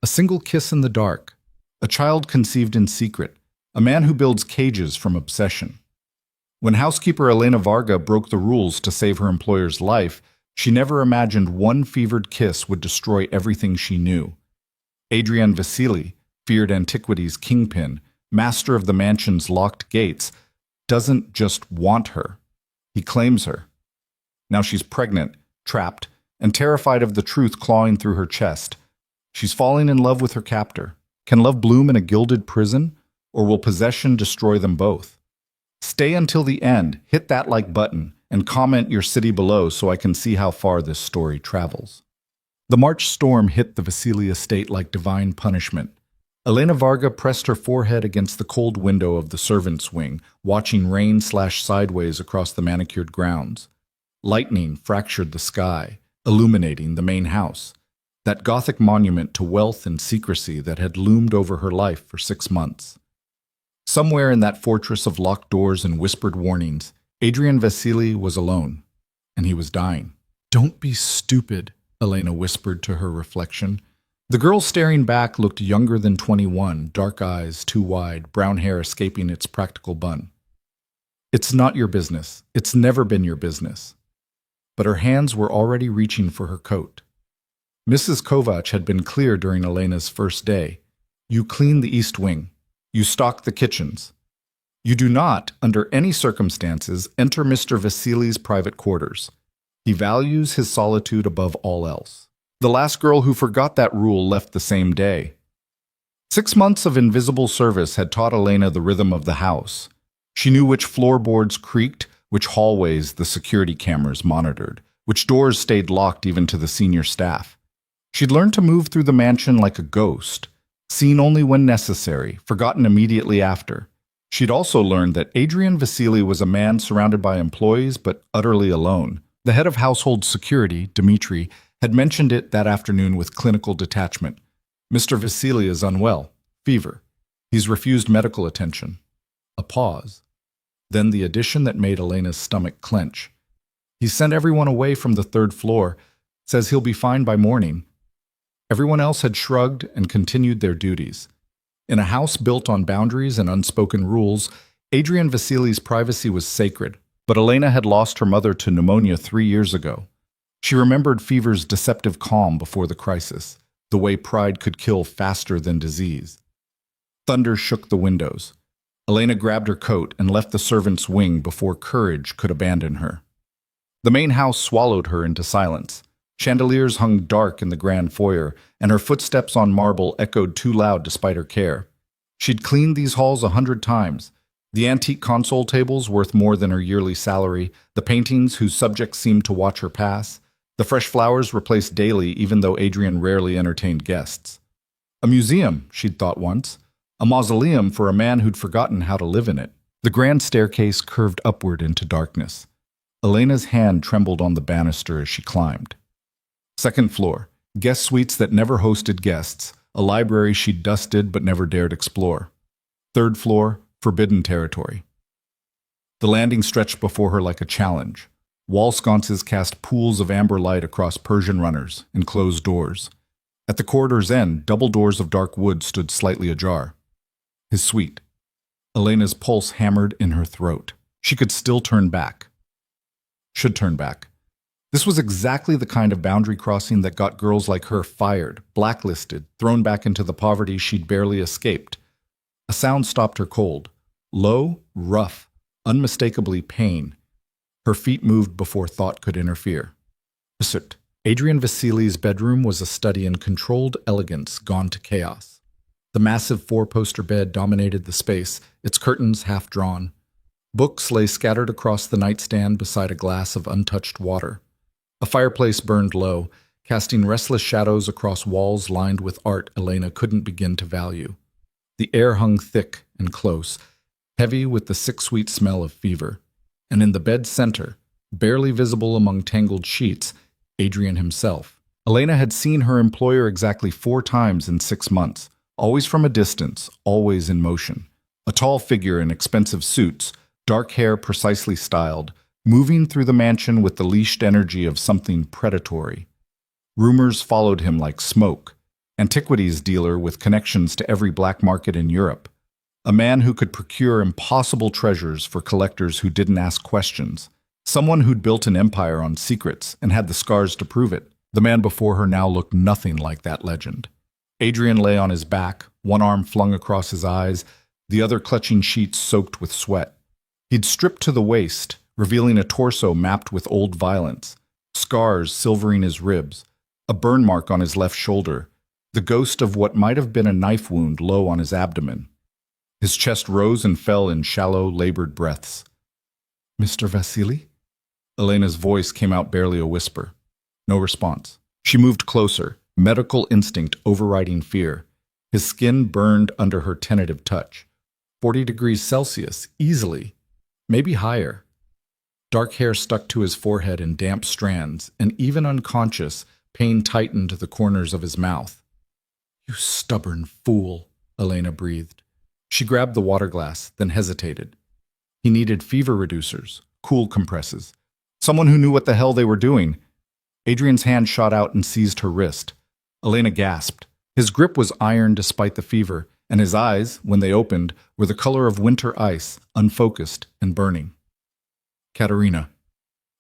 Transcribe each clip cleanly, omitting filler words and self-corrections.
A single kiss in the dark. A child conceived in secret. A man who builds cages from obsession. When housekeeper Elena Varga broke the rules to save her employer's life, she never imagined one fevered kiss would destroy everything she knew. Adrian Vasily, feared antiquities kingpin, master of the mansion's locked gates, doesn't just want her. He claims her. Now she's pregnant, trapped, and terrified of the truth clawing through her chest. She's falling in love with her captor. Can love bloom in a gilded prison, or will possession destroy them both? Stay until the end, hit that like button, and comment your city below so I can see how far this story travels. The March storm hit the Vasily estate like divine punishment. Elena Varga pressed her forehead against the cold window of the servants' wing, watching rain slash sideways across the manicured grounds. Lightning fractured the sky, illuminating the main house, that Gothic monument to wealth and secrecy that had loomed over her life for 6 months. Somewhere in that fortress of locked doors and whispered warnings, Adrian Vasily was alone, and he was dying. "Don't be stupid," Elena whispered to her reflection. The girl staring back looked younger than 21, dark eyes too wide, brown hair escaping its practical bun. "It's not your business. It's never been your business." But her hands were already reaching for her coat. Mrs. Kovac had been clear during Elena's first day. "You clean the east wing. You stock the kitchens. You do not, under any circumstances, enter Mr. Vasily's private quarters. He values his solitude above all else." The last girl who forgot that rule left the same day. 6 months of invisible service had taught Elena the rhythm of the house. She knew which floorboards creaked, which hallways the security cameras monitored, which doors stayed locked even to the senior staff. She'd learned to move through the mansion like a ghost, seen only when necessary, forgotten immediately after. She'd also learned that Adrian Vasily was a man surrounded by employees but utterly alone. The head of household security, Dmitri, had mentioned it that afternoon with clinical detachment. "Mr. Vasily is unwell. Fever. He's refused medical attention." A pause. Then the addition that made Elena's stomach clench. "He sent everyone away from the 3rd floor. Says he'll be fine by morning." Everyone else had shrugged and continued their duties. In a house built on boundaries and unspoken rules, Adrian Vasily's privacy was sacred, but Elena had lost her mother to pneumonia 3 years ago. She remembered Fever's deceptive calm before the crisis, the way pride could kill faster than disease. Thunder shook the windows. Elena grabbed her coat and left the servants' wing before courage could abandon her. The main house swallowed her into silence. Chandeliers hung dark in the grand foyer, and her footsteps on marble echoed too loud despite her care. She'd cleaned these halls 100 times. The antique console tables worth more than her yearly salary, the paintings whose subjects seemed to watch her pass, the fresh flowers replaced daily even though Adrian rarely entertained guests. A museum, she'd thought once. A mausoleum for a man who'd forgotten how to live in it. The grand staircase curved upward into darkness. Elena's hand trembled on the banister as she climbed. 2nd floor, guest suites that never hosted guests, a library she'd dusted but never dared explore. 3rd floor, forbidden territory. The landing stretched before her like a challenge. Wall sconces cast pools of amber light across Persian runners and closed doors. At the corridor's end, double doors of dark wood stood slightly ajar. His suite. Elena's pulse hammered in her throat. She could still turn back. Should turn back. This was exactly the kind of boundary crossing that got girls like her fired, blacklisted, thrown back into the poverty she'd barely escaped. A sound stopped her cold. Low, rough, unmistakably pain. Her feet moved before thought could interfere. Adrian Vasily's bedroom was a study in controlled elegance gone to chaos. The massive 4-poster bed dominated the space, its curtains half drawn. Books lay scattered across the nightstand beside a glass of untouched water. A fireplace burned low, casting restless shadows across walls lined with art Elena couldn't begin to value. The air hung thick and close, heavy with the sick-sweet smell of fever. And in the bed's center, barely visible among tangled sheets, Adrian himself. Elena had seen her employer exactly 4 times in 6 months, always from a distance, always in motion. A tall figure in expensive suits, dark hair precisely styled, moving through the mansion with the leashed energy of something predatory. Rumors followed him like smoke. antiquities dealer with connections to every black market in Europe, a man who could procure impossible treasures for collectors who didn't ask questions, someone who'd built an empire on secrets and had the scars to prove it. The man before her now looked nothing like that legend. Adrian lay on his back, one arm flung across his eyes, the other clutching sheets soaked with sweat. He'd stripped to the waist, revealing a torso mapped with old violence, scars silvering his ribs, a burn mark on his left shoulder, the ghost of what might have been a knife wound low on his abdomen. His chest rose and fell in shallow, labored breaths. "Mr. Vasily?" Elena's voice came out barely a whisper. No response. She moved closer, medical instinct overriding fear. His skin burned under her tentative touch. 40 degrees Celsius, easily. Maybe higher. Dark hair stuck to his forehead in damp strands, and even unconscious, pain tightened the corners of his mouth. "You stubborn fool," Elena breathed. She grabbed the water glass, then hesitated. He needed fever reducers, cool compresses, someone who knew what the hell they were doing. Adrian's hand shot out and seized her wrist. Elena gasped. His grip was iron despite the fever, and his eyes, when they opened, were the color of winter ice, unfocused and burning. "Katerina."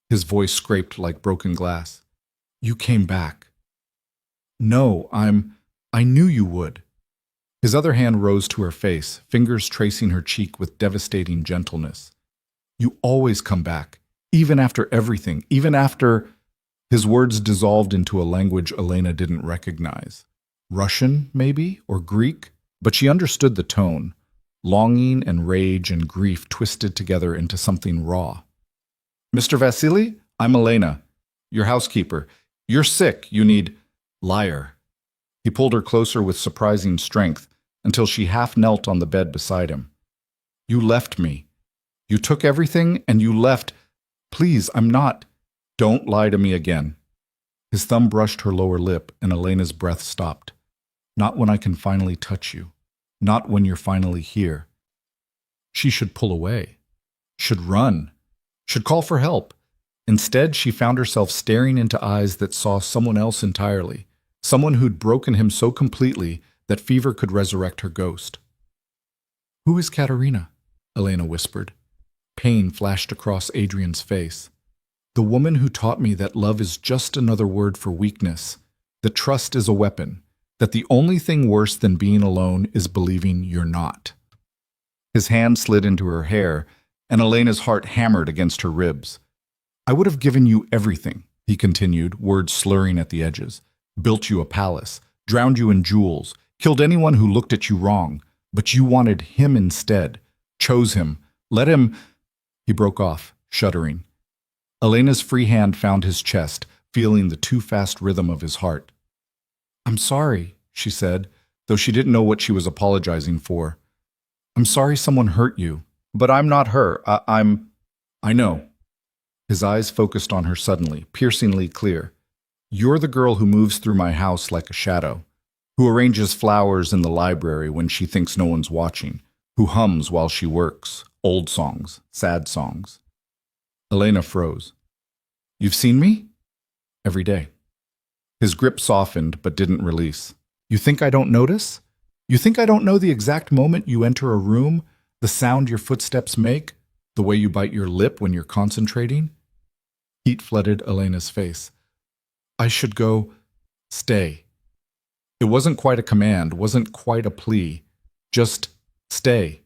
His voice scraped like broken glass. "You came back." "No, I knew you would." His other hand rose to her face, fingers tracing her cheek with devastating gentleness. "You always come back, even after everything, even after—" His words dissolved into a language Elena didn't recognize. Russian, maybe, or Greek, but she understood the tone. Longing and rage and grief twisted together into something raw. "Mr. Vasily, I'm Elena, your housekeeper. You're sick, you need—" "Liar." He pulled her closer with surprising strength until she half knelt on the bed beside him. "You left me. You took everything and you left. Please, I'm not—" "Don't lie to me again." His thumb brushed her lower lip and Elena's breath stopped. "Not when I can finally touch you. Not when you're finally here." She should pull away. Should run. Should call for help. Instead, she found herself staring into eyes that saw someone else entirely. Someone who'd broken him so completely that fever could resurrect her ghost. "Who is Katerina?" Elena whispered. Pain flashed across Adrian's face. "The woman who taught me that love is just another word for weakness, that trust is a weapon, that the only thing worse than being alone is believing you're not." His hand slid into her hair, and Elena's heart hammered against her ribs. "I would have given you everything," he continued, words slurring at the edges. "Built you a palace, drowned you in jewels, killed anyone who looked at you wrong, but you wanted him instead, chose him, let him—" He broke off, shuddering. Elena's free hand found his chest, feeling the too-fast rhythm of his heart. "I'm sorry," she said, though she didn't know what she was apologizing for. "I'm sorry someone hurt you, but I'm not her. I know." His eyes focused on her suddenly, piercingly clear. "You're the girl who moves through my house like a shadow, who arranges flowers in the library when she thinks no one's watching, who hums while she works, old songs, sad songs." Elena froze. "You've seen me?" "Every day." His grip softened but didn't release. "You think I don't notice? You think I don't know the exact moment you enter a room, the sound your footsteps make, the way you bite your lip when you're concentrating?" Heat flooded Elena's face. "I should go. Stay." It wasn't quite a command, wasn't quite a plea. Just stay.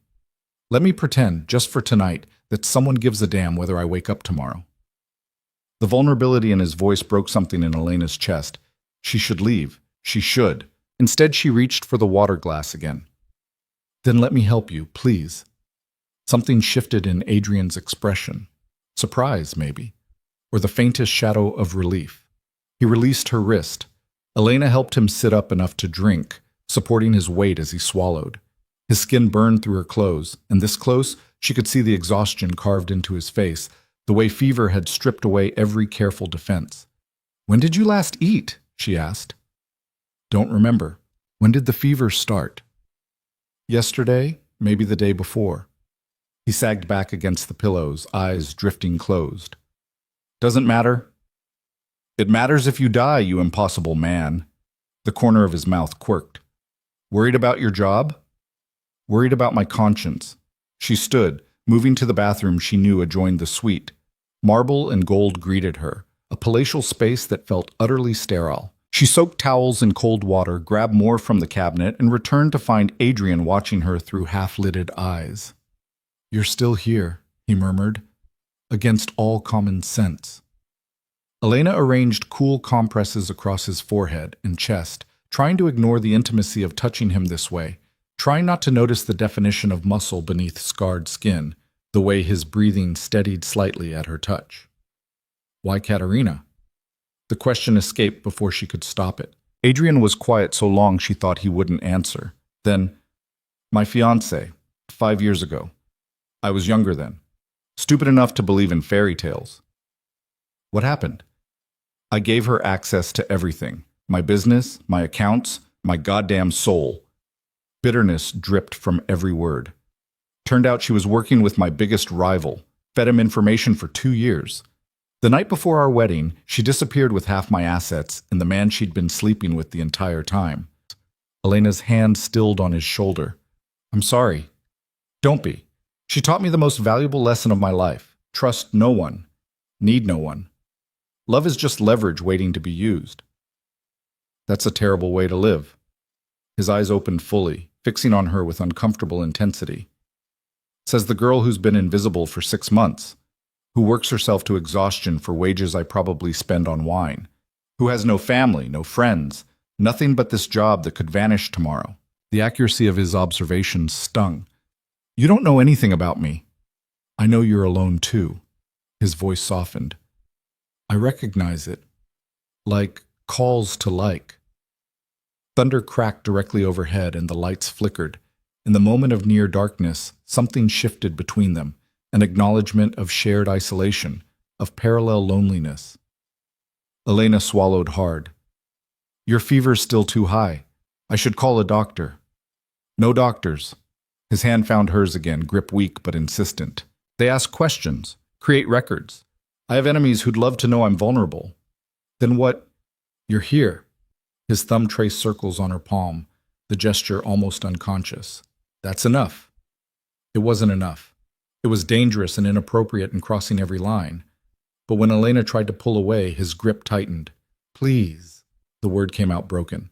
Let me pretend, just for tonight, that someone gives a damn whether I wake up tomorrow. The vulnerability in his voice broke something in Elena's chest. She should leave. She should. Instead, she reached for the water glass again. "Then let me help you, please." Something shifted in Adrian's expression. Surprise, maybe. Or the faintest shadow of relief. He released her wrist. Elena helped him sit up enough to drink, supporting his weight as he swallowed. His skin burned through her clothes, and this close, she could see the exhaustion carved into his face, the way fever had stripped away every careful defense. "When did you last eat?" she asked. "Don't remember. When did the fever start?" "Yesterday, maybe the day before." He sagged back against the pillows, eyes drifting closed. "Doesn't matter." "It matters if you die, you impossible man." The corner of his mouth quirked. Worried about your job? Worried about my conscience. She stood, moving to the bathroom she knew adjoined the suite. Marble and gold greeted her, a palatial space that felt utterly sterile. She soaked towels in cold water, grabbed more from the cabinet, and returned to find Adrian watching her through half-lidded eyes. You're still here, he murmured, against all common sense. Elena arranged cool compresses across his forehead and chest, trying to ignore the intimacy of touching him this way, trying not to notice the definition of muscle beneath scarred skin, the way his breathing steadied slightly at her touch. Why Katerina? The question escaped before she could stop it. Adrian was quiet so long she thought he wouldn't answer. Then, my fiancé, 5 years ago. I was younger then. Stupid enough to believe in fairy tales. What happened? I gave her access to everything. My business, my accounts, my goddamn soul. Bitterness dripped from every word. Turned out she was working with my biggest rival. Fed him information for 2 years. The night before our wedding, she disappeared with half my assets and the man she'd been sleeping with the entire time. Elena's hand stilled on his shoulder. I'm sorry. Don't be. She taught me the most valuable lesson of my life. Trust no one. Need no one. Love is just leverage waiting to be used. That's a terrible way to live. His eyes opened fully, fixing on her with uncomfortable intensity. Says the girl who's been invisible for 6 months, who works herself to exhaustion for wages I probably spend on wine, who has no family, no friends, nothing but this job that could vanish tomorrow. The accuracy of his observations stung. You don't know anything about me. I know you're alone too. His voice softened. I recognize it. Like calls to like. Thunder cracked directly overhead and the lights flickered. In the moment of near darkness, something shifted between them, an acknowledgement of shared isolation, of parallel loneliness. Elena swallowed hard. Your fever's still too high. I should call a doctor. No doctors. His hand found hers again, grip weak but insistent. They ask questions, create records. I have enemies who'd love to know I'm vulnerable. Then what? You're here. His thumb traced circles on her palm, the gesture almost unconscious. That's enough. It wasn't enough. It was dangerous and inappropriate in crossing every line. But when Elena tried to pull away, his grip tightened. Please. The word came out broken.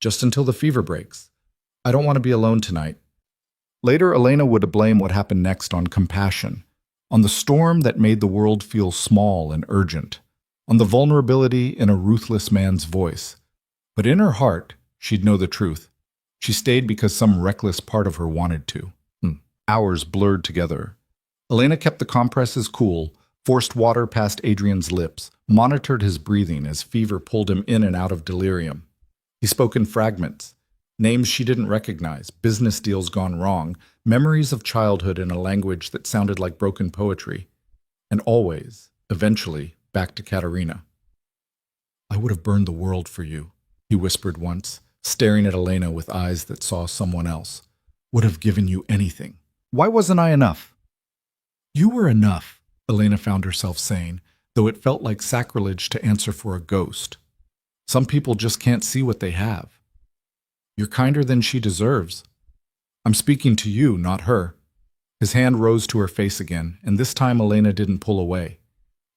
Just until the fever breaks. I don't want to be alone tonight. Later, Elena would blame what happened next on compassion, on the storm that made the world feel small and urgent, on the vulnerability in a ruthless man's voice. But in her heart, she'd know the truth. She stayed because some reckless part of her wanted to. Hours blurred together. Elena kept the compresses cool, forced water past Adrian's lips, monitored his breathing as fever pulled him in and out of delirium. He spoke in fragments. Names she didn't recognize, business deals gone wrong, memories of childhood in a language that sounded like broken poetry. And always, eventually, back to Katerina. I would have burned the world for you, he whispered once, staring at Elena with eyes that saw someone else. Would have given you anything. Why wasn't I enough? You were enough, Elena found herself saying, though it felt like sacrilege to answer for a ghost. Some people just can't see what they have. You're kinder than she deserves. I'm speaking to you, not her. His hand rose to her face again, and this time Elena didn't pull away.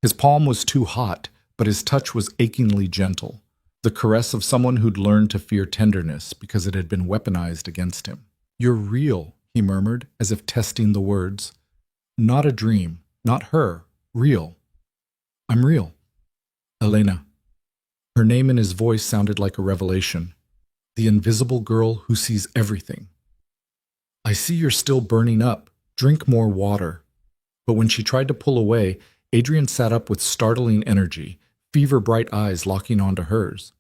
His palm was too hot, but his touch was achingly gentle, the caress of someone who'd learned to fear tenderness because it had been weaponized against him. You're real, he murmured, as if testing the words. Not a dream, not her, real. I'm real. Elena. Her name in his voice sounded like a revelation. The invisible girl who sees everything. I see you're still burning up. Drink more water. But when she tried to pull away, Adrian sat up with startling energy, fever-bright eyes locking onto hers.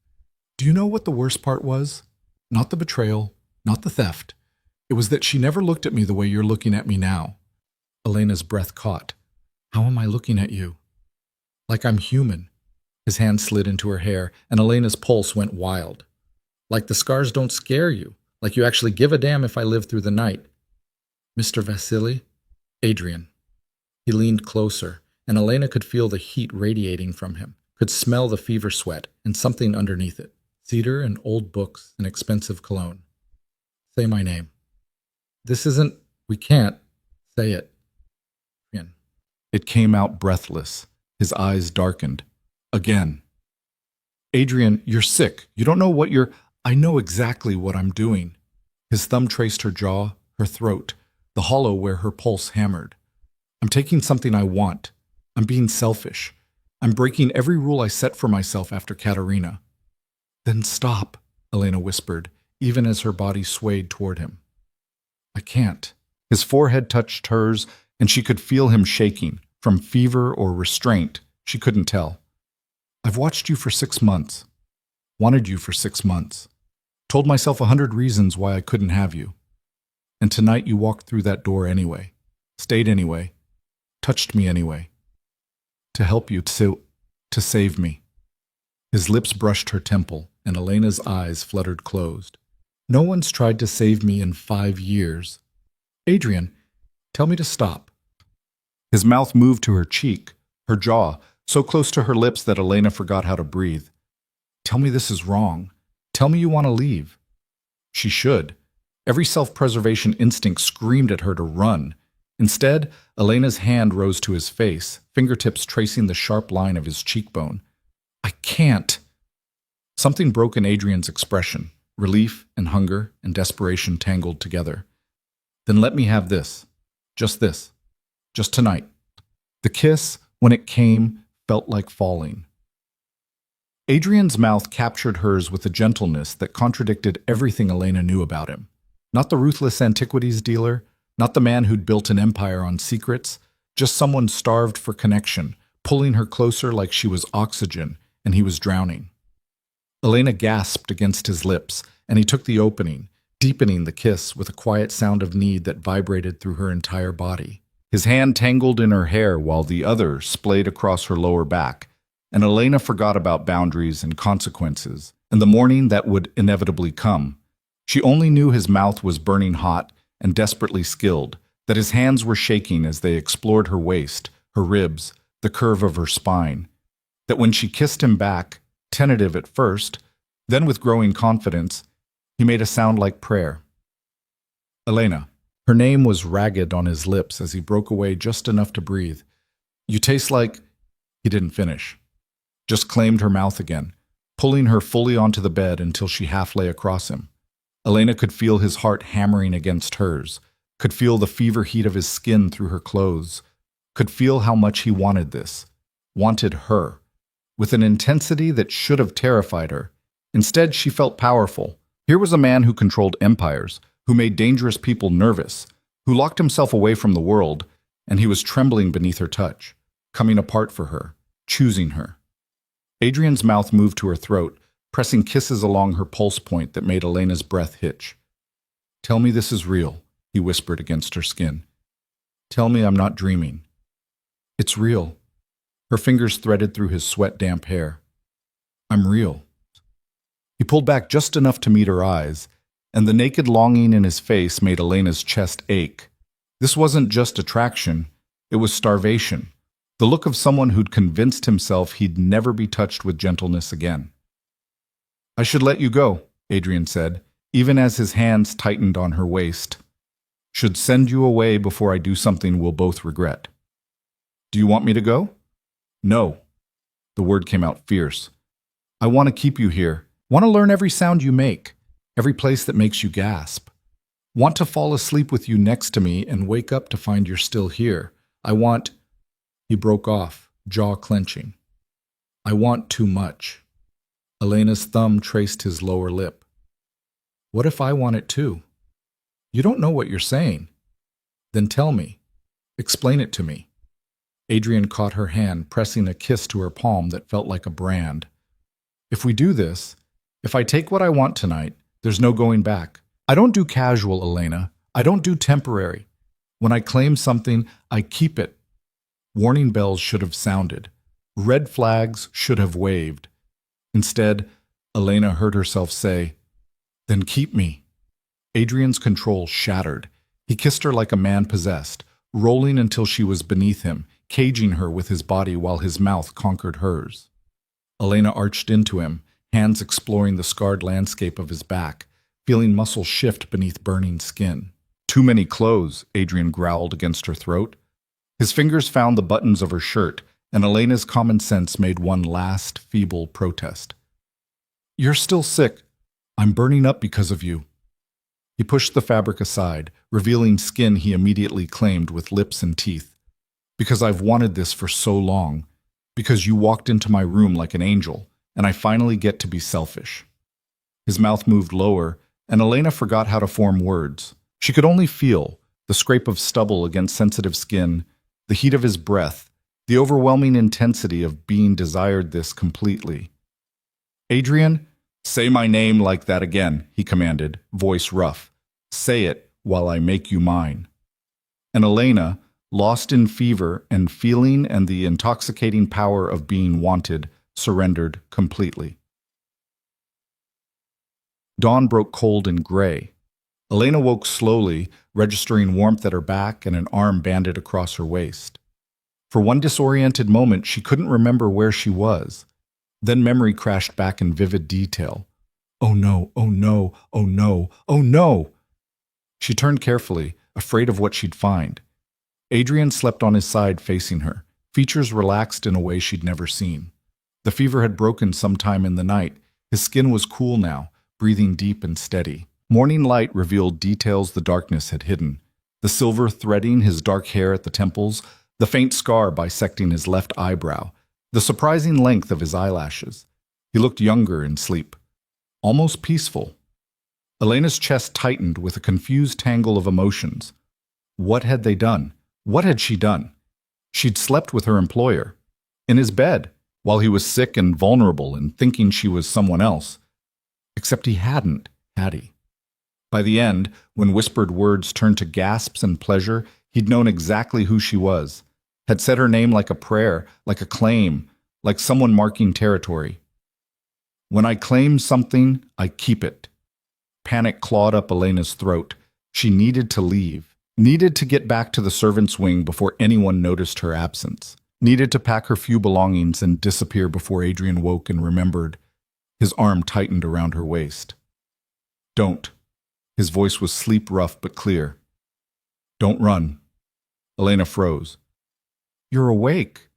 Do you know what the worst part was? Not the betrayal, not the theft. It was that she never looked at me the way you're looking at me now. Elena's breath caught. How am I looking at you? Like I'm human. His hand slid into her hair, and Elena's pulse went wild. Like the scars don't scare you. Like you actually give a damn if I live through the night. Mr. Vasily? Adrian. He leaned closer, and Elena could feel the heat radiating from him, could smell the fever sweat and something underneath it. Cedar and old books and expensive cologne. Say my name. This isn't, we can't. Say it. Again. It came out breathless. His eyes darkened. Again. Adrian, you're sick. You don't know what you're... I know exactly what I'm doing. His thumb traced her jaw, her throat, the hollow where her pulse hammered. I'm taking something I want. I'm being selfish. I'm breaking every rule I set for myself after Katerina. Then stop, Elena whispered, even as her body swayed toward him. I can't. His forehead touched hers, and she could feel him shaking. From fever or restraint, she couldn't tell. I've watched you for 6 months. Wanted you for 6 months. Told myself 100 reasons why I couldn't have you. And tonight you walked through that door anyway. Stayed anyway. Touched me anyway. To help you, to save me. His lips brushed her temple, and Elena's eyes fluttered closed. No one's tried to save me in 5 years. Adrian, tell me to stop. His mouth moved to her cheek, her jaw, so close to her lips that Elena forgot how to breathe. Tell me this is wrong. Tell me you want to leave. She should. Every self-preservation instinct screamed at her to run. Instead, Elena's hand rose to his face, fingertips tracing the sharp line of his cheekbone. I can't. Something broke in Adrian's expression, relief and hunger and desperation tangled together. Then let me have this. Just tonight. The kiss, when it came, felt like falling. Adrian's mouth captured hers with a gentleness that contradicted everything Elena knew about him. Not the ruthless antiquities dealer, not the man who'd built an empire on secrets, just someone starved for connection, pulling her closer like she was oxygen and he was drowning. Elena gasped against his lips, and he took the opening, deepening the kiss with a quiet sound of need that vibrated through her entire body. His hand tangled in her hair while the other splayed across her lower back, and Elena forgot about boundaries and consequences, and the morning that would inevitably come. She only knew his mouth was burning hot and desperately skilled, that his hands were shaking as they explored her waist, her ribs, the curve of her spine, that when she kissed him back, tentative at first, then with growing confidence, he made a sound like prayer. Elena. Her name was ragged on his lips as he broke away just enough to breathe. You taste like... He didn't finish. Just claimed her mouth again, pulling her fully onto the bed until she half lay across him. Elena could feel his heart hammering against hers, could feel the fever heat of his skin through her clothes, could feel how much he wanted this, wanted her, with an intensity that should have terrified her. Instead, she felt powerful. Here was a man who controlled empires, who made dangerous people nervous, who locked himself away from the world, and he was trembling beneath her touch, coming apart for her, choosing her. Adrian's mouth moved to her throat, pressing kisses along her pulse point that made Elena's breath hitch. Tell me this is real, he whispered against her skin. Tell me I'm not dreaming. It's real. Her fingers threaded through his sweat-damp hair. I'm real. He pulled back just enough to meet her eyes, and the naked longing in his face made Elena's chest ache. This wasn't just attraction, it was starvation, the look of someone who'd convinced himself he'd never be touched with gentleness again. I should let you go, Adrian said, even as his hands tightened on her waist. Should send you away before I do something we'll both regret. Do you want me to go? No. The word came out fierce. I want to keep you here. Want to learn every sound you make, every place that makes you gasp. Want to fall asleep with you next to me and wake up to find you're still here. I want... He broke off, jaw clenching. I want too much. Elena's thumb traced his lower lip. What if I want it too? You don't know what you're saying. Then tell me. Explain it to me. Adrian caught her hand, pressing a kiss to her palm that felt like a brand. If we do this, if I take what I want tonight, there's no going back. I don't do casual, Elena. I don't do temporary. When I claim something, I keep it. Warning bells should have sounded. Red flags should have waved. Instead, Elena heard herself say, Then keep me. Adrian's control shattered. He kissed her like a man possessed, rolling until she was beneath him, caging her with his body while his mouth conquered hers. Elena arched into him, hands exploring the scarred landscape of his back, feeling muscles shift beneath burning skin. Too many clothes, Adrian growled against her throat. His fingers found the buttons of her shirt, and Elena's common sense made one last, feeble protest. You're still sick. I'm burning up because of you. He pushed the fabric aside, revealing skin he immediately claimed with lips and teeth. Because I've wanted this for so long. Because you walked into my room like an angel, and I finally get to be selfish. His mouth moved lower, and Elena forgot how to form words. She could only feel the scrape of stubble against sensitive skin, the heat of his breath, the overwhelming intensity of being desired this completely. Adrian, say my name like that again, he commanded, voice rough. Say it while I make you mine. And Elena, lost in fever and feeling and the intoxicating power of being wanted, surrendered completely. Dawn broke cold and gray. Elena woke slowly, registering warmth at her back and an arm banded across her waist. For one disoriented moment, she couldn't remember where she was. Then memory crashed back in vivid detail. Oh no, oh no, oh no, oh no! She turned carefully, afraid of what she'd find. Adrian slept on his side facing her, features relaxed in a way she'd never seen. The fever had broken sometime in the night. His skin was cool now, breathing deep and steady. Morning light revealed details the darkness had hidden. The silver threading his dark hair at the temples, the faint scar bisecting his left eyebrow, the surprising length of his eyelashes. He looked younger in sleep, almost peaceful. Elena's chest tightened with a confused tangle of emotions. What had they done? What had she done? She'd slept with her employer, in his bed, while he was sick and vulnerable and thinking she was someone else. Except he hadn't, had he? By the end, when whispered words turned to gasps and pleasure, he'd known exactly who she was, had said her name like a prayer, like a claim, like someone marking territory. When I claim something, I keep it. Panic clawed up Elena's throat. She needed to leave, needed to get back to the servants' wing before anyone noticed her absence, needed to pack her few belongings and disappear before Adrian woke and remembered. His arm tightened around her waist. Don't. His voice was sleep-rough but clear. Don't run. Elena froze. You're awake.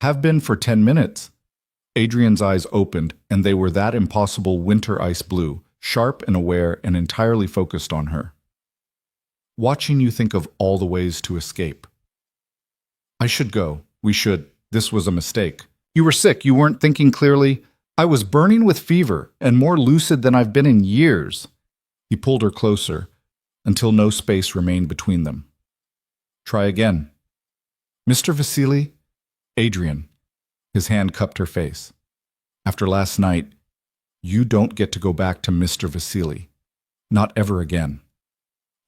Have been for 10 minutes. Adrian's eyes opened, and they were that impossible winter ice blue, sharp and aware and entirely focused on her. Watching you think of all the ways to escape. I should go. We should. This was a mistake. You were sick. You weren't thinking clearly. I was burning with fever and more lucid than I've been in years. He pulled her closer until no space remained between them. Try again. Mr. Vasily? Adrian. His hand cupped her face. After last night, you don't get to go back to Mr. Vasily. Not ever again.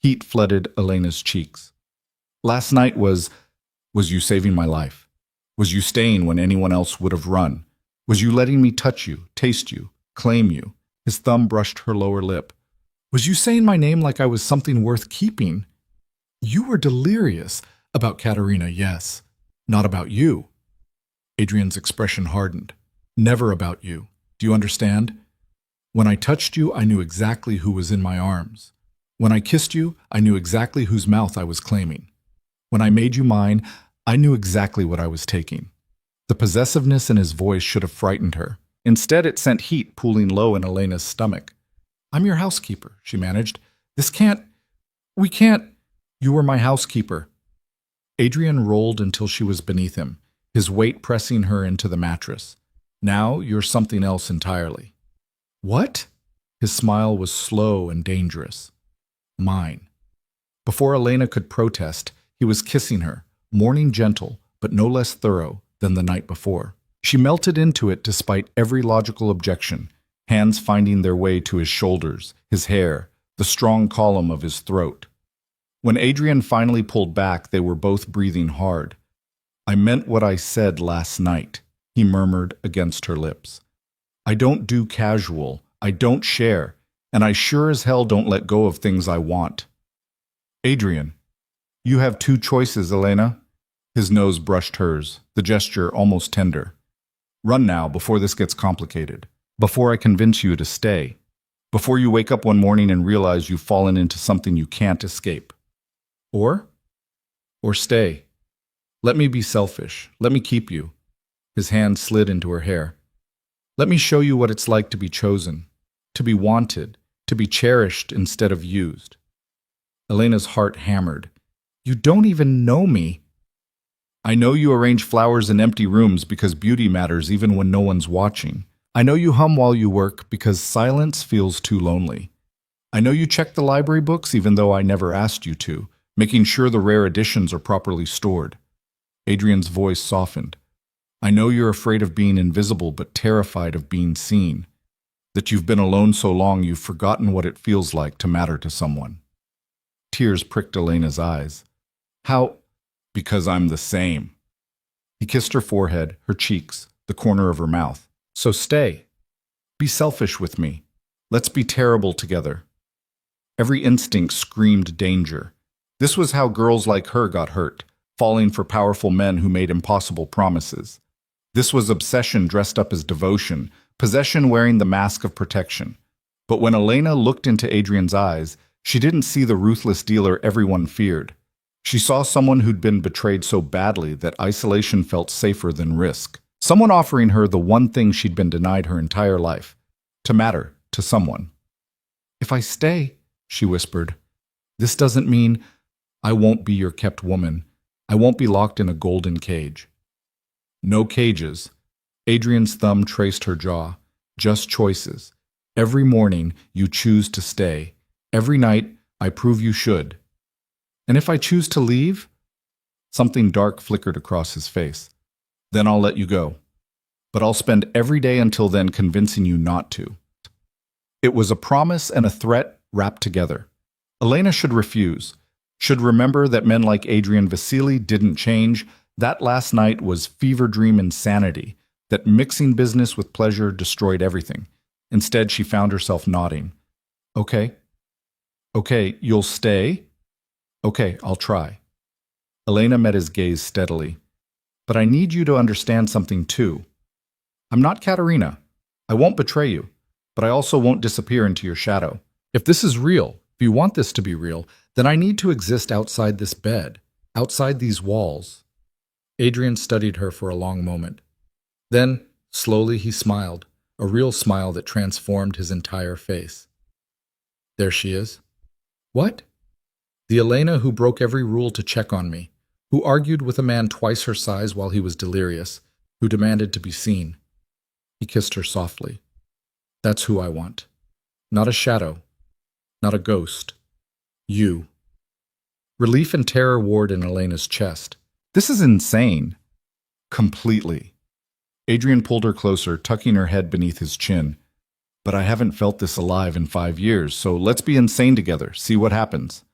Heat flooded Elena's cheeks. Last night was you saving my life? Was you staying when anyone else would have run? Was you letting me touch you, taste you, claim you? His thumb brushed her lower lip. Was you saying my name like I was something worth keeping? You were delirious about Katerina, yes. Not about you. Adrian's expression hardened. Never about you. Do you understand? When I touched you, I knew exactly who was in my arms. When I kissed you, I knew exactly whose mouth I was claiming. When I made you mine, I knew exactly what I was taking. The possessiveness in his voice should have frightened her. Instead, it sent heat pooling low in Elena's stomach. I'm your housekeeper, she managed. We can't. You were my housekeeper. Adrian rolled until she was beneath him, his weight pressing her into the mattress. Now you're something else entirely. What? His smile was slow and dangerous. Mine. Before Elena could protest, he was kissing her, morning gentle, but no less thorough than the night before. She melted into it despite every logical objection, hands finding their way to his shoulders, his hair, the strong column of his throat. When Adrian finally pulled back, they were both breathing hard. I meant what I said last night, he murmured against her lips. I don't do casual, I don't share, and I sure as hell don't let go of things I want. Adrian, you have two choices, Elena. His nose brushed hers, the gesture almost tender. Run now before this gets complicated. Before I convince you to stay. Before you wake up one morning and realize you've fallen into something you can't escape. Or? Or stay. Let me be selfish. Let me keep you. His hand slid into her hair. Let me show you what it's like to be chosen, to be wanted, to be cherished instead of used. Elena's heart hammered. You don't even know me. I know you arrange flowers in empty rooms because beauty matters even when no one's watching. I know you hum while you work because silence feels too lonely. I know you check the library books even though I never asked you to, making sure the rare editions are properly stored. Adrian's voice softened. I know you're afraid of being invisible but terrified of being seen. That you've been alone so long you've forgotten what it feels like to matter to someone. Tears pricked Elena's eyes. How? Because I'm the same. He kissed her forehead, her cheeks, the corner of her mouth. So stay. Be selfish with me. Let's be terrible together. Every instinct screamed danger. This was how girls like her got hurt, falling for powerful men who made impossible promises. This was obsession dressed up as devotion, possession wearing the mask of protection. But when Elena looked into Adrian's eyes, she didn't see the ruthless dealer everyone feared. She saw someone who'd been betrayed so badly that isolation felt safer than risk. Someone offering her the one thing she'd been denied her entire life, to matter to someone. If I stay, she whispered, this doesn't mean I won't be your kept woman. I won't be locked in a golden cage. No cages. Adrian's thumb traced her jaw. Just choices. Every morning, you choose to stay. Every night, I prove you should. And if I choose to leave? Something dark flickered across his face. Then I'll let you go. But I'll spend every day until then convincing you not to. It was a promise and a threat wrapped together. Elena should refuse. Should remember that men like Adrian Vasily didn't change. That last night was fever dream insanity, that mixing business with pleasure destroyed everything. Instead, she found herself nodding. Okay. Okay, you'll stay? Okay, I'll try. Elena met his gaze steadily. But I need you to understand something too. I'm not Katerina. I won't betray you, but I also won't disappear into your shadow. If this is real, if you want this to be real, then I need to exist outside this bed, outside these walls. Adrian studied her for a long moment. Then, slowly, he smiled, a real smile that transformed his entire face. There she is. What? The Elena who broke every rule to check on me, who argued with a man twice her size while he was delirious, who demanded to be seen. He kissed her softly. That's who I want. Not a shadow. Not a ghost. You. Relief and terror warred in Elena's chest. This is insane. Completely. Adrian pulled her closer, tucking her head beneath his chin. But I haven't felt this alive in 5 years, so let's be insane together, see what happens.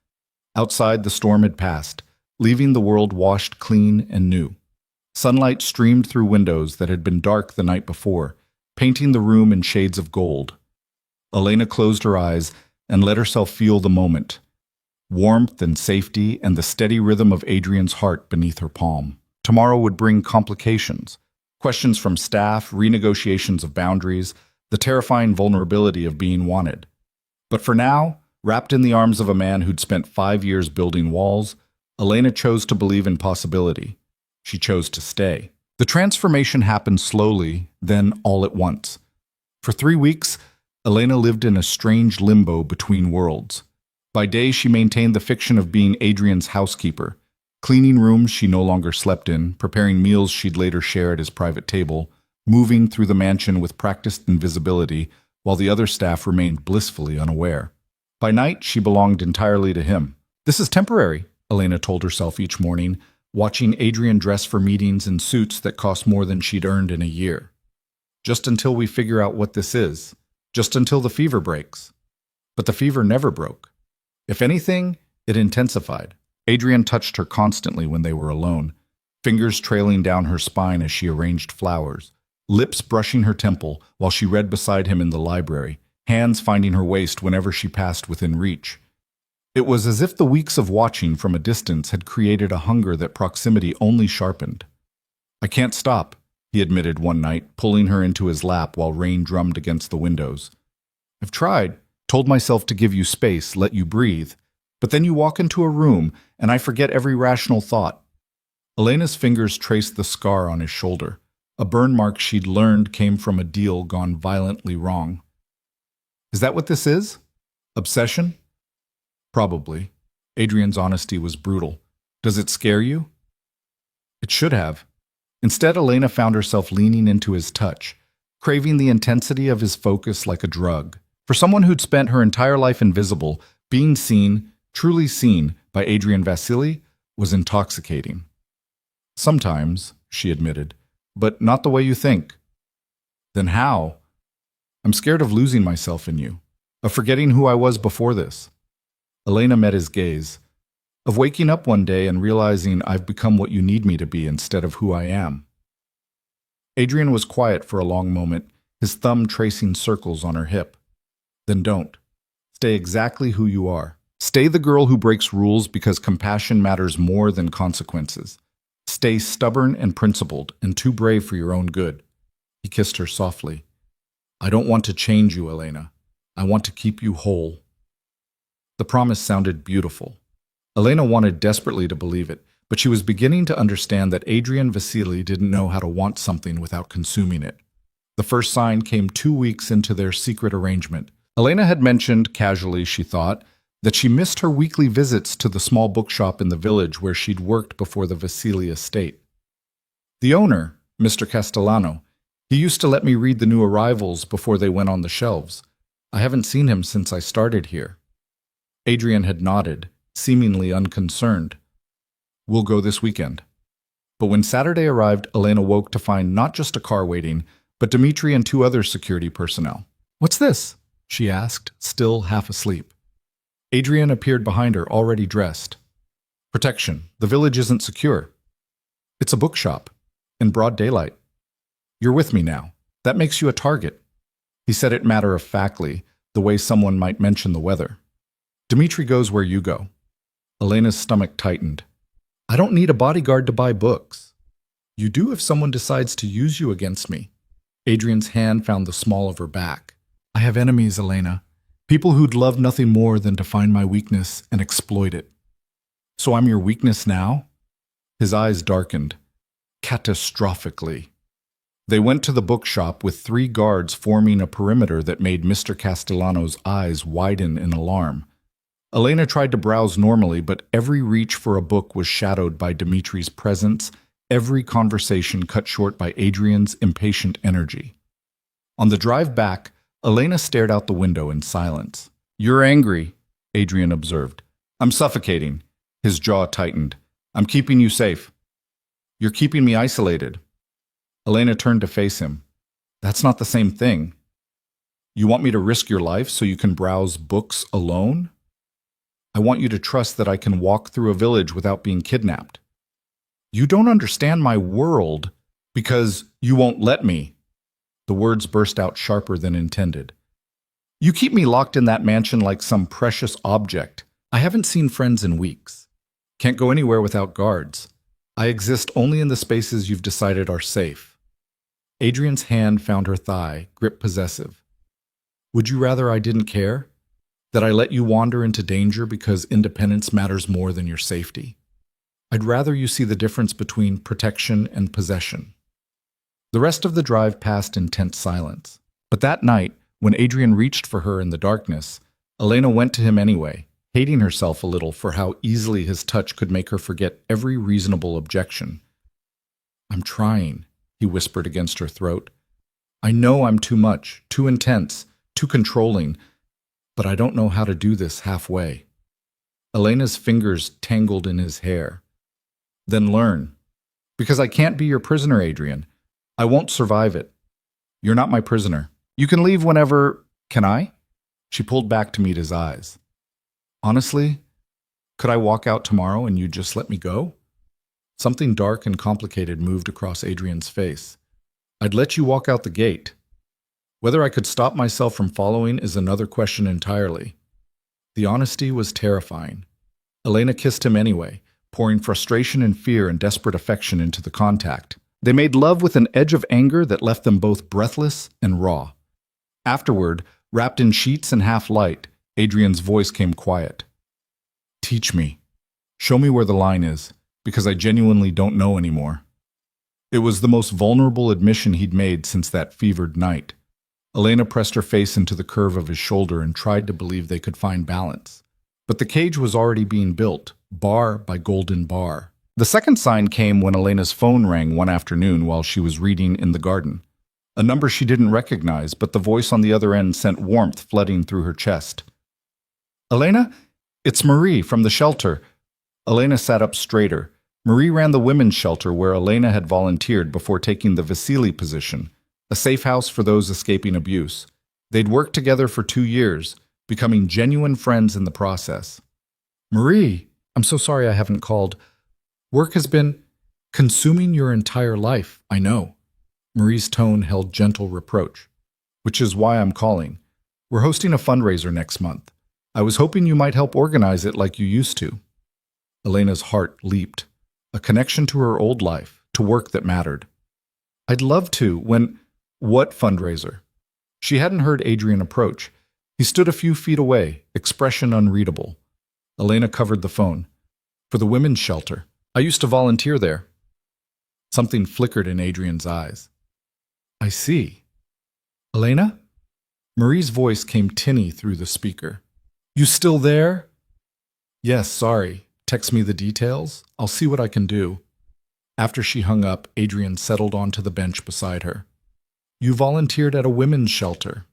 Outside, the storm had passed, leaving the world washed clean and new. Sunlight streamed through windows that had been dark the night before, painting the room in shades of gold. Elena closed her eyes and let herself feel the moment. Warmth and safety and the steady rhythm of Adrian's heart beneath her palm. Tomorrow would bring complications. Questions from staff, renegotiations of boundaries, the terrifying vulnerability of being wanted. But for now, wrapped in the arms of a man who'd spent 5 years building walls, Elena chose to believe in possibility. She chose to stay. The transformation happened slowly, then all at once. For 3 weeks, Elena lived in a strange limbo between worlds. By day, she maintained the fiction of being Adrian's housekeeper, cleaning rooms she no longer slept in, preparing meals she'd later share at his private table, moving through the mansion with practiced invisibility, while the other staff remained blissfully unaware. By night, she belonged entirely to him. This is temporary, Elena told herself each morning, watching Adrian dress for meetings in suits that cost more than she'd earned in a year. Just until we figure out what this is. Just until the fever breaks. But the fever never broke. If anything, it intensified. Adrian touched her constantly when they were alone, fingers trailing down her spine as she arranged flowers, lips brushing her temple while she read beside him in the library, hands finding her waist whenever she passed within reach. It was as if the weeks of watching from a distance had created a hunger that proximity only sharpened. I can't stop, he admitted one night, pulling her into his lap while rain drummed against the windows. I've tried, told myself to give you space, let you breathe, but then you walk into a room and I forget every rational thought. Elena's fingers traced the scar on his shoulder, a burn mark she'd learned came from a deal gone violently wrong. Is that what this is? Obsession? Probably. Adrian's honesty was brutal. Does it scare you? It should have. Instead, Elena found herself leaning into his touch, craving the intensity of his focus like a drug. For someone who'd spent her entire life invisible, being seen, truly seen, by Adrian Vasily was intoxicating. Sometimes, she admitted, but not the way you think. Then how? I'm scared of losing myself in you, of forgetting who I was before this. Elena met his gaze, of waking up one day and realizing I've become what you need me to be instead of who I am. Adrian was quiet for a long moment, his thumb tracing circles on her hip. Then don't. Stay exactly who you are. Stay the girl who breaks rules because compassion matters more than consequences. Stay stubborn and principled and too brave for your own good. He kissed her softly. I don't want to change you, Elena. I want to keep you whole. The promise sounded beautiful. Elena wanted desperately to believe it, but she was beginning to understand that Adrian Vasily didn't know how to want something without consuming it. The first sign came 2 weeks into their secret arrangement. Elena had mentioned, casually she thought, that she missed her weekly visits to the small bookshop in the village where she'd worked before the Vasily estate. The owner, Mr. Castellano, he used to let me read the new arrivals before they went on the shelves. I haven't seen him since I started here. Adrian had nodded, seemingly unconcerned. We'll go this weekend. But when Saturday arrived, Elena woke to find not just a car waiting, but Dmitri and 2 other security personnel. What's this? She asked, still half asleep. Adrian appeared behind her, already dressed. Protection. The village isn't secure. It's a bookshop. In broad daylight. You're with me now. That makes you a target. He said it matter-of-factly, the way someone might mention the weather. Dmitri goes where you go. Elena's stomach tightened. I don't need a bodyguard to buy books. You do if someone decides to use you against me. Adrian's hand found the small of her back. I have enemies, Elena. People who'd love nothing more than to find my weakness and exploit it. So I'm your weakness now? His eyes darkened. Catastrophically. They went to the bookshop with 3 guards forming a perimeter that made Mr. Castellano's eyes widen in alarm. Elena tried to browse normally, but every reach for a book was shadowed by Dmitri's presence, every conversation cut short by Adrian's impatient energy. On the drive back, Elena stared out the window in silence. You're angry, Adrian observed. I'm suffocating. His jaw tightened. I'm keeping you safe. You're keeping me isolated. Elena turned to face him. That's not the same thing. You want me to risk your life so you can browse books alone? I want you to trust that I can walk through a village without being kidnapped. You don't understand my world because you won't let me. The words burst out sharper than intended. You keep me locked in that mansion like some precious object. I haven't seen friends in weeks. Can't go anywhere without guards. I exist only in the spaces you've decided are safe. Adrian's hand found her thigh, grip possessive. Would you rather I didn't care? That I let you wander into danger because independence matters more than your safety? I'd rather you see the difference between protection and possession. The rest of the drive passed in tense silence. But that night, when Adrian reached for her in the darkness, Elena went to him anyway, hating herself a little for how easily his touch could make her forget every reasonable objection. I'm trying, he whispered against her throat. I know I'm too much, too intense, too controlling, but I don't know how to do this halfway. Elena's fingers tangled in his hair. Then learn. Because I can't be your prisoner, Adrian. I won't survive it. You're not my prisoner. You can leave whenever... Can I? She pulled back to meet his eyes. Honestly, could I walk out tomorrow and you just let me go? Something dark and complicated moved across Adrian's face. I'd let you walk out the gate. Whether I could stop myself from following is another question entirely. The honesty was terrifying. Elena kissed him anyway, pouring frustration and fear and desperate affection into the contact. They made love with an edge of anger that left them both breathless and raw. Afterward, wrapped in sheets and half light, Adrian's voice came quiet. Teach me. Show me where the line is, because I genuinely don't know anymore. It was the most vulnerable admission he'd made since that fevered night. Elena pressed her face into the curve of his shoulder and tried to believe they could find balance. But the cage was already being built, bar by golden bar. The second sign came when Elena's phone rang one afternoon while she was reading in the garden. A number she didn't recognize, but the voice on the other end sent warmth flooding through her chest. Elena? It's Marie from the shelter. Elena sat up straighter. Marie ran the women's shelter where Elena had volunteered before taking the Vasily position, a safe house for those escaping abuse. They'd worked together for 2 years, becoming genuine friends in the process. Marie, I'm so sorry I haven't called. Work has been consuming your entire life, I know. Marie's tone held gentle reproach. Which is why I'm calling. We're hosting a fundraiser next month. I was hoping you might help organize it like you used to. Elena's heart leaped. A connection to her old life, to work that mattered. I'd love to, when... What fundraiser? She hadn't heard Adrian approach. He stood a few feet away, expression unreadable. Elena covered the phone. For the women's shelter. I used to volunteer there. Something flickered in Adrian's eyes. I see. Elena? Marie's voice came tinny through the speaker. You still there? Yes, sorry. Text me the details. I'll see what I can do. After she hung up, Adrian settled onto the bench beside her. You volunteered at a women's shelter.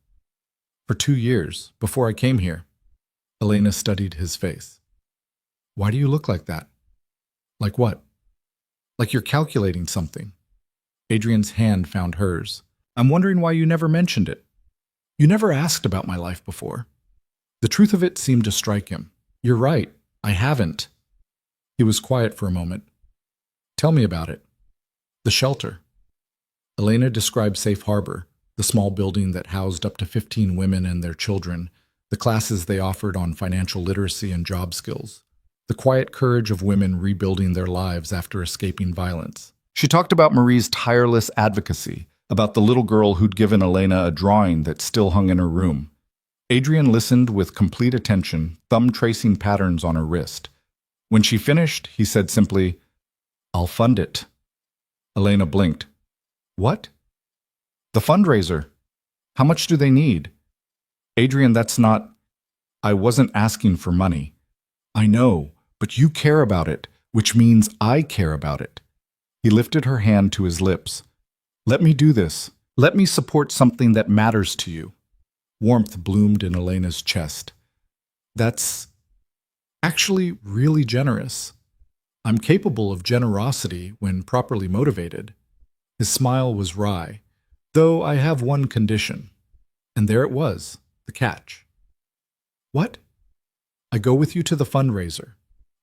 For 2 years, before I came here. Elena studied his face. Why do you look like that? Like what? Like you're calculating something. Adrian's hand found hers. I'm wondering why you never mentioned it. You never asked about my life before. The truth of it seemed to strike him. You're right, I haven't. He was quiet for a moment. Tell me about it. The shelter. Elena described Safe Harbor, the small building that housed up to 15 women and their children, the classes they offered on financial literacy and job skills, the quiet courage of women rebuilding their lives after escaping violence. She talked about Marie's tireless advocacy, about the little girl who'd given Elena a drawing that still hung in her room. Adrian listened with complete attention, thumb tracing patterns on her wrist. When she finished, he said simply, I'll fund it. Elena blinked. What? The fundraiser. How much do they need? Adrian, that's not... I wasn't asking for money. I know, but you care about it, which means I care about it. He lifted her hand to his lips. Let me do this. Let me support something that matters to you. Warmth bloomed in Elena's chest. That's actually really generous. I'm capable of generosity when properly motivated. His smile was wry, though I have one condition. And there it was, the catch. What? I go with you to the fundraiser.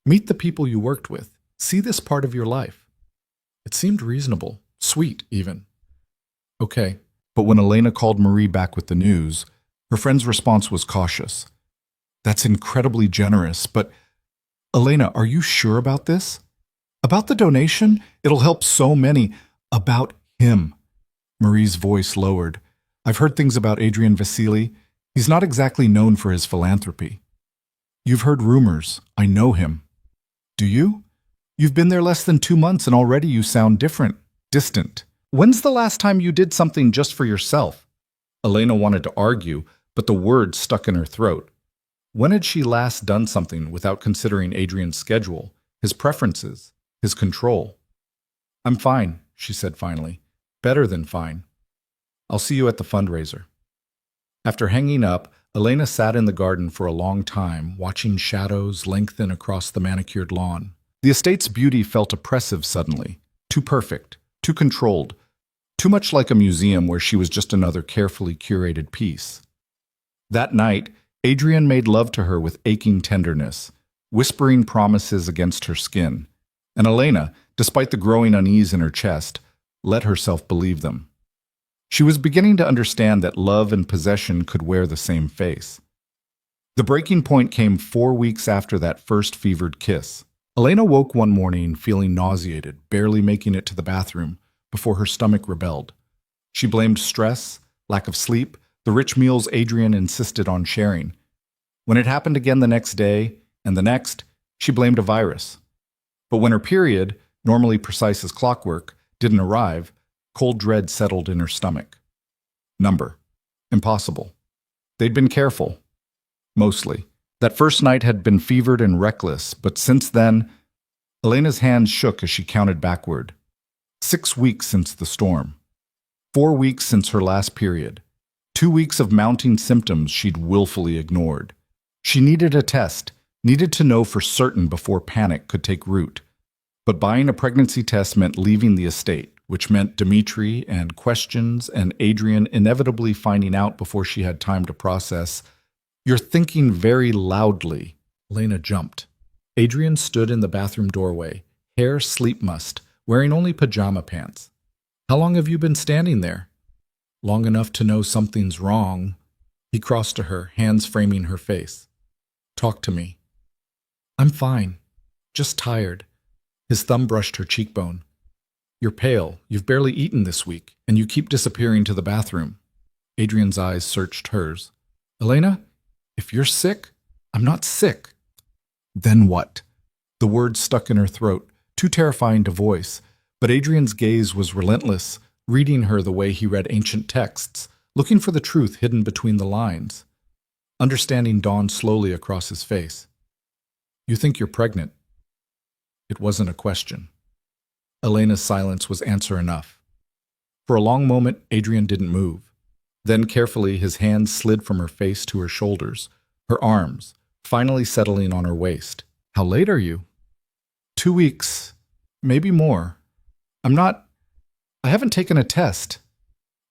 Meet the people you worked with. See this part of your life. It seemed reasonable, sweet even. Okay, but when Elena called Marie back with the news, her friend's response was cautious. That's incredibly generous, but Elena, are you sure about this? About the donation? It'll help so many. About him. Marie's voice lowered. I've heard things about Adrian Vasily. He's not exactly known for his philanthropy. You've heard rumors. I know him. Do you? You've been there less than 2 months and already you sound different, distant. When's the last time you did something just for yourself? Elena wanted to argue, but the words stuck in her throat. When had she last done something without considering Adrian's schedule, his preferences, his control? I'm fine, she said finally. Better than fine. I'll see you at the fundraiser. After hanging up, Elena sat in the garden for a long time, watching shadows lengthen across the manicured lawn. The estate's beauty felt oppressive suddenly, too perfect, too controlled, too much like a museum where she was just another carefully curated piece. That night, Adrian made love to her with aching tenderness, whispering promises against her skin, and Elena, despite the growing unease in her chest, let herself believe them. She was beginning to understand that love and possession could wear the same face. The breaking point came 4 weeks after that first fevered kiss. Elena woke one morning feeling nauseated, barely making it to the bathroom, before her stomach rebelled. She blamed stress, lack of sleep, the rich meals Adrian insisted on sharing. When it happened again the next day, and the next, she blamed a virus. But when her period, normally precise as clockwork, didn't arrive, cold dread settled in her stomach. Number. Impossible. They'd been careful. Mostly. That first night had been fevered and reckless, but since then, Elena's hands shook as she counted backward. 6 weeks since the storm. 4 weeks since her last period. 2 weeks of mounting symptoms she'd willfully ignored. She needed a test, needed to know for certain before panic could take root. But buying a pregnancy test meant leaving the estate, which meant Dimitri and questions and Adrian inevitably finding out before she had time to process. "You're thinking very loudly." Elena jumped. Adrian stood in the bathroom doorway, hair sleep mussed, wearing only pajama pants. "How long have you been standing there?" "Long enough to know something's wrong." He crossed to her, hands framing her face. "Talk to me." "I'm fine. Just tired." His thumb brushed her cheekbone. "You're pale. You've barely eaten this week, and you keep disappearing to the bathroom." Adrian's eyes searched hers. "Elena, if you're sick, I'm not sick." "Then what?" The words stuck in her throat, too terrifying to voice, but Adrian's gaze was relentless, reading her the way he read ancient texts, looking for the truth hidden between the lines. Understanding dawned slowly across his face. "You think you're pregnant." It wasn't a question. Elena's silence was answer enough. For a long moment, Adrian didn't move. Then carefully, his hands slid from her face to her shoulders, her arms, finally settling on her waist. "How late are you?" 2 weeks, maybe more. I haven't taken a test.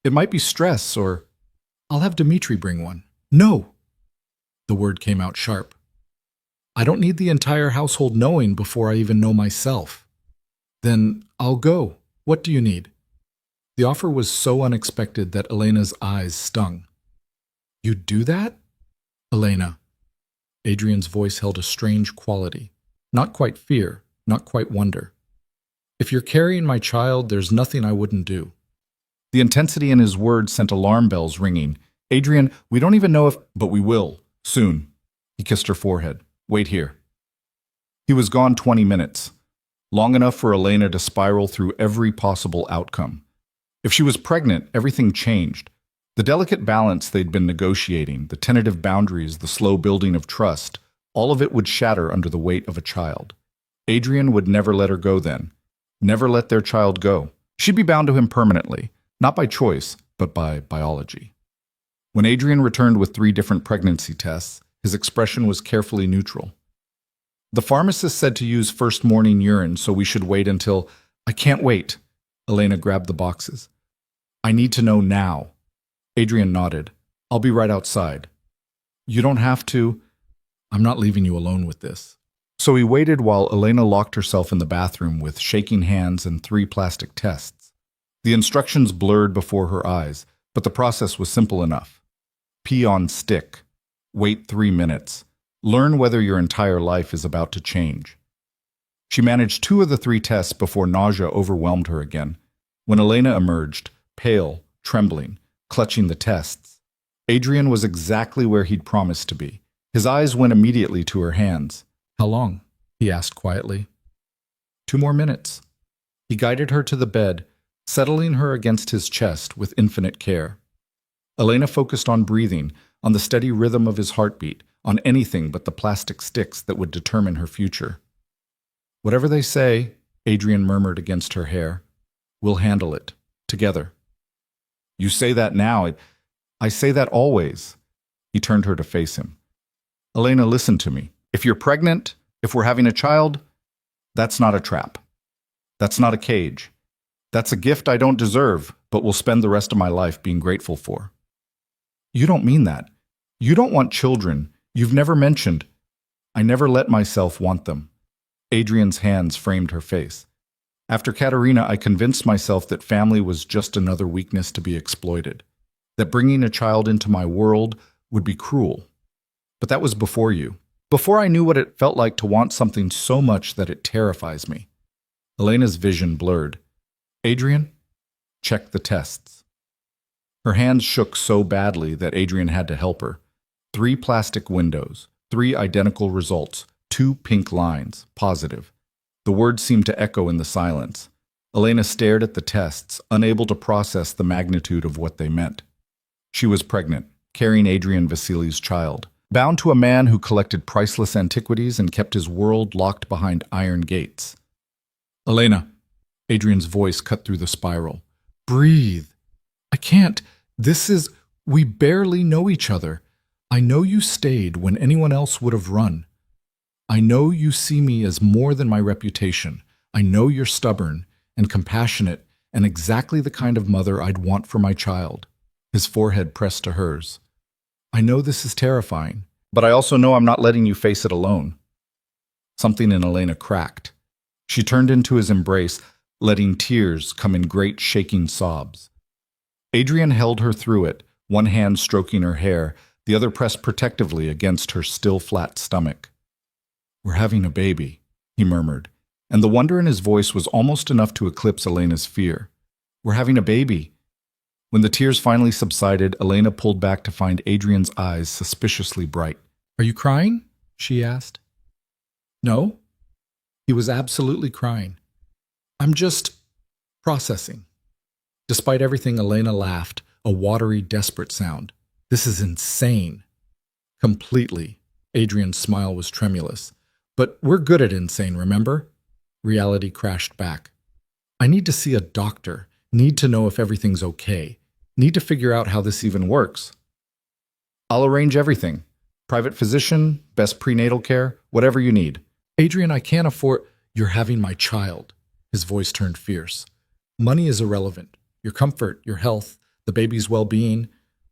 It might be stress, or I'll have Dimitri bring one." "No!" The word came out sharp. "I don't need the entire household knowing before I even know myself." "Then I'll go. What do you need?" The offer was so unexpected that Elena's eyes stung. "You'd do that?" "Elena." Adrian's voice held a strange quality. Not quite fear, not quite wonder. "If you're carrying my child, there's nothing I wouldn't do." The intensity in his words sent alarm bells ringing. "Adrian, we don't even know if, but we will, soon." He kissed her forehead. "Wait here." He was gone 20 minutes, long enough for Elena to spiral through every possible outcome. If she was pregnant, everything changed. The delicate balance they'd been negotiating, the tentative boundaries, the slow building of trust, all of it would shatter under the weight of a child. Adrian would never let her go then. Never let their child go. She'd be bound to him permanently, not by choice, but by biology. When Adrian returned with 3 different pregnancy tests, his expression was carefully neutral. "The pharmacist said to use first morning urine, so we should wait until—" "I can't wait." Elena grabbed the boxes. "I need to know now." Adrian nodded. "I'll be right outside." "You don't have to." "I'm not leaving you alone with this." So he waited while Elena locked herself in the bathroom with shaking hands and 3 plastic tests. The instructions blurred before her eyes, but the process was simple enough. Pee on stick. Wait 3 minutes. Learn whether your entire life is about to change. She managed 2 of the 3 tests before nausea overwhelmed her again. When Elena emerged, pale, trembling, clutching the tests, Adrian was exactly where he'd promised to be. His eyes went immediately to her hands. "How long?" he asked quietly. 2 more minutes. He guided her to the bed, settling her against his chest with infinite care. Elena focused on breathing, on the steady rhythm of his heartbeat, on anything but the plastic sticks that would determine her future. "Whatever they say," Adrian murmured against her hair, "we'll handle it, together." "You say that now. I say that always." He turned her to face him. "Elena, listen to me. If you're pregnant, if we're having a child, that's not a trap. That's not a cage. That's a gift I don't deserve, but will spend the rest of my life being grateful for." "You don't mean that. You don't want children. You've never mentioned—" "I never let myself want them." Adrian's hands framed her face. "After Katerina, I convinced myself that family was just another weakness to be exploited, that bringing a child into my world would be cruel. But that was before you. Before I knew what it felt like to want something so much that it terrifies me." Elena's vision blurred. "Adrian, Check the tests. Her hands shook so badly that Adrian had to help her. 3 plastic windows, 3 identical results, 2 pink lines, positive. The words seemed to echo in the silence. Elena stared at the tests, unable to process the magnitude of what they meant. She was pregnant, carrying Adrian Vasili's child, bound to a man who collected priceless antiquities and kept his world locked behind iron gates. Elena, Adrian's voice cut through the spiral. Breathe. I can't. We barely know each other. I know you stayed when anyone else would have run. I know you see me as more than my reputation. I know you're stubborn and compassionate and exactly the kind of mother I'd want for my child. His forehead pressed to hers. I know this is terrifying, but I also know I'm not letting you face it alone. Something in Elena cracked. She turned into his embrace, letting tears come in great shaking sobs. Adrian held her through it, one hand stroking her hair, the other pressed protectively against her still flat stomach. We're having a baby, he murmured, and the wonder in his voice was almost enough to eclipse Elena's fear. We're having a baby. When the tears finally subsided, Elena pulled back to find Adrian's eyes suspiciously bright. Are you crying? She asked. No. He was absolutely crying. I'm just processing. Despite everything, Elena laughed, a watery, desperate sound. This is insane. Completely. Adrian's smile was tremulous. But we're good at insane, remember? Reality crashed back. I need to see a doctor. Need to know if everything's okay. Need to figure out how this even works. I'll arrange everything. Private physician, best prenatal care, whatever you need. Adrian, I can't afford... You're having my child. His voice turned fierce. Money is irrelevant. Your comfort, your health, the baby's well-being,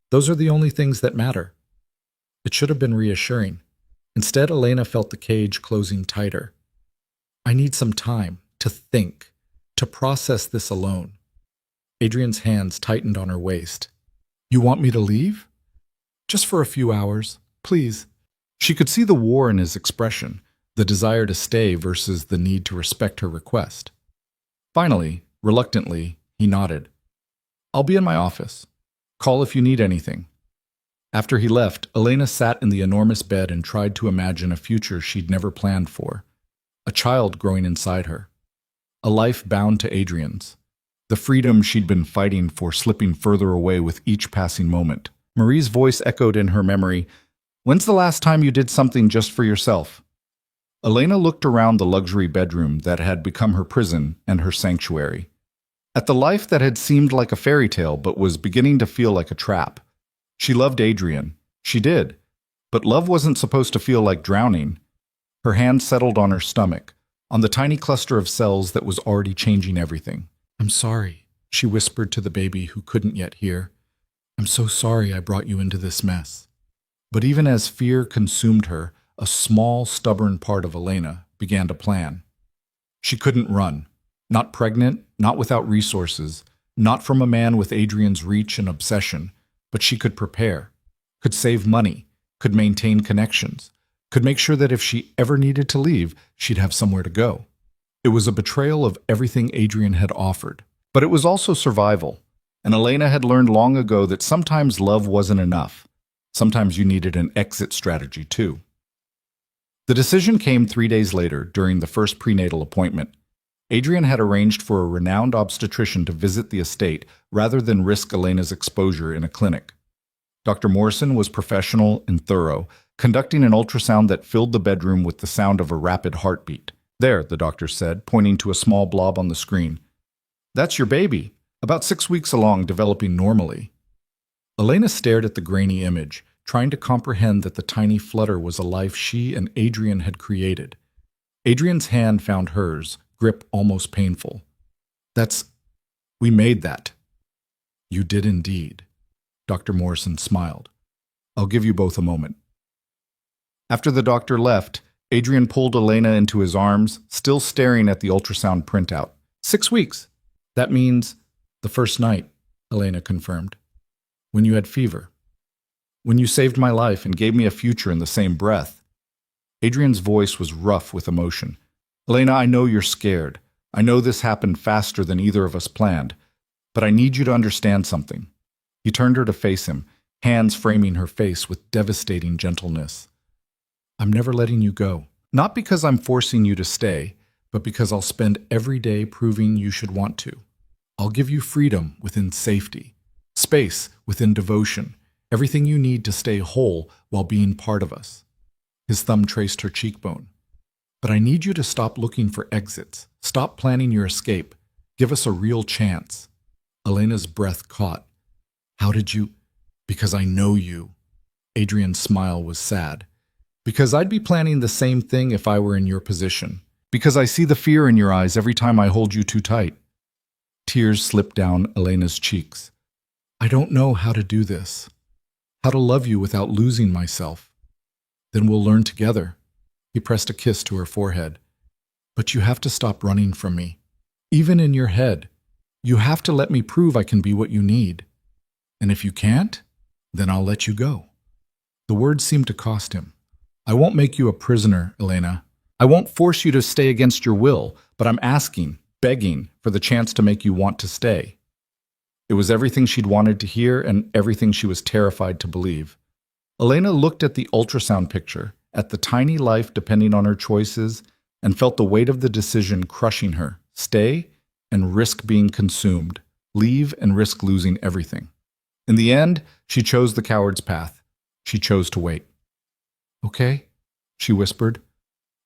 those are the only things that matter. It should have been reassuring. Instead, Elena felt the cage closing tighter. I need some time to think, to process this alone. Adrian's hands tightened on her waist. You want me to leave? Just for a few hours, please. She could see the war in his expression, the desire to stay versus the need to respect her request. Finally, reluctantly, he nodded. I'll be in my office. Call if you need anything. After he left, Elena sat in the enormous bed and tried to imagine a future she'd never planned for. A child growing inside her. A life bound to Adrian's. The freedom she'd been fighting for slipping further away with each passing moment. Marie's voice echoed in her memory. When's the last time you did something just for yourself? Elena looked around the luxury bedroom that had become her prison and her sanctuary. At the life that had seemed like a fairy tale but was beginning to feel like a trap. She loved Adrian. She did. But love wasn't supposed to feel like drowning. Her hand settled on her stomach, on the tiny cluster of cells that was already changing everything. I'm sorry, she whispered to the baby who couldn't yet hear. I'm so sorry I brought you into this mess. But even as fear consumed her, a small, stubborn part of Elena began to plan. She couldn't run. Not pregnant, not without resources, not from a man with Adrian's reach and obsession, but she could prepare, could save money, could maintain connections, could make sure that if she ever needed to leave, she'd have somewhere to go. It was a betrayal of everything Adrian had offered, but it was also survival, and Elena had learned long ago that sometimes love wasn't enough. Sometimes you needed an exit strategy too. The decision came 3 days later, during the first prenatal appointment. Adrian had arranged for a renowned obstetrician to visit the estate rather than risk Elena's exposure in a clinic. Dr. Morrison was professional and thorough, conducting an ultrasound that filled the bedroom with the sound of a rapid heartbeat. There, the doctor said, pointing to a small blob on the screen. That's your baby, about 6 weeks along, developing normally. Elena stared at the grainy image, trying to comprehend that the tiny flutter was a life she and Adrian had created. Adrian's hand found hers, grip almost painful. We made that. You did indeed. Dr. Morrison smiled. I'll give you both a moment. After the doctor left, Adrian pulled Elena into his arms, still staring at the ultrasound printout. 6 weeks. That means the first night, Elena confirmed. When you had fever. When you saved my life and gave me a future in the same breath. Adrian's voice was rough with emotion. Elena, I know you're scared. I know this happened faster than either of us planned. But I need you to understand something. He turned her to face him, hands framing her face with devastating gentleness. I'm never letting you go. Not because I'm forcing you to stay, but because I'll spend every day proving you should want to. I'll give you freedom within safety, space within devotion, everything you need to stay whole while being part of us. His thumb traced her cheekbone. But I need you to stop looking for exits. Stop planning your escape. Give us a real chance. Elena's breath caught. How did you? Because I know you. Adrian's smile was sad. Because I'd be planning the same thing if I were in your position. Because I see the fear in your eyes every time I hold you too tight. Tears slipped down Elena's cheeks. I don't know how to do this. How to love you without losing myself. Then we'll learn together. He pressed a kiss to her forehead. But you have to stop running from me. Even in your head. You have to let me prove I can be what you need. And if you can't, then I'll let you go. The words seemed to cost him. I won't make you a prisoner, Elena. I won't force you to stay against your will, but I'm asking, begging, for the chance to make you want to stay. It was everything she'd wanted to hear and everything she was terrified to believe. Elena looked at the ultrasound picture, at the tiny life depending on her choices, and felt the weight of the decision crushing her. Stay and risk being consumed. Leave and risk losing everything. In the end, she chose the coward's path. She chose to wait. Okay, she whispered.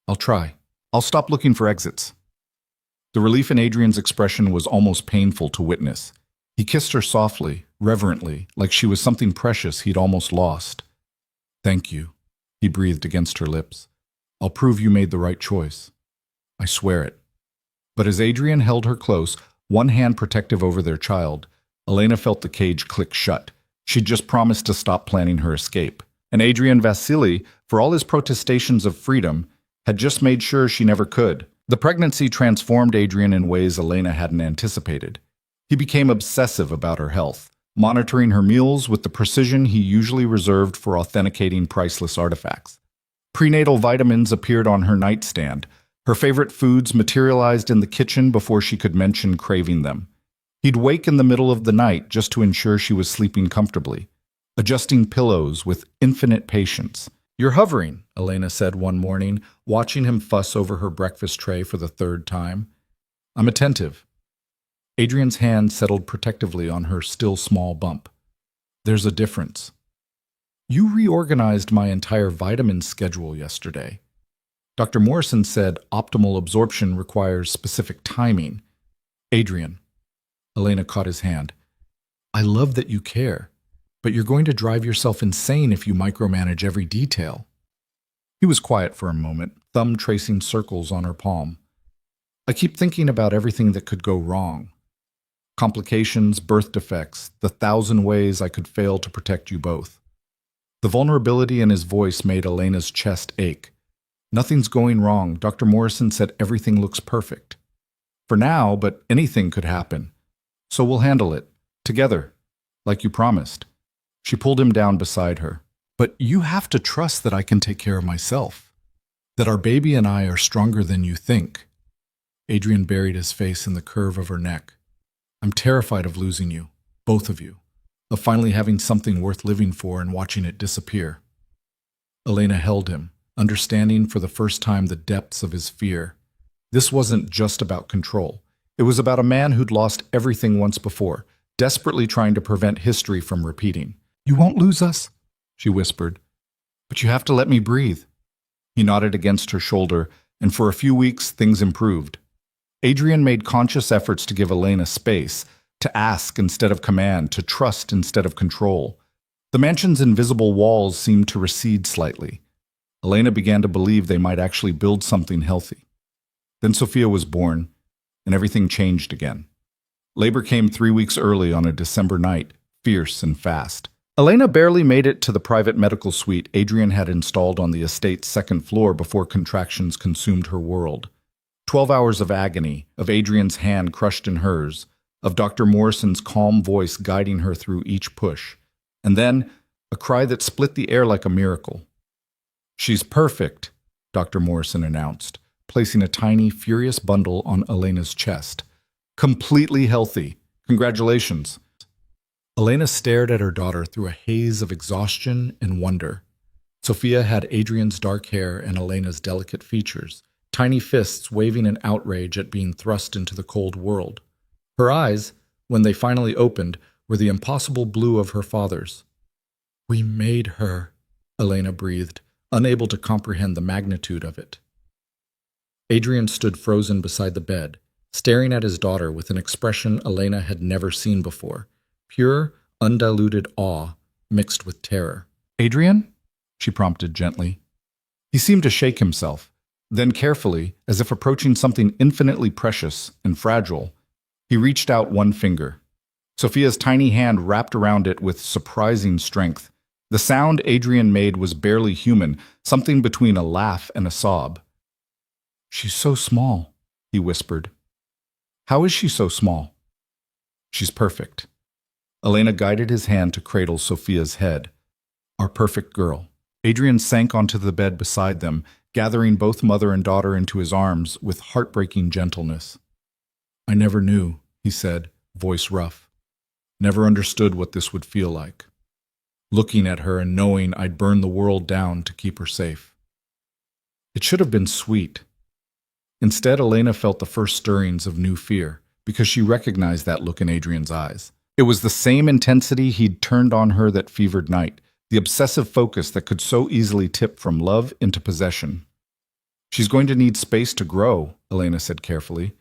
I'll try. I'll stop looking for exits. The relief in Adrian's expression was almost painful to witness. He kissed her softly, reverently, like she was something precious he'd almost lost. Thank you, he breathed against her lips. I'll prove you made the right choice. I swear it. But as Adrian held her close, one hand protective over their child, Elena felt the cage click shut. She'd just promised to stop planning her escape. And Adrian Vasily, for all his protestations of freedom, had just made sure she never could. The pregnancy transformed Adrian in ways Elena hadn't anticipated. He became obsessive about her health, monitoring her meals with the precision he usually reserved for authenticating priceless artifacts. Prenatal vitamins appeared on her nightstand. Her favorite foods materialized in the kitchen before she could mention craving them. He'd wake in the middle of the night just to ensure she was sleeping comfortably, adjusting pillows with infinite patience. You're hovering, Elena said one morning, watching him fuss over her breakfast tray for the third time. I'm attentive. Adrian's hand settled protectively on her still small bump. There's a difference. You reorganized my entire vitamin schedule yesterday. Dr. Morrison said optimal absorption requires specific timing. Adrian. Elena caught his hand. I love that you care, but you're going to drive yourself insane if you micromanage every detail. He was quiet for a moment, thumb tracing circles on her palm. I keep thinking about everything that could go wrong. Complications, birth defects, the 1,000 ways I could fail to protect you both. The vulnerability in his voice made Elena's chest ache. Nothing's going wrong. Dr. Morrison said everything looks perfect. For now, but anything could happen. So we'll handle it. Together. Like you promised. She pulled him down beside her. But you have to trust that I can take care of myself. That our baby and I are stronger than you think. Adrian buried his face in the curve of her neck. I'm terrified of losing you. Both of you. Of finally having something worth living for and watching it disappear. Elena held him, understanding for the first time the depths of his fear. This wasn't just about control. It was about a man who'd lost everything once before, desperately trying to prevent history from repeating. You won't lose us, she whispered. But you have to let me breathe. He nodded against her shoulder, and for a few weeks things improved. Adrian made conscious efforts to give Elena space, to ask instead of command, to trust instead of control. The mansion's invisible walls seemed to recede slightly. Elena began to believe they might actually build something healthy. Then Sophia was born, and everything changed again. Labor came 3 weeks early on a December night, fierce and fast. Elena barely made it to the private medical suite Adrian had installed on the estate's second floor before contractions consumed her world. 12 hours of agony, of Adrian's hand crushed in hers, of Dr. Morrison's calm voice guiding her through each push, and then a cry that split the air like a miracle. She's perfect, Dr. Morrison announced, placing a tiny, furious bundle on Elena's chest. Completely healthy, Congratulations. Elena stared at her daughter through a haze of exhaustion and wonder. Sophia had Adrian's dark hair and Elena's delicate features, tiny fists waving in outrage at being thrust into the cold world. Her eyes, when they finally opened, were the impossible blue of her father's. "We made her," Elena breathed, unable to comprehend the magnitude of it. Adrian stood frozen beside the bed, staring at his daughter with an expression Elena had never seen before, pure, undiluted awe mixed with terror. "Adrian?" she prompted gently. He seemed to shake himself. Then carefully, as if approaching something infinitely precious and fragile, he reached out one finger. Sophia's tiny hand wrapped around it with surprising strength. The sound Adrian made was barely human, something between a laugh and a sob. "She's so small," he whispered. "How is she so small?" "She's perfect." Elena guided his hand to cradle Sophia's head. "Our perfect girl." Adrian sank onto the bed beside them, gathering both mother and daughter into his arms with heartbreaking gentleness. "I never knew," he said, voice rough. "Never understood what this would feel like. Looking at her and knowing I'd burn the world down to keep her safe. It should have been sweet." Instead, Elena felt the first stirrings of new fear, because she recognized that look in Adrian's eyes. It was the same intensity he'd turned on her that fevered night, the obsessive focus that could so easily tip from love into possession. "She's going to need space to grow," Elena said carefully,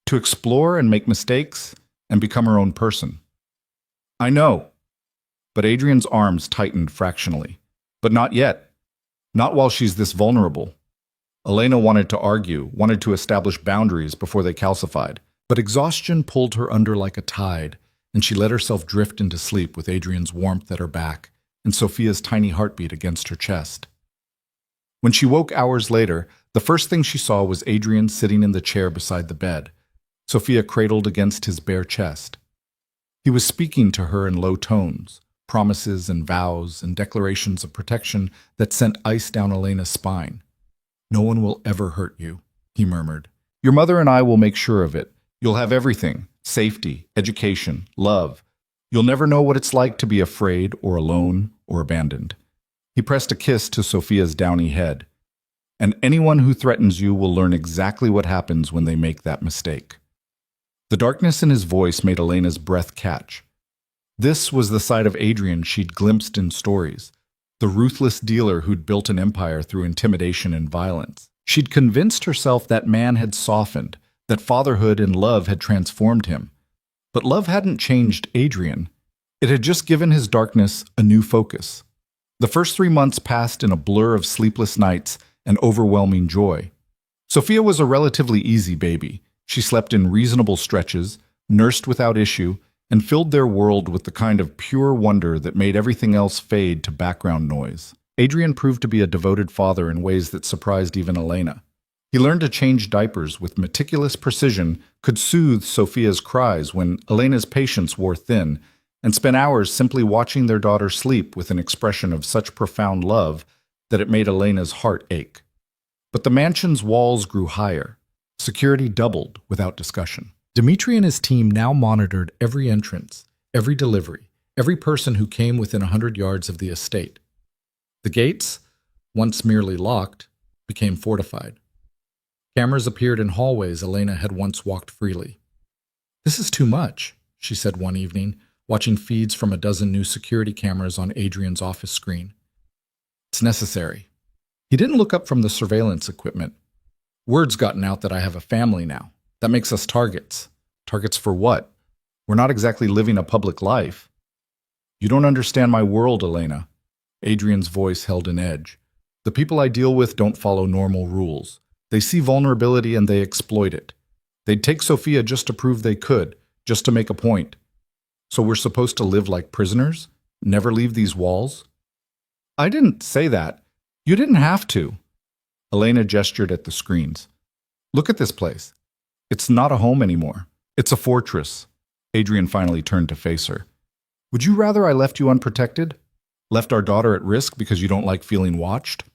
"to explore and make mistakes and become her own person." "I know." But Adrian's arms tightened fractionally. "But not yet. Not while she's this vulnerable." Elena wanted to argue, wanted to establish boundaries before they calcified, but exhaustion pulled her under like a tide, and she let herself drift into sleep with Adrian's warmth at her back and Sophia's tiny heartbeat against her chest. When she woke hours later, the first thing she saw was Adrian sitting in the chair beside the bed, Sophia cradled against his bare chest. He was speaking to her in low tones, promises and vows and declarations of protection that sent ice down Elena's spine. "No one will ever hurt you," he murmured. "Your mother and I will make sure of it. You'll have everything: safety, education, love. You'll never know what it's like to be afraid or alone or abandoned." He pressed a kiss to Sophia's downy head. "And anyone who threatens you will learn exactly what happens when they make that mistake." The darkness in his voice made Elena's breath catch. This was the side of Adrian she'd glimpsed in stories, the ruthless dealer who'd built an empire through intimidation and violence. She'd convinced herself that man had softened, that fatherhood and love had transformed him. But love hadn't changed Adrian. It had just given his darkness a new focus. The first 3 months passed in a blur of sleepless nights and overwhelming joy. Sophia was a relatively easy baby. She slept in reasonable stretches, nursed without issue, and filled their world with the kind of pure wonder that made everything else fade to background noise. Adrian proved to be a devoted father in ways that surprised even Elena. He learned to change diapers with meticulous precision, could soothe Sophia's cries when Elena's patience wore thin, and spent hours simply watching their daughter sleep with an expression of such profound love that it made Elena's heart ache. But the mansion's walls grew higher. Security doubled without discussion. Dmitri and his team now monitored every entrance, every delivery, every person who came within 100 yards of the estate. The gates, once merely locked, became fortified. Cameras appeared in hallways Elena had once walked freely. "This is too much," she said one evening, watching feeds from a dozen new security cameras on Adrian's office screen. "It's necessary." He didn't look up from the surveillance equipment. "Word's gotten out that I have a family now. That makes us targets. Targets for what? We're not exactly living a public life." "You don't understand my world, Elena." Adrian's voice held an edge. "The people I deal with don't follow normal rules. They see vulnerability and they exploit it. They'd take Sophia just to prove they could, just to make a point. So we're supposed to live like prisoners? Never leave these walls?" "I didn't say that. You didn't have to." Elena gestured at the screens. "Look at this place. It's not a home anymore. It's a fortress." Adrian finally turned to face her. "Would you rather I left you unprotected? Left our daughter at risk because you don't like feeling watched?"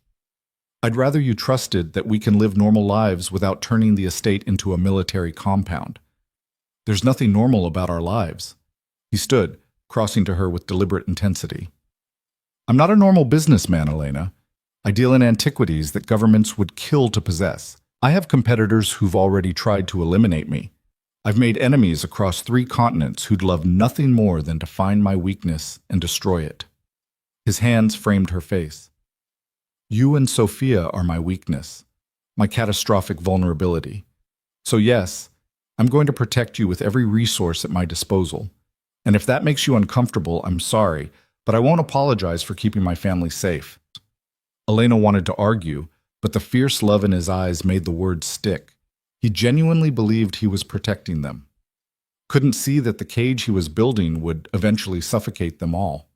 "I'd rather you trusted that we can live normal lives without turning the estate into a military compound." There's nothing normal about our lives. He stood, crossing to her with deliberate intensity. I'm not a normal businessman, Elena. I deal in antiquities that governments would kill to possess. I have competitors who've already tried to eliminate me. I've made enemies across 3 continents who'd love nothing more than to find my weakness and destroy it. His hands framed her face. You and Sophia are my weakness, my catastrophic vulnerability. So yes, I'm going to protect you with every resource at my disposal. And if that makes you uncomfortable, I'm sorry, but I won't apologize for keeping my family safe. Elena wanted to argue, but the fierce love in his eyes made the words stick. He genuinely believed he was protecting them. Couldn't see that the cage he was building would eventually suffocate them all.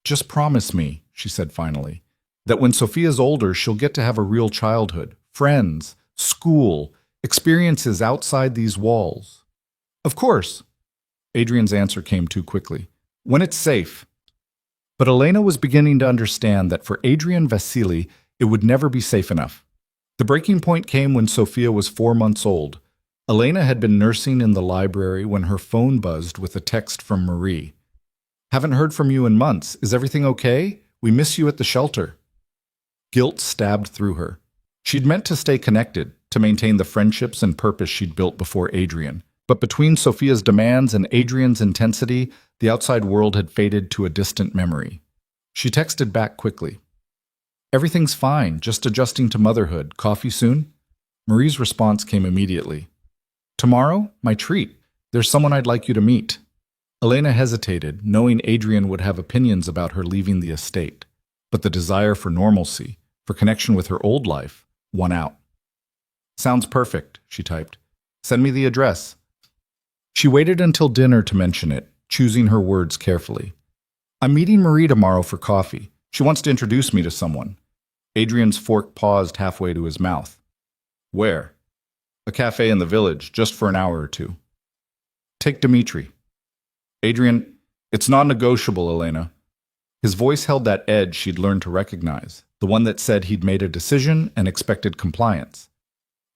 Just promise me, she said finally, that when Sophia's older, she'll get to have a real childhood, friends, school, experiences outside these walls. Of course. Adrian's answer came too quickly. When it's safe. But Elena was beginning to understand that for Adrian Vasily, it would never be safe enough. The breaking point came when Sophia was 4 months old. Elena had been nursing in the library when her phone buzzed with a text from Marie. Haven't heard from you in months. Is everything okay? We miss you at the shelter. Guilt stabbed through her. She'd meant to stay connected, to maintain the friendships and purpose she'd built before Adrian. But between Sophia's demands and Adrian's intensity, the outside world had faded to a distant memory. She texted back quickly. Everything's fine, just adjusting to motherhood. Coffee soon? Marie's response came immediately. Tomorrow? My treat. There's someone I'd like you to meet. Elena hesitated, knowing Adrian would have opinions about her leaving the estate. But the desire for normalcy, for connection with her old life, won out. Sounds perfect, she typed. Send me the address. She waited until dinner to mention it, choosing her words carefully. I'm meeting Marie tomorrow for coffee. She wants to introduce me to someone. Adrian's fork paused halfway to his mouth. Where? A cafe in the village, just for an hour or 2. Take Dmitri. Adrian, it's non-negotiable, Elena. His voice held that edge she'd learned to recognize, the one that said he'd made a decision and expected compliance.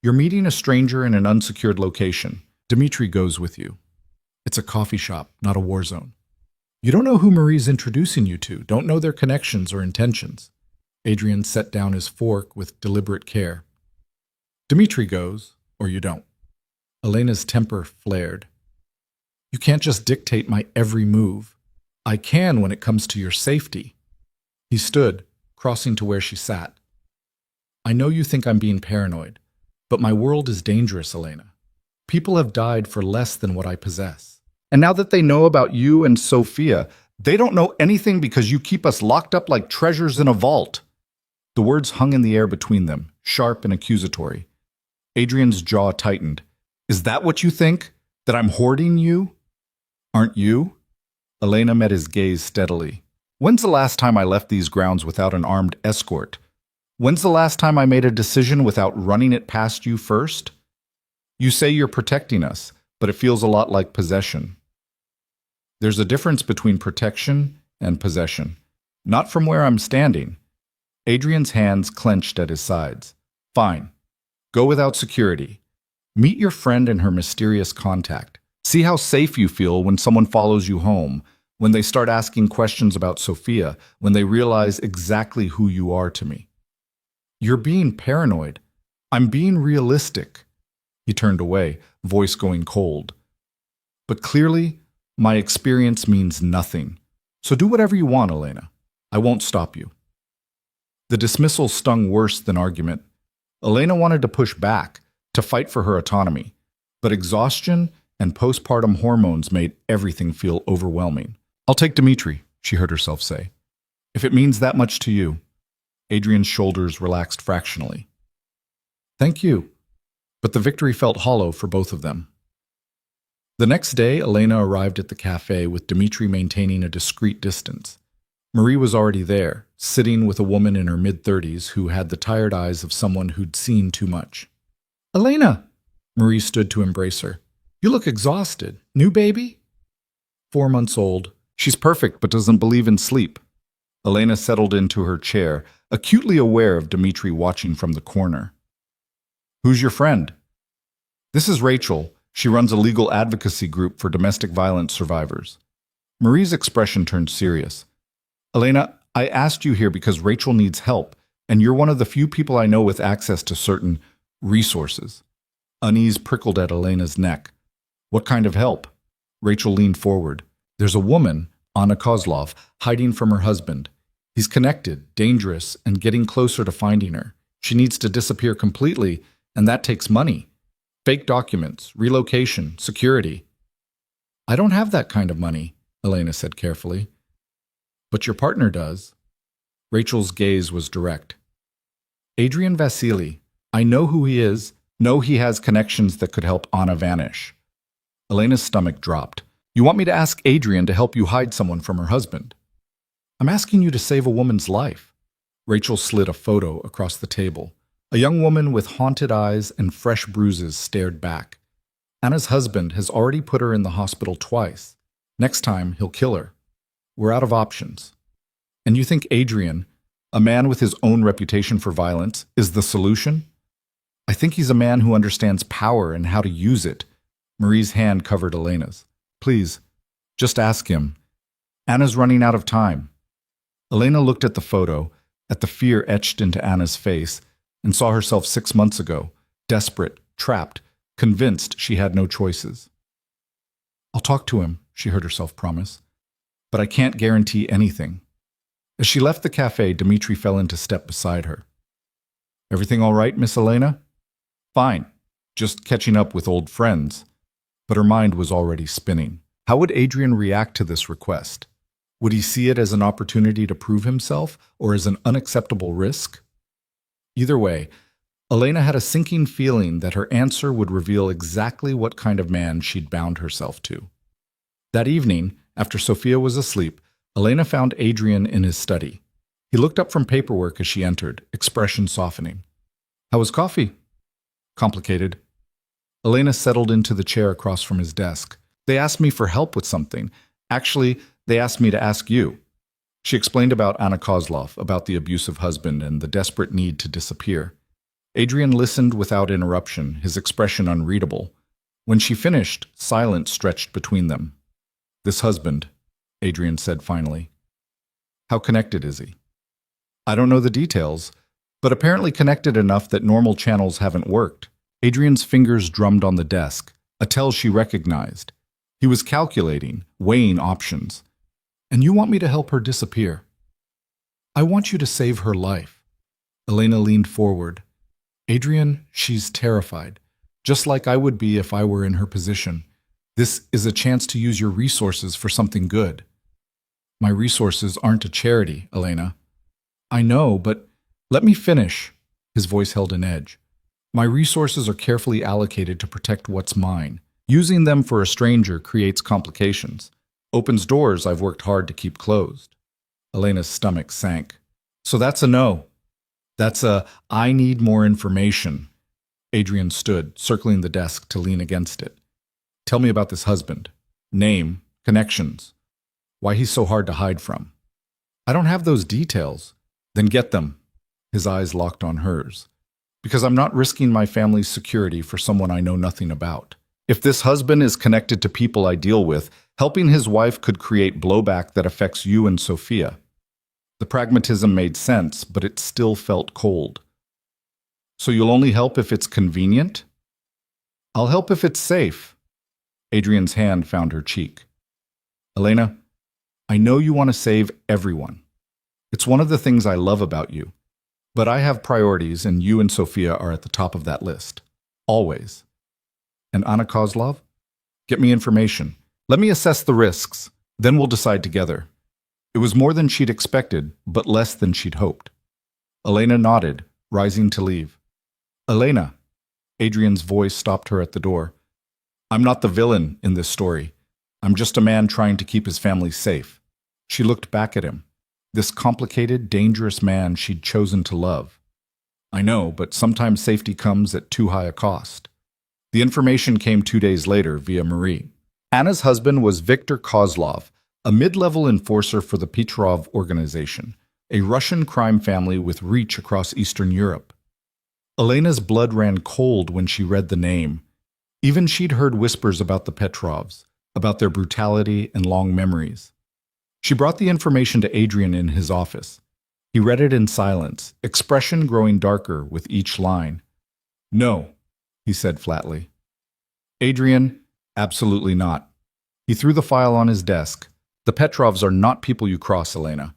You're meeting a stranger in an unsecured location. Dmitri goes with you. It's a coffee shop, not a war zone. You don't know who Marie's introducing you to, don't know their connections or intentions. Adrian set down his fork with deliberate care. Dmitri goes, or you don't. Elena's temper flared. You can't just dictate my every move. I can when it comes to your safety. He stood, crossing to where she sat. I know you think I'm being paranoid, but my world is dangerous, Elena. People have died for less than what I possess. And now that they know about you and Sophia, they don't know anything because you keep us locked up like treasures in a vault. The words hung in the air between them, sharp and accusatory. Adrian's jaw tightened. Is that what you think? That I'm hoarding you? Aren't you? Elena met his gaze steadily. When's the last time I left these grounds without an armed escort? When's the last time I made a decision without running it past you first? You say you're protecting us, but it feels a lot like possession. There's a difference between protection and possession. Not from where I'm standing. Adrian's hands clenched at his sides. Fine. Go without security. Meet your friend and her mysterious contact. See how safe you feel when someone follows you home, when they start asking questions about Sophia, when they realize exactly who you are to me. You're being paranoid. I'm being realistic. He turned away, voice going cold. But clearly, my experience means nothing. So do whatever you want, Elena. I won't stop you. The dismissal stung worse than argument. Elena wanted to push back, to fight for her autonomy. But exhaustion and postpartum hormones made everything feel overwhelming. I'll take Dmitri, she heard herself say. If it means that much to you. Adrian's shoulders relaxed fractionally. Thank you. But the victory felt hollow for both of them. The next day, Elena arrived at the cafe with Dmitri maintaining a discreet distance. Marie was already there, sitting with a woman in her mid-30s who had the tired eyes of someone who'd seen too much. Elena! Marie stood to embrace her. You look exhausted. New baby? 4 months old. She's perfect but doesn't believe in sleep. Elena settled into her chair, acutely aware of Dmitri watching from the corner. Who's your friend? This is Rachel. She runs a legal advocacy group for domestic violence survivors. Marie's expression turned serious. Elena, I asked you here because Rachel needs help, and you're one of the few people I know with access to certain resources. Unease prickled at Elena's neck. What kind of help? Rachel leaned forward. There's a woman, Anna Kozlov, hiding from her husband. He's connected, dangerous, and getting closer to finding her. She needs to disappear completely, and that takes money. Fake documents, relocation, security. I don't have that kind of money, Elena said carefully. But your partner does. Rachel's gaze was direct. Adrian Vasily, I know who he is, know he has connections that could help Anna vanish. Elena's stomach dropped. You want me to ask Adrian to help you hide someone from her husband? I'm asking you to save a woman's life. Rachel slid a photo across the table. A young woman with haunted eyes and fresh bruises stared back. Anna's husband has already put her in the hospital twice. Next time, he'll kill her. We're out of options. And you think Adrian, a man with his own reputation for violence, is the solution? I think he's a man who understands power and how to use it. Marie's hand covered Elena's. Please, just ask him. Anna's running out of time. Elena looked at the photo, at the fear etched into Anna's face, and saw herself 6 months ago, desperate, trapped, convinced she had no choices. I'll talk to him, she heard herself promise, but I can't guarantee anything. As she left the cafe, Dmitri fell into step beside her. Everything all right, Miss Elena? Fine, just catching up with old friends. But her mind was already spinning. How would Adrian react to this request? Would he see it as an opportunity to prove himself or as an unacceptable risk? Either way, Elena had a sinking feeling that her answer would reveal exactly what kind of man she'd bound herself to. That evening, after Sophia was asleep, Elena found Adrian in his study. He looked up from paperwork as she entered, expression softening. How was coffee? Complicated. Elena settled into the chair across from his desk. They asked me for help with something. Actually, they asked me to ask you. She explained about Anna Kozlov, about the abusive husband and the desperate need to disappear. Adrian listened without interruption, his expression unreadable. When she finished, silence stretched between them. This husband, Adrian said finally. How connected is he? I don't know the details, but apparently connected enough that normal channels haven't worked. Adrian's fingers drummed on the desk, a tell she recognized. He was calculating, weighing options. And you want me to help her disappear? I want you to save her life. Elena leaned forward. Adrian, she's terrified, just like I would be if I were in her position. This is a chance to use your resources for something good. My resources aren't a charity, Elena. I know, but let me finish. His voice held an edge. My resources are carefully allocated to protect what's mine. Using them for a stranger creates complications. Opens doors I've worked hard to keep closed. Elena's stomach sank. So that's a no. That's a, I need more information. Adrian stood, circling the desk to lean against it. Tell me about this husband. Name, connections. Why he's so hard to hide from. I don't have those details. Then get them. His eyes locked on hers. Because I'm not risking my family's security for someone I know nothing about. If this husband is connected to people I deal with, helping his wife could create blowback that affects you and Sophia. The pragmatism made sense, but it still felt cold. So you'll only help if it's convenient? I'll help if it's safe. Adrian's hand found her cheek. Elena, I know you want to save everyone. It's one of the things I love about you. But I have priorities, and you and Sophia are at the top of that list. Always. And Anna Kozlov? Get me information. Let me assess the risks. Then we'll decide together. It was more than she'd expected, but less than she'd hoped. Elena nodded, rising to leave. Elena. Adrian's voice stopped her at the door. I'm not the villain in this story. I'm just a man trying to keep his family safe. She looked back at him. This complicated, dangerous man she'd chosen to love. I know, but sometimes safety comes at too high a cost. The information came 2 days later via Marie. Anna's husband was Viktor Kozlov, a mid-level enforcer for the Petrov organization, a Russian crime family with reach across Eastern Europe. Elena's blood ran cold when she read the name. Even she'd heard whispers about the Petrovs, about their brutality and long memories. She brought the information to Adrian in his office. He read it in silence, expression growing darker with each line. No, he said flatly. Adrian, absolutely not. He threw the file on his desk. The Petrovs are not people you cross, Elena.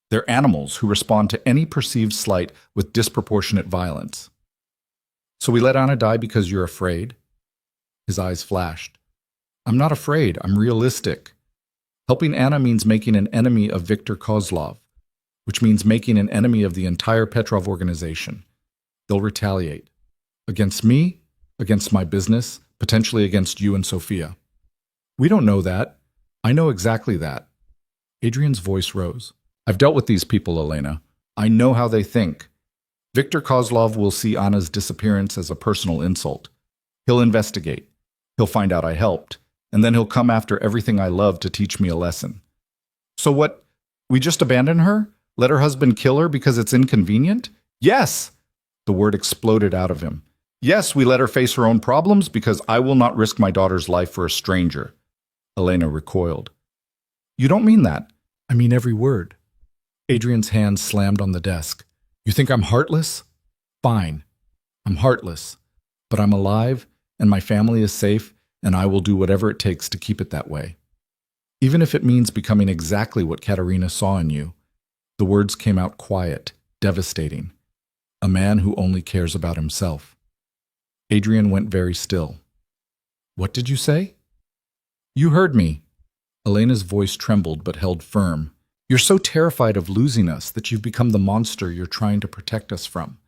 They're animals who respond to any perceived slight with disproportionate violence. So we let Anna die because you're afraid? His eyes flashed. I'm not afraid, I'm realistic. Helping Anna means making an enemy of Viktor Kozlov, which means making an enemy of the entire Petrov organization. They'll retaliate. Against me, against my business, potentially against you and Sophia. We don't know that. I know exactly that. Adrian's voice rose. I've dealt with these people, Elena. I know how they think. Viktor Kozlov will see Anna's disappearance as a personal insult. He'll investigate. He'll find out I helped, and then he'll come after everything I love to teach me a lesson. So what? We just abandon her? Let her husband kill her because it's inconvenient? Yes! The word exploded out of him. Yes, we let her face her own problems because I will not risk my daughter's life for a stranger. Elena recoiled. You don't mean that. I mean every word. Adrian's hand slammed on the desk. You think I'm heartless? Fine. I'm heartless. But I'm alive, and my family is safe, and I will do whatever it takes to keep it that way. Even if it means becoming exactly what Katerina saw in you. The words came out quiet, devastating. A man who only cares about himself. Adrian went very still. What did you say? You heard me. Elena's voice trembled but held firm. You're so terrified of losing us that you've become the monster you're trying to protect us from.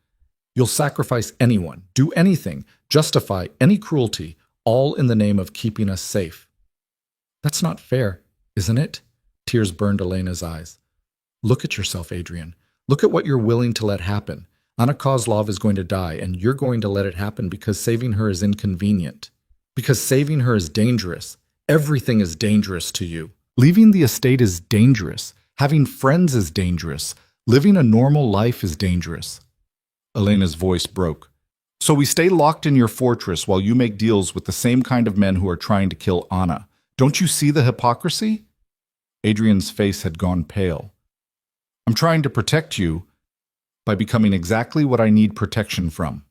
You'll sacrifice anyone, do anything, justify any cruelty, all in the name of keeping us safe. That's not fair, isn't it? Tears burned Elena's eyes. Look at yourself, Adrian. Look at what you're willing to let happen. Anna Kozlov is going to die, and you're going to let it happen because saving her is inconvenient. Because saving her is dangerous. Everything is dangerous to you. Leaving the estate is dangerous. Having friends is dangerous. Living a normal life is dangerous. Elena's voice broke. So we stay locked in your fortress while you make deals with the same kind of men who are trying to kill Anna. Don't you see the hypocrisy? Adrian's face had gone pale. I'm trying to protect you by becoming exactly what I need protection from.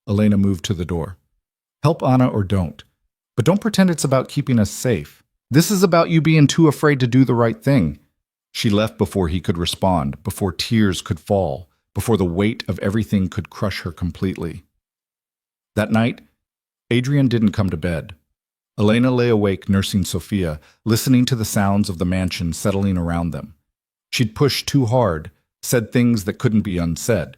Elena moved to the door. Help Anna or don't. But don't pretend it's about keeping us safe. This is about you being too afraid to do the right thing. She left before he could respond, before tears could fall, before the weight of everything could crush her completely. That night, Adrian didn't come to bed. Elena lay awake nursing Sophia, listening to the sounds of the mansion settling around them. She'd pushed too hard, said things that couldn't be unsaid.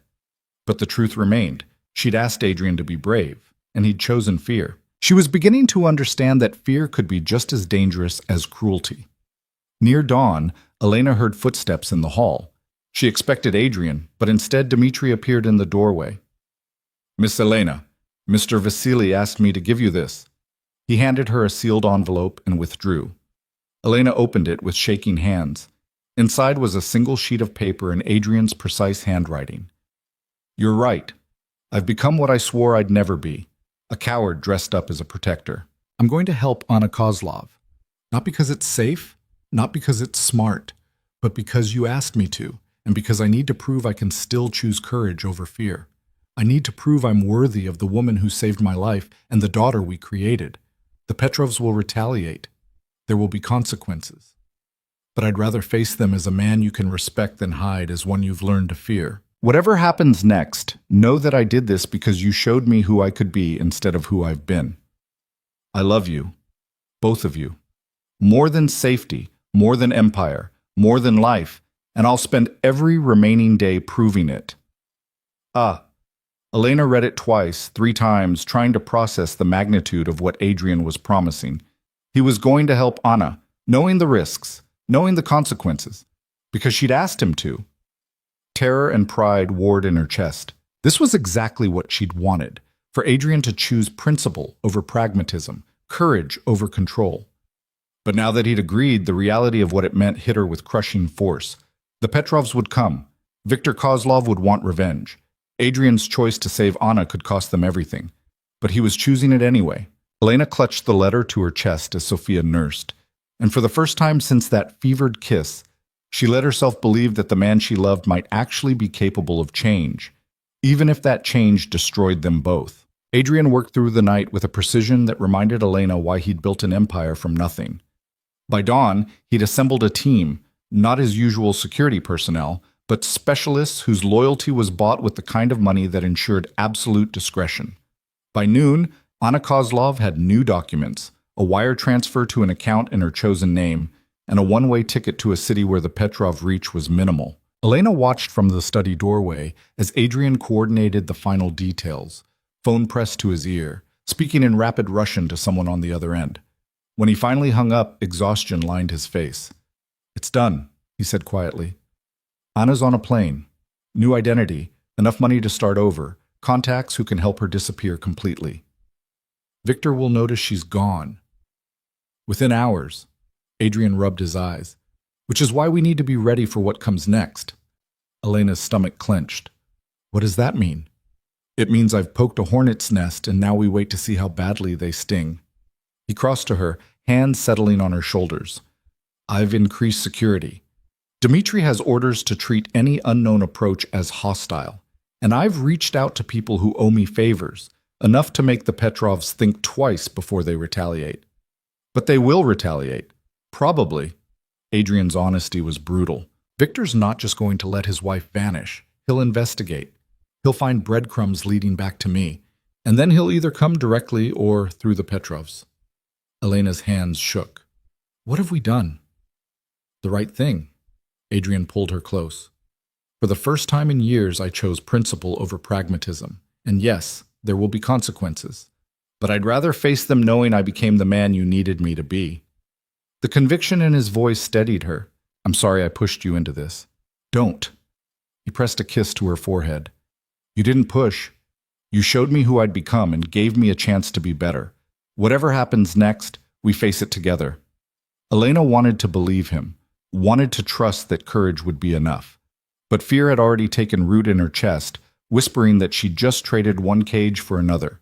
But the truth remained. She'd asked Adrian to be brave, and he'd chosen fear. She was beginning to understand that fear could be just as dangerous as cruelty. Near dawn, Elena heard footsteps in the hall. She expected Adrian, but instead Dmitri appeared in the doorway. Miss Elena, Mr. Vasily asked me to give you this. He handed her a sealed envelope and withdrew. Elena opened it with shaking hands. Inside was a single sheet of paper in Adrian's precise handwriting. You're right. I've become what I swore I'd never be, a coward dressed up as a protector. I'm going to help Anna Kozlov. Not because it's safe, not because it's smart, but because you asked me to, and because I need to prove I can still choose courage over fear. I need to prove I'm worthy of the woman who saved my life and the daughter we created. The Petrovs will retaliate. There will be consequences. But I'd rather face them as a man you can respect than hide as one you've learned to fear. Whatever happens next, know that I did this because you showed me who I could be instead of who I've been. I love you, both of you. More than safety, more than empire, more than life, and I'll spend every remaining day proving it. Elena read it twice, 3 times, trying to process the magnitude of what Adrian was promising. He was going to help Anna, knowing the risks, knowing the consequences, because she'd asked him to. Terror and pride warred in her chest. This was exactly what she'd wanted, for Adrian to choose principle over pragmatism, courage over control. But now that he'd agreed, the reality of what it meant hit her with crushing force. The Petrovs would come. Viktor Kozlov would want revenge. Adrian's choice to save Anna could cost them everything. But he was choosing it anyway. Elena clutched the letter to her chest as Sophia nursed, and for the first time since that fevered kiss, she let herself believe that the man she loved might actually be capable of change, even if that change destroyed them both. Adrian worked through the night with a precision that reminded Elena why he'd built an empire from nothing. By dawn, he'd assembled a team, not his usual security personnel, but specialists whose loyalty was bought with the kind of money that ensured absolute discretion. By noon, Anna Kozlov had new documents, a wire transfer to an account in her chosen name, and a one-way ticket to a city where the Petrov reach was minimal. Elena watched from the study doorway as Adrian coordinated the final details, phone pressed to his ear, speaking in rapid Russian to someone on the other end. When he finally hung up, exhaustion lined his face. "It's done," he said quietly. "Anna's on a plane. New identity, enough money to start over, contacts who can help her disappear completely. Victor will notice she's gone. Within hours." Adrian rubbed his eyes. "Which is why we need to be ready for what comes next." Elena's stomach clenched. "What does that mean?" "It means I've poked a hornet's nest and now we wait to see how badly they sting." He crossed to her, hands settling on her shoulders. "I've increased security. Dmitri has orders to treat any unknown approach as hostile, and I've reached out to people who owe me favors, enough to make the Petrovs think twice before they retaliate. But they will retaliate. Probably." Adrian's honesty was brutal. "Victor's not just going to let his wife vanish. He'll investigate. He'll find breadcrumbs leading back to me, and then he'll either come directly or through the Petrovs." Elena's hands shook. "What have we done?" "The right thing." Adrian pulled her close. "For the first time in years, I chose principle over pragmatism. And yes, there will be consequences. But I'd rather face them knowing I became the man you needed me to be." The conviction in his voice steadied her. "I'm sorry I pushed you into this." "Don't." He pressed a kiss to her forehead. "You didn't push. You showed me who I'd become and gave me a chance to be better. Whatever happens next, we face it together." Elena wanted to believe him, wanted to trust that courage would be enough. But fear had already taken root in her chest, whispering that she'd just traded one cage for another.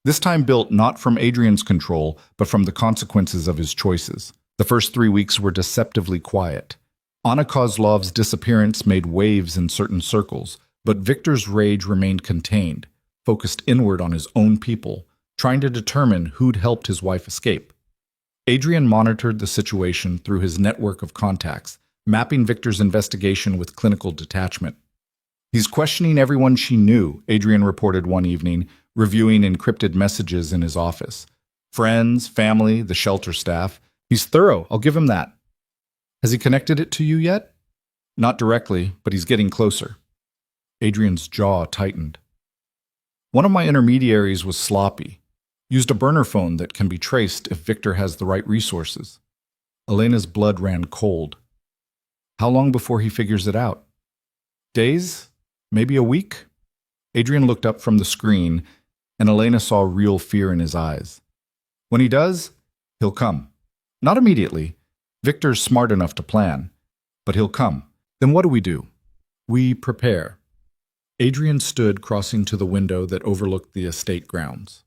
This time built not from Adrian's control, but from the consequences of his choices. The first 3 weeks were deceptively quiet. Anna Kozlov's disappearance made waves in certain circles, but Victor's rage remained contained, focused inward on his own people, trying to determine who'd helped his wife escape. Adrian monitored the situation through his network of contacts, mapping Victor's investigation with clinical detachment. "He's questioning everyone she knew," Adrian reported one evening, reviewing encrypted messages in his office. "Friends, family, the shelter staff. He's thorough, I'll give him that." "Has he connected it to you yet?" "Not directly, but he's getting closer." Adrian's jaw tightened. "One of my intermediaries was sloppy. Used a burner phone that can be traced if Victor has the right resources." Elena's blood ran cold. "How long before he figures it out?" "Days? Maybe a week?" Adrian looked up from the screen, and Elena saw real fear in his eyes. "When he does, he'll come. Not immediately. Victor's smart enough to plan. But he'll come. Then what do? We prepare." Adrian stood crossing to the window that overlooked the estate grounds.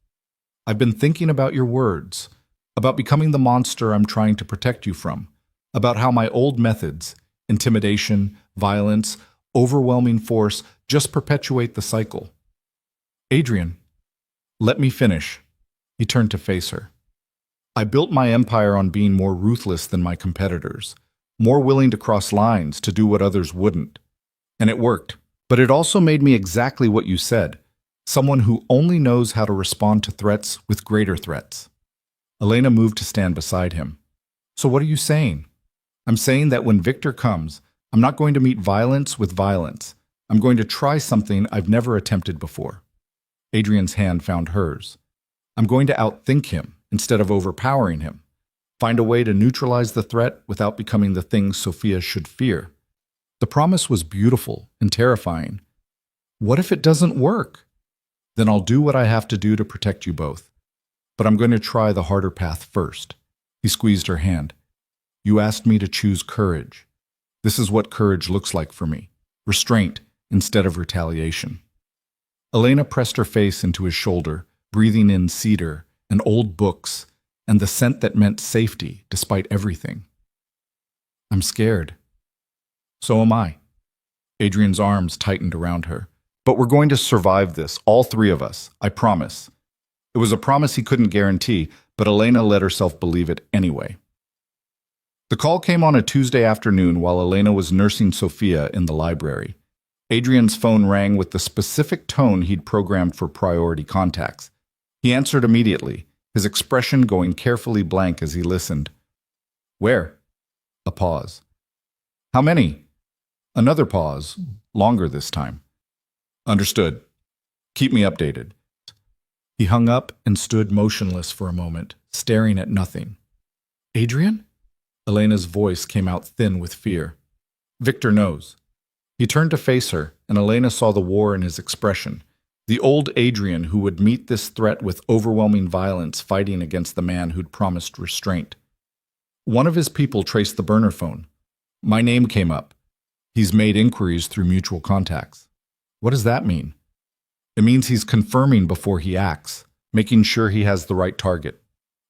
"I've been thinking about your words, about becoming the monster I'm trying to protect you from, about how my old methods, intimidation, violence, overwhelming force, just perpetuate the cycle." "Adrian, let me finish." He turned to face her. "I built my empire on being more ruthless than my competitors, more willing to cross lines, to do what others wouldn't. And it worked. But it also made me exactly what you said, someone who only knows how to respond to threats with greater threats." Elena moved to stand beside him. "So what are you saying?" "I'm saying that when Victor comes, I'm not going to meet violence with violence. I'm going to try something I've never attempted before." Adrian's hand found hers. "I'm going to outthink him instead of overpowering him. Find a way to neutralize the threat without becoming the thing Sophia should fear." The promise was beautiful and terrifying. "What if it doesn't work?" "Then I'll do what I have to do to protect you both. But I'm going to try the harder path first." He squeezed her hand. "You asked me to choose courage. This is what courage looks like for me. Restraint instead of retaliation." Elena pressed her face into his shoulder, breathing in cedar and old books, and the scent that meant safety despite everything. I'm scared. So am I. Adrian's arms tightened around her. But we're going to survive this, all three of us, I promise. It was a promise he couldn't guarantee, but Elena let herself believe it anyway. The call came on a Tuesday afternoon while Elena was nursing Sophia in the library. Adrian's phone rang with the specific tone he'd programmed for priority contacts. He answered immediately, his expression going carefully blank as he listened. Where? A pause. How many? Another pause, longer this time. Understood. Keep me updated. He hung up and stood motionless for a moment, staring at nothing. Adrian? Elena's voice came out thin with fear. Victor knows. He turned to face her, and Elena saw the war in his expression. The old Adrian who would meet this threat with overwhelming violence fighting against the man who'd promised restraint. One of his people traced the burner phone. My name came up. He's made inquiries through mutual contacts. What does that mean? It means he's confirming before he acts, making sure he has the right target.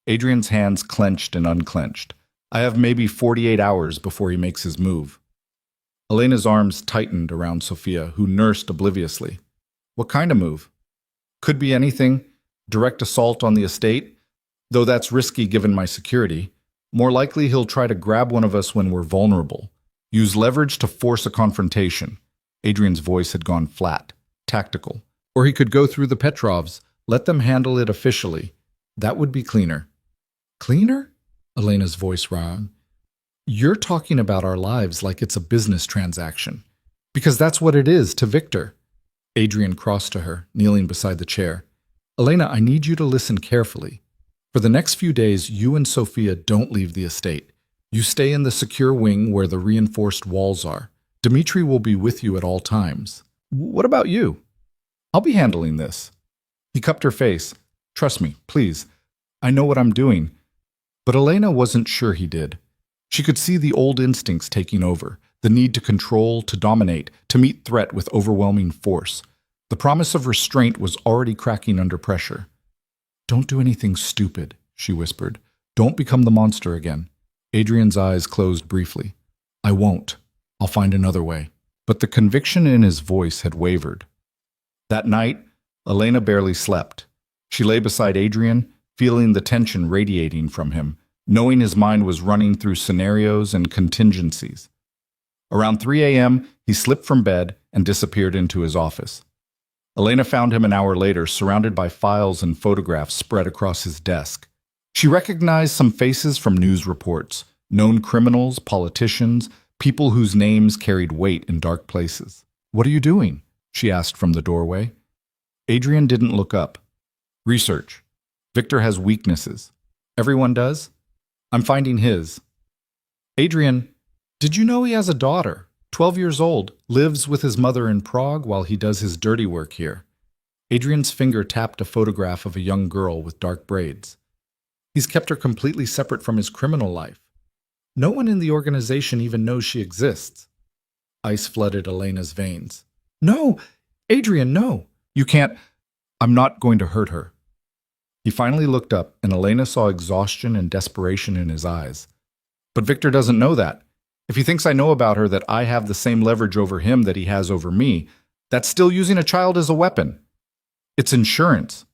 Adrian's hands clenched and unclenched. I have maybe 48 hours before he makes his move. Elena's arms tightened around Sophia, who nursed obliviously. What kind of move? Could be anything. Direct assault on the estate, though that's risky given my security. More likely he'll try to grab one of us when we're vulnerable. Use leverage to force a confrontation. Adrian's voice had gone flat, tactical. Or he could go through the Petrovs, let them handle it officially. That would be cleaner. Cleaner? Elena's voice rang. You're talking about our lives like it's a business transaction. Because that's what it is to Victor. Adrian crossed to her, kneeling beside the chair. Elena, I need you to listen carefully. For the next few days, you and Sophia don't leave the estate. You stay in the secure wing where the reinforced walls are. Dmitri will be with you at all times. What about you? I'll be handling this. He cupped her face. Trust me, please. I know what I'm doing. But Elena wasn't sure he did. She could see the old instincts taking over, the need to control, to dominate, to meet threat with overwhelming force. The promise of restraint was already cracking under pressure. Don't do anything stupid, she whispered. Don't become the monster again. Adrian's eyes closed briefly. I won't. I'll find another way. But the conviction in his voice had wavered. That night, Elena barely slept. She lay beside Adrian, feeling the tension radiating from him, knowing his mind was running through scenarios and contingencies. Around 3 a.m., he slipped from bed and disappeared into his office. Elena found him an hour later, surrounded by files and photographs spread across his desk. She recognized some faces from news reports, known criminals, politicians, people whose names carried weight in dark places. What are you doing? She asked from the doorway. Adrian didn't look up. Research. Victor has weaknesses. Everyone does. I'm finding his. Adrian, did you know he has a daughter, 12 years old, lives with his mother in Prague while he does his dirty work here? Adrian's finger tapped a photograph of a young girl with dark braids. He's kept her completely separate from his criminal life. No one in the organization even knows she exists. Ice flooded Elena's veins. No, Adrian, no. You can't. I'm not going to hurt her. He finally looked up, and Elena saw exhaustion and desperation in his eyes. But Victor doesn't know that. If he thinks I know about her that I have the same leverage over him that he has over me, that's still using a child as a weapon. It's insurance.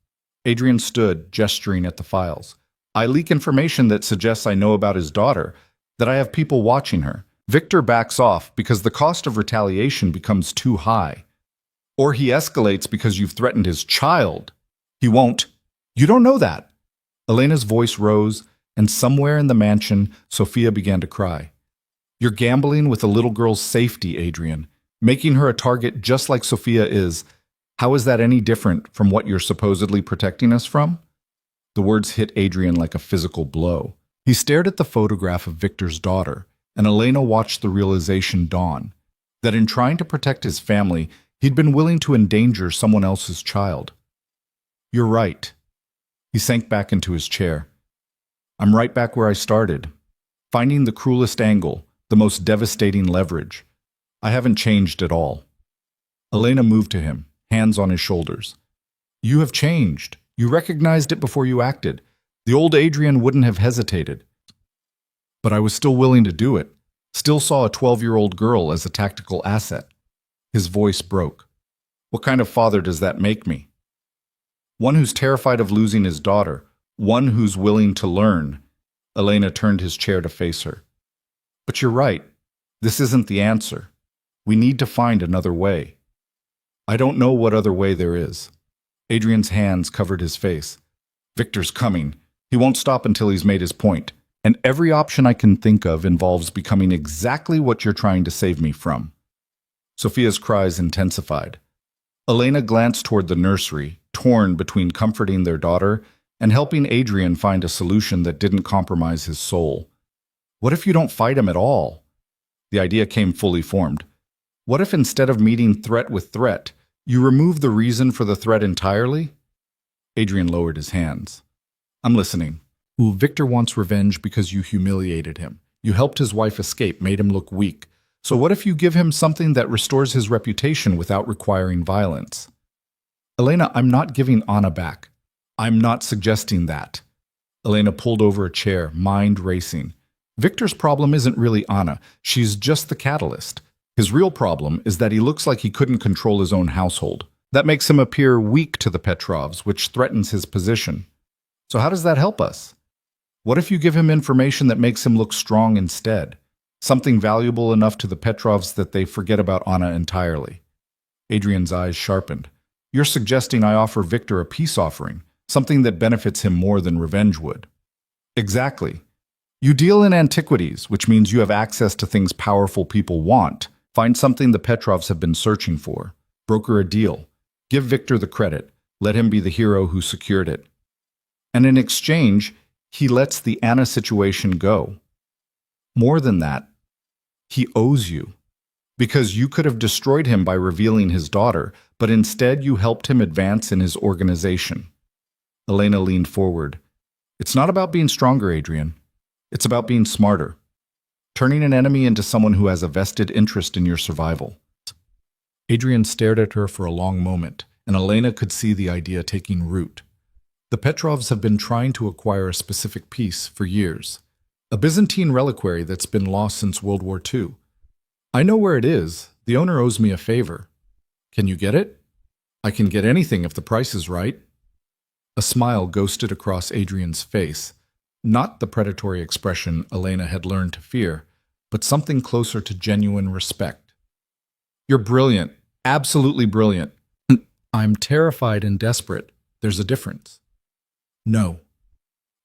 Adrian stood, gesturing at the files. I leak information that suggests I know about his daughter, that I have people watching her. Victor backs off because the cost of retaliation becomes too high. Or he escalates because you've threatened his child. He won't. You don't know that. Elena's voice rose, and somewhere in the mansion, Sophia began to cry. You're gambling with a little girl's safety, Adrian, making her a target just like Sophia is. How is that any different from what you're supposedly protecting us from? The words hit Adrian like a physical blow. He stared at the photograph of Victor's daughter, and Elena watched the realization dawn, that in trying to protect his family, he'd been willing to endanger someone else's child. You're right. He sank back into his chair. I'm right back where I started, finding the cruelest angle, the most devastating leverage. I haven't changed at all. Elena moved to him, hands on his shoulders. You have changed. You recognized it before you acted. The old Adrian wouldn't have hesitated. But I was still willing to do it. Still saw a 12-year-old girl as a tactical asset. His voice broke. What kind of father does that make me? One who's terrified of losing his daughter. One who's willing to learn. Elena turned his chair to face her. But you're right. This isn't the answer. We need to find another way. I don't know what other way there is. Adrian's hands covered his face. Victor's coming. He won't stop until he's made his point. And every option I can think of involves becoming exactly what you're trying to save me from. Sophia's cries intensified. Elena glanced toward the nursery, torn between comforting their daughter and helping Adrian find a solution that didn't compromise his soul. What if you don't fight him at all? The idea came fully formed. What if instead of meeting threat with threat, you remove the reason for the threat entirely? Adrian lowered his hands. I'm listening. Ooh, Victor wants revenge because you humiliated him. You helped his wife escape, made him look weak. So what if you give him something that restores his reputation without requiring violence? Elena, I'm not giving Anna back. I'm not suggesting that. Elena pulled over a chair, mind racing. Victor's problem isn't really Anna. She's just the catalyst. His real problem is that he looks like he couldn't control his own household. That makes him appear weak to the Petrovs, which threatens his position. So how does that help us? What if you give him information that makes him look strong instead? Something valuable enough to the Petrovs that they forget about Anna entirely. Adrian's eyes sharpened. You're suggesting I offer Victor a peace offering, something that benefits him more than revenge would. Exactly. You deal in antiquities, which means you have access to things powerful people want. Find something the Petrovs have been searching for. Broker a deal. Give Victor the credit. Let him be the hero who secured it. And in exchange, he lets the Anna situation go. More than that, he owes you. Because you could have destroyed him by revealing his daughter, but instead you helped him advance in his organization. Elena leaned forward. It's not about being stronger, Adrian. It's about being smarter. Turning an enemy into someone who has a vested interest in your survival. Adrian stared at her for a long moment, and Elena could see the idea taking root. The Petrovs have been trying to acquire a specific piece for years. A Byzantine reliquary that's been lost since World War II. I know where it is. The owner owes me a favor. Can you get it? I can get anything if the price is right. A smile ghosted across Adrian's face. Not the predatory expression Elena had learned to fear, but something closer to genuine respect. You're brilliant. Absolutely brilliant. I'm terrified and desperate. There's a difference. No.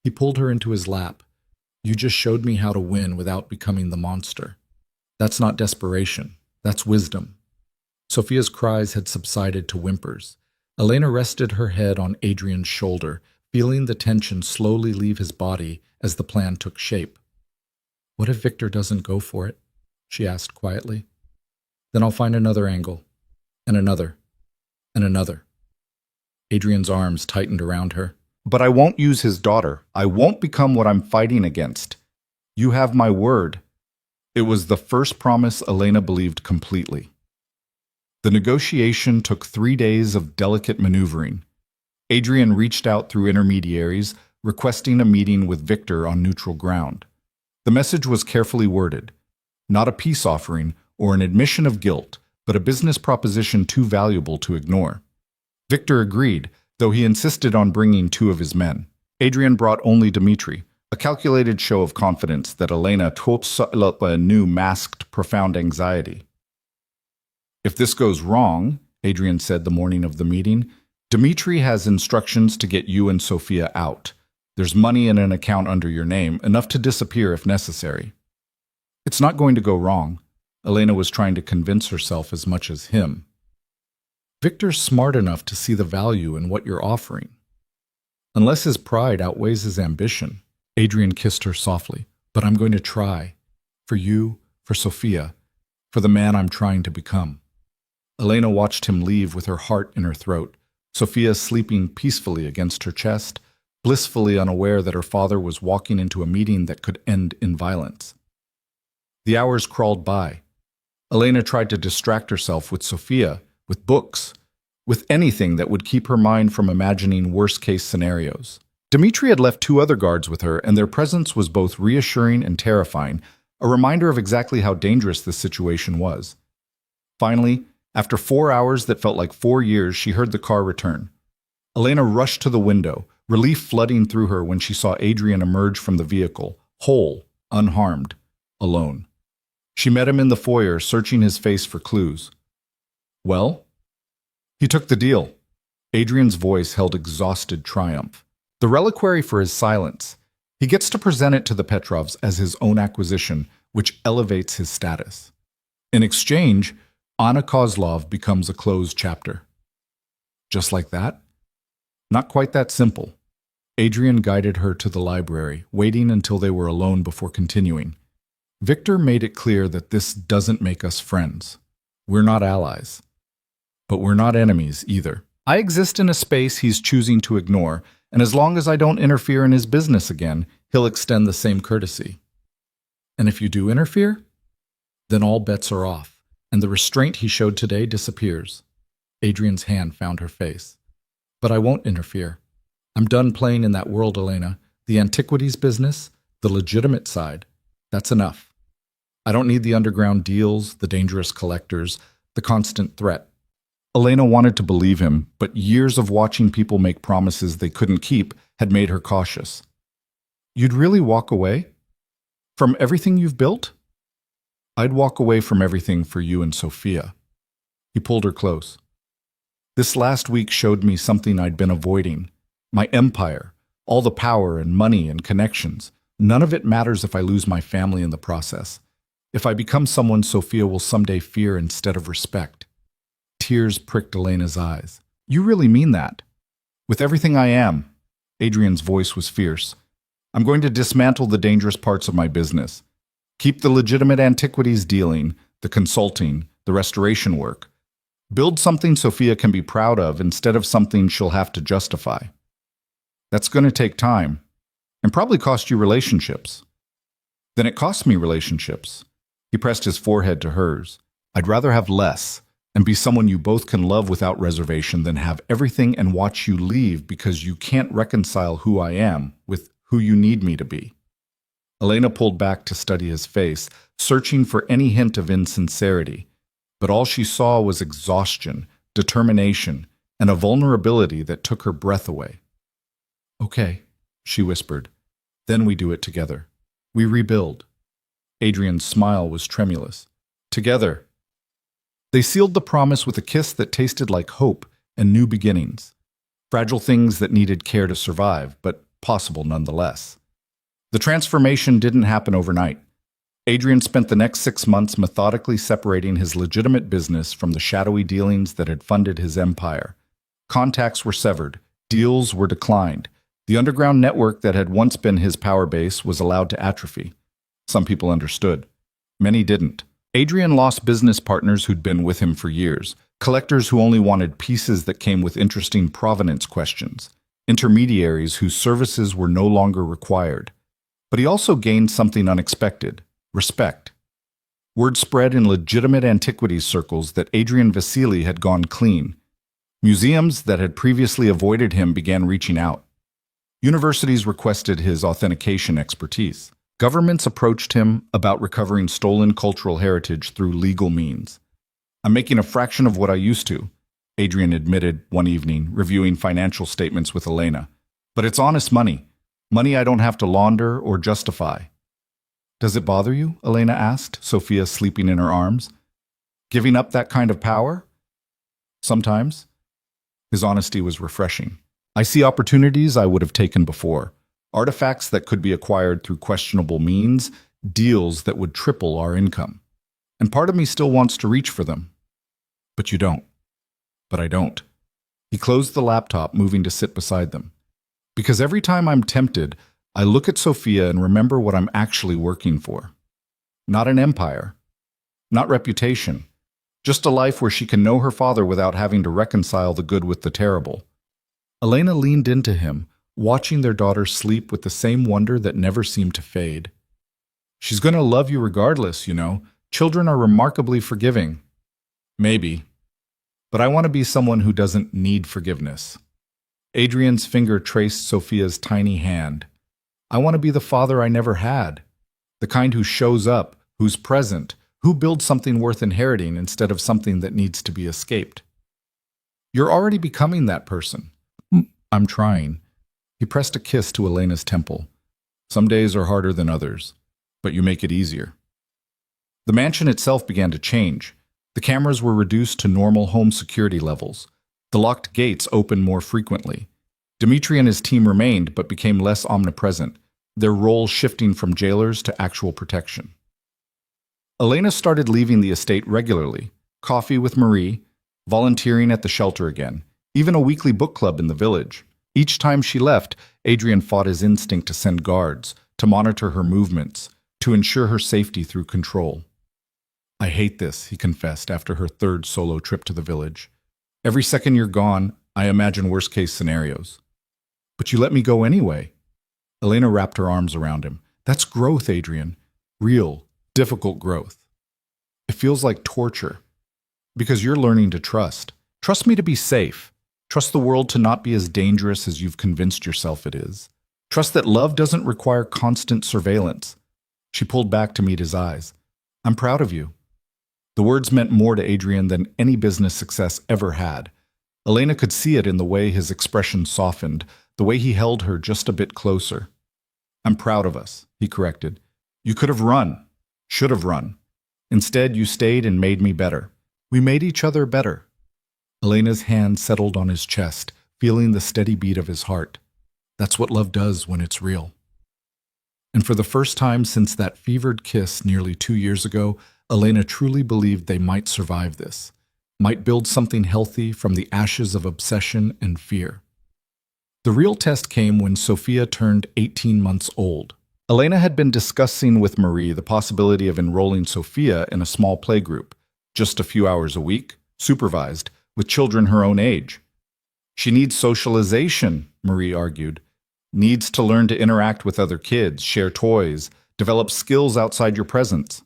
He pulled her into his lap. You just showed me how to win without becoming the monster. That's not desperation. That's wisdom. Sophia's cries had subsided to whimpers. Elena rested her head on Adrian's shoulder, feeling the tension slowly leave his body as the plan took shape. What if Victor doesn't go for it? She asked quietly. Then I'll find another angle. And another. And another. Adrian's arms tightened around her. But I won't use his daughter. I won't become what I'm fighting against. You have my word. It was the first promise Elena believed completely. The negotiation took 3 days of delicate maneuvering. Adrian reached out through intermediaries, requesting a meeting with Victor on neutral ground. The message was carefully worded. Not a peace offering or an admission of guilt, but a business proposition too valuable to ignore. Victor agreed, though he insisted on bringing 2 of his men. Adrian brought only Dmitri, a calculated show of confidence that Elena knew masked profound anxiety. If this goes wrong, Adrian said the morning of the meeting, Dmitri has instructions to get you and Sophia out. There's money in an account under your name, enough to disappear if necessary. It's not going to go wrong. Elena was trying to convince herself as much as him. Victor's smart enough to see the value in what you're offering. Unless his pride outweighs his ambition. Adrian kissed her softly. But I'm going to try. For you, for Sophia, for the man I'm trying to become. Elena watched him leave with her heart in her throat, Sophia sleeping peacefully against her chest, blissfully unaware that her father was walking into a meeting that could end in violence. The hours crawled by. Elena tried to distract herself with Sophia, with books. with anything that would keep her mind from imagining worst-case scenarios. Dmitri had left two other guards with her, and their presence was both reassuring and terrifying, a reminder of exactly how dangerous this situation was. Finally, after 4 hours that felt like 4 years, she heard the car return. Elena rushed to the window, relief flooding through her when she saw Adrian emerge from the vehicle, whole, unharmed, alone. She met him in the foyer, searching his face for clues. Well? He took the deal. Adrian's voice held exhausted triumph. The reliquary for his silence. He gets to present it to the Petrovs as his own acquisition, which elevates his status. In exchange, Anna Kozlov becomes a closed chapter. Just like that? Not quite that simple. Adrian guided her to the library, waiting until they were alone before continuing. Victor made it clear that this doesn't make us friends. We're not allies. But we're not enemies either. I exist in a space he's choosing to ignore, and as long as I don't interfere in his business again, he'll extend the same courtesy. And if you do interfere, then all bets are off, and the restraint he showed today disappears. Adrian's hand found her face. But I won't interfere. I'm done playing in that world, Elena. The antiquities business, the legitimate side, that's enough. I don't need the underground deals, the dangerous collectors, the constant threat. Elena wanted to believe him, but years of watching people make promises they couldn't keep had made her cautious. You'd really walk away? From everything you've built? I'd walk away from everything for you and Sophia. He pulled her close. This last week showed me something I'd been avoiding. My empire, all the power and money and connections. None of it matters if I lose my family in the process. If I become someone Sophia will someday fear instead of respect. Tears pricked Elena's eyes. You really mean that? With everything I am. Adrian's voice was fierce. I'm going to dismantle the dangerous parts of my business. Keep the legitimate antiquities dealing, the consulting, the restoration work. Build something Sophia can be proud of instead of something she'll have to justify. That's going to take time, and probably cost you relationships. Then it costs me relationships. He pressed his forehead to hers. I'd rather have less, and be someone you both can love without reservation than have everything and watch you leave because you can't reconcile who I am with who you need me to be. Elena pulled back to study his face, searching for any hint of insincerity, but all she saw was exhaustion, determination, and a vulnerability that took her breath away. Okay, she whispered. Then we do it together. We rebuild. Adrian's smile was tremulous. Together. They sealed the promise with a kiss that tasted like hope and new beginnings. Fragile things that needed care to survive, but possible nonetheless. The transformation didn't happen overnight. Adrian spent the next 6 months methodically separating his legitimate business from the shadowy dealings that had funded his empire. Contacts were severed. Deals were declined. The underground network that had once been his power base was allowed to atrophy. Some people understood. Many didn't. Adrian lost business partners who'd been with him for years, collectors who only wanted pieces that came with interesting provenance questions, intermediaries whose services were no longer required. But he also gained something unexpected: respect. Word spread in legitimate antiquities circles that Adrian Vasily had gone clean. Museums that had previously avoided him began reaching out. Universities requested his authentication expertise. Governments approached him about recovering stolen cultural heritage through legal means. I'm making a fraction of what I used to, Adrian admitted one evening, reviewing financial statements with Elena. But it's honest money. Money I don't have to launder or justify. Does it bother you? Elena asked, Sophia sleeping in her arms. Giving up that kind of power? Sometimes. His honesty was refreshing. I see opportunities I would have taken before. Artifacts that could be acquired through questionable means, deals that would triple our income. And part of me still wants to reach for them. But you don't. But I don't. He closed the laptop, moving to sit beside them. Because every time I'm tempted, I look at Sophia and remember what I'm actually working for. Not an empire. Not reputation. Just a life where she can know her father without having to reconcile the good with the terrible. Elena leaned into him, watching their daughter sleep with the same wonder that never seemed to fade. She's going to love you regardless, you know. Children are remarkably forgiving. Maybe. but I want to be someone who doesn't need forgiveness. Adrian's finger traced Sophia's tiny hand. I want to be the father I never had, the kind who shows up, who's present, who builds something worth inheriting instead of something that needs to be escaped. You're already becoming that person. I'm trying. He pressed a kiss to Elena's temple. Some days are harder than others, but you make it easier. The mansion itself began to change. The cameras were reduced to normal home security levels. The locked gates opened more frequently. Dmitri and his team remained, but became less omnipresent, their roles shifting from jailers to actual protection. Elena started leaving the estate regularly, coffee with Marie, volunteering at the shelter again, even a weekly book club in the village. Each time she left, Adrian fought his instinct to send guards, to monitor her movements, to ensure her safety through control. I hate this, he confessed after her third solo trip to the village. Every second you're gone, I imagine worst-case scenarios. But you let me go anyway. Elena wrapped her arms around him. That's growth, Adrian. Real, difficult growth. It feels like torture. Because you're learning to trust. Trust me to be safe. Trust the world to not be as dangerous as you've convinced yourself it is. Trust that love doesn't require constant surveillance. She pulled back to meet his eyes. I'm proud of you. The words meant more to Adrian than any business success ever had. Elena could see it in the way his expression softened, the way he held her just a bit closer. I'm proud of us, he corrected. You could have run, should have run. Instead, you stayed and made me better. We made each other better. Elena's hand settled on his chest, feeling the steady beat of his heart. That's what love does when it's real. And for the first time since that fevered kiss nearly 2 years ago, Elena truly believed they might survive this, might build something healthy from the ashes of obsession and fear. The real test came when Sophia turned 18 months old. Elena had been discussing with Marie the possibility of enrolling Sophia in a small playgroup, just a few hours a week, supervised, with children her own age. She needs socialization, Marie argued. Needs to learn to interact with other kids, share toys, develop skills outside your presence.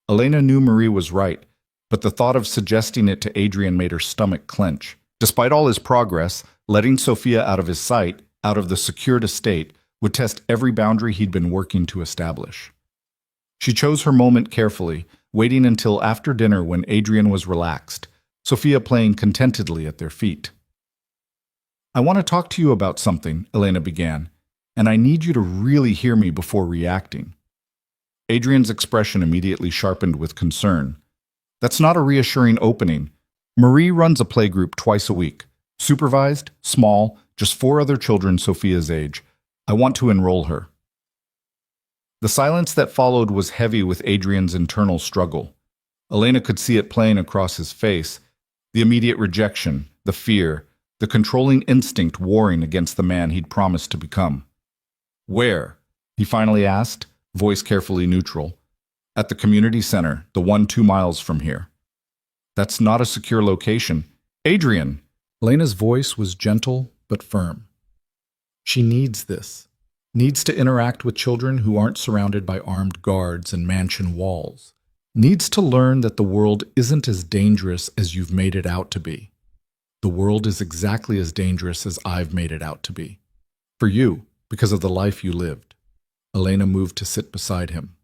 Elena knew Marie was right, but the thought of suggesting it to Adrian made her stomach clench. Despite all his progress, letting Sophia out of his sight, out of the secured estate, would test every boundary he'd been working to establish. She chose her moment carefully, waiting until after dinner when Adrian was relaxed, Sophia playing contentedly at their feet. I want to talk to you about something, Elena began, and I need you to really hear me before reacting. Adrian's expression immediately sharpened with concern. That's not a reassuring opening. Marie runs a playgroup twice a week. Supervised, small, just 4 other children Sophia's age. I want to enroll her. The silence that followed was heavy with Adrian's internal struggle. Elena could see it playing across his face, the immediate rejection, the fear, the controlling instinct warring against the man he'd promised to become. Where? He finally asked, voice carefully neutral. At the community center, the one 2 miles from here. That's not a secure location. Adrian! Elena's voice was gentle but firm. She needs this. Needs to interact with children who aren't surrounded by armed guards and mansion walls. Needs to learn that the world isn't as dangerous as you've made it out to be. The world is exactly as dangerous as I've made it out to be. For you, because of the life you lived. Elena moved to sit beside him.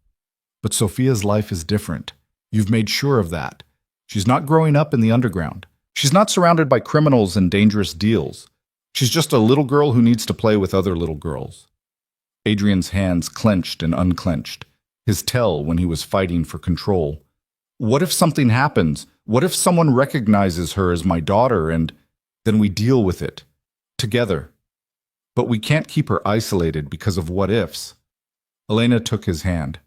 But Sophia's life is different. You've made sure of that. She's not growing up in the underground. She's not surrounded by criminals and dangerous deals. She's just a little girl who needs to play with other little girls. Adrian's hands clenched and unclenched, his tell when he was fighting for control. What if something happens? What if someone recognizes her as my daughter and then we deal with it together? But we can't keep her isolated because of what ifs. Elena took his hand.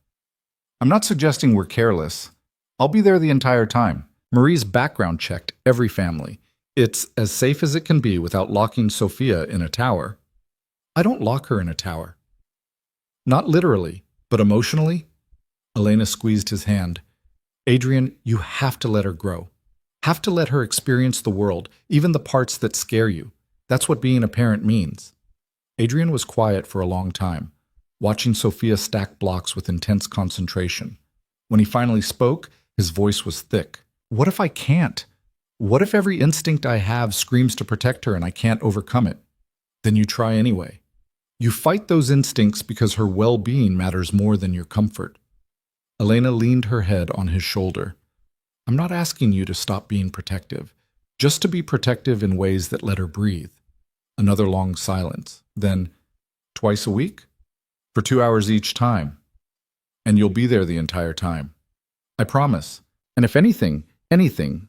I'm not suggesting we're careless. I'll be there the entire time. Marie's background checked every family. It's as safe as it can be without locking Sophia in a tower. I don't lock her in a tower. Not literally, but emotionally? Elena squeezed his hand. Adrian, you have to let her grow. Have to let her experience the world, even the parts that scare you. That's what being a parent means. Adrian was quiet for a long time, watching Sophia stack blocks with intense concentration. When he finally spoke, his voice was thick. What if I can't? What if every instinct I have screams to protect her and I can't overcome it? Then you try anyway. You fight those instincts because her well-being matters more than your comfort. Elena leaned her head on his shoulder. I'm not asking you to stop being protective, just to be protective in ways that let her breathe. Another long silence. Then, twice a week? For 2 hours each time. And you'll be there the entire time. I promise. And if anything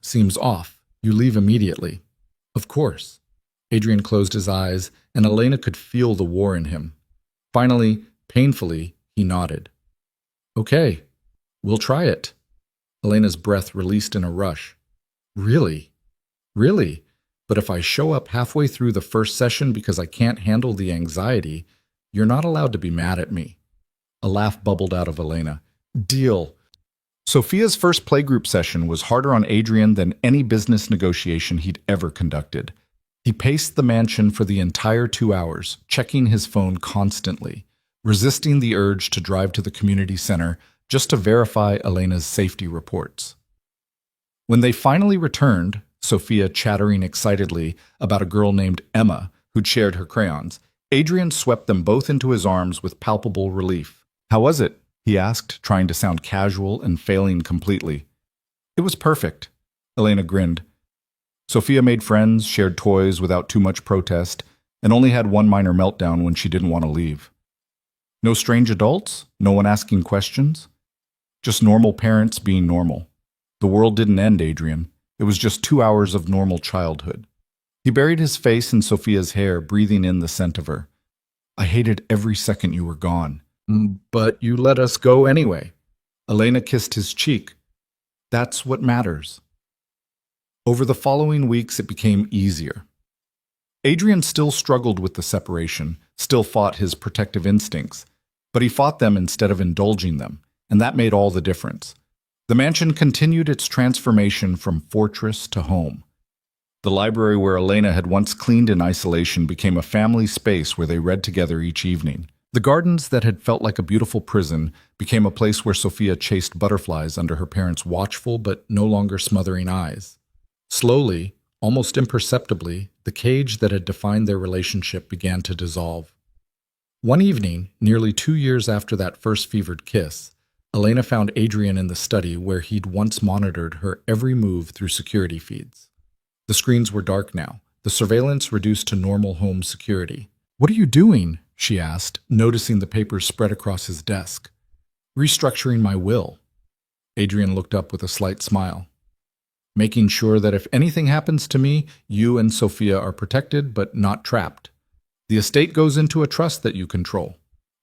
seems off, you leave immediately. Of course. Adrian closed his eyes, and Elena could feel the war in him. Finally, painfully, he nodded. Okay, we'll try it. Elena's breath released in a rush. Really? Really? But if I show up halfway through the first session because I can't handle the anxiety, you're not allowed to be mad at me. A laugh bubbled out of Elena. Deal. Sophia's first playgroup session was harder on Adrian than any business negotiation he'd ever conducted. He paced the mansion for the entire 2 hours, checking his phone constantly, resisting the urge to drive to the community center just to verify Elena's safety reports. When they finally returned, Sophia chattering excitedly about a girl named Emma who'd shared her crayons, Adrian swept them both into his arms with palpable relief. How was it? He asked, trying to sound casual and failing completely. It was perfect. Elena grinned. Sophia made friends, shared toys without too much protest, and only had one minor meltdown when she didn't want to leave. No strange adults? No one asking questions? Just normal parents being normal. The world didn't end, Adrian. It was just 2 hours of normal childhood. He buried his face in Sophia's hair, breathing in the scent of her. I hated every second you were gone. But you let us go anyway. Elena kissed his cheek. That's what matters. Over the following weeks, it became easier. Adrian still struggled with the separation, still fought his protective instincts, but he fought them instead of indulging them, and that made all the difference. The mansion continued its transformation from fortress to home. The library where Elena had once cleaned in isolation became a family space where they read together each evening. The gardens that had felt like a beautiful prison became a place where Sophia chased butterflies under her parents' watchful but no longer smothering eyes. Slowly, almost imperceptibly, the cage that had defined their relationship began to dissolve. One evening, nearly 2 years after that first fevered kiss, Elena found Adrian in the study where he'd once monitored her every move through security feeds. The screens were dark now, the surveillance reduced to normal home security. What are you doing? She asked, noticing the papers spread across his desk. Restructuring my will. Adrian looked up with a slight smile. Making sure that if anything happens to me, you and Sophia are protected but not trapped. The estate goes into a trust that you control.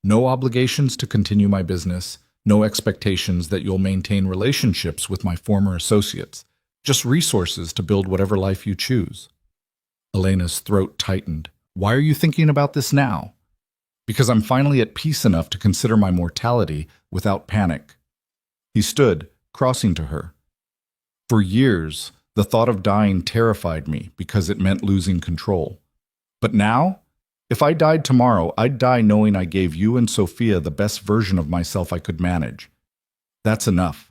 No obligations to continue my business, no expectations that you'll maintain relationships with my former associates, just resources to build whatever life you choose. Elena's throat tightened. Why are you thinking about this now? Because I'm finally at peace enough to consider my mortality without panic. He stood, crossing to her. For years, the thought of dying terrified me because it meant losing control. But now, if I died tomorrow, I'd die knowing I gave you and Sophia the best version of myself I could manage. That's enough.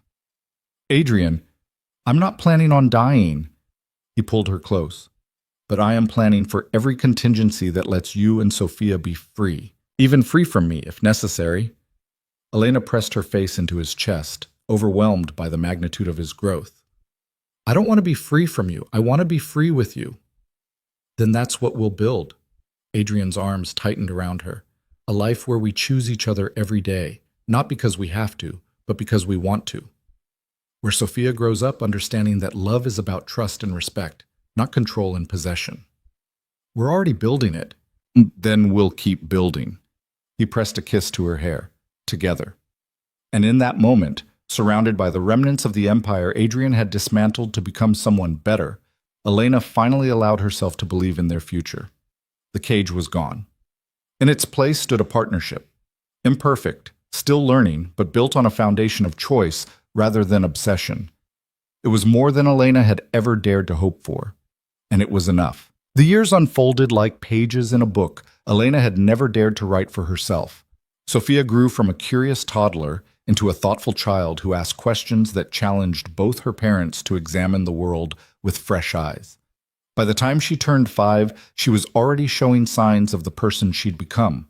Adrian, I'm not planning on dying. He pulled her close. But I am planning for every contingency that lets you and Sophia be free. Even free from me, if necessary. Elena pressed her face into his chest, overwhelmed by the magnitude of his growth. I don't want to be free from you. I want to be free with you. Then that's what we'll build. Adrian's arms tightened around her. A life where we choose each other every day, not because we have to, but because we want to. Where Sophia grows up understanding that love is about trust and respect, not control and possession. We're already building it. Then we'll keep building. He pressed a kiss to her hair, together. And in that moment, surrounded by the remnants of the empire Adrian had dismantled to become someone better, Elena finally allowed herself to believe in their future. The cage was gone. In its place stood a partnership. Imperfect, still learning, but built on a foundation of choice rather than obsession. It was more than Elena had ever dared to hope for. And it was enough. The years unfolded like pages in a book Elena had never dared to write for herself. Sophia grew from a curious toddler into a thoughtful child who asked questions that challenged both her parents to examine the world with fresh eyes. By the time she turned 5, she was already showing signs of the person she'd become.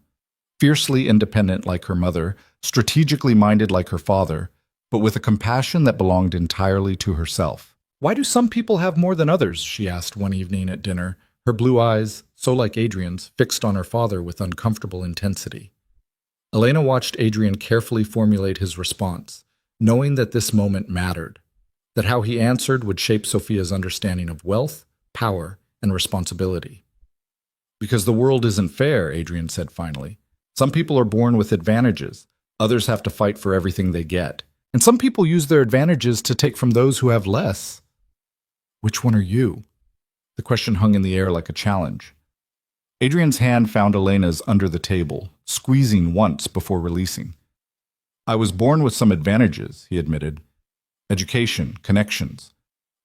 Fiercely independent like her mother, strategically minded like her father, but with a compassion that belonged entirely to herself. "Why do some people have more than others?" she asked one evening at dinner, her blue eyes, so like Adrian's, fixed on her father with uncomfortable intensity. Elena watched Adrian carefully formulate his response, knowing that this moment mattered, that how he answered would shape Sophia's understanding of wealth, power, and responsibility. "Because the world isn't fair," Adrian said finally. "Some people are born with advantages, others have to fight for everything they get, and some people use their advantages to take from those who have less." "Which one are you?" The question hung in the air like a challenge. Adrian's hand found Elena's under the table, squeezing once before releasing. "I was born with some advantages," he admitted. "Education, connections,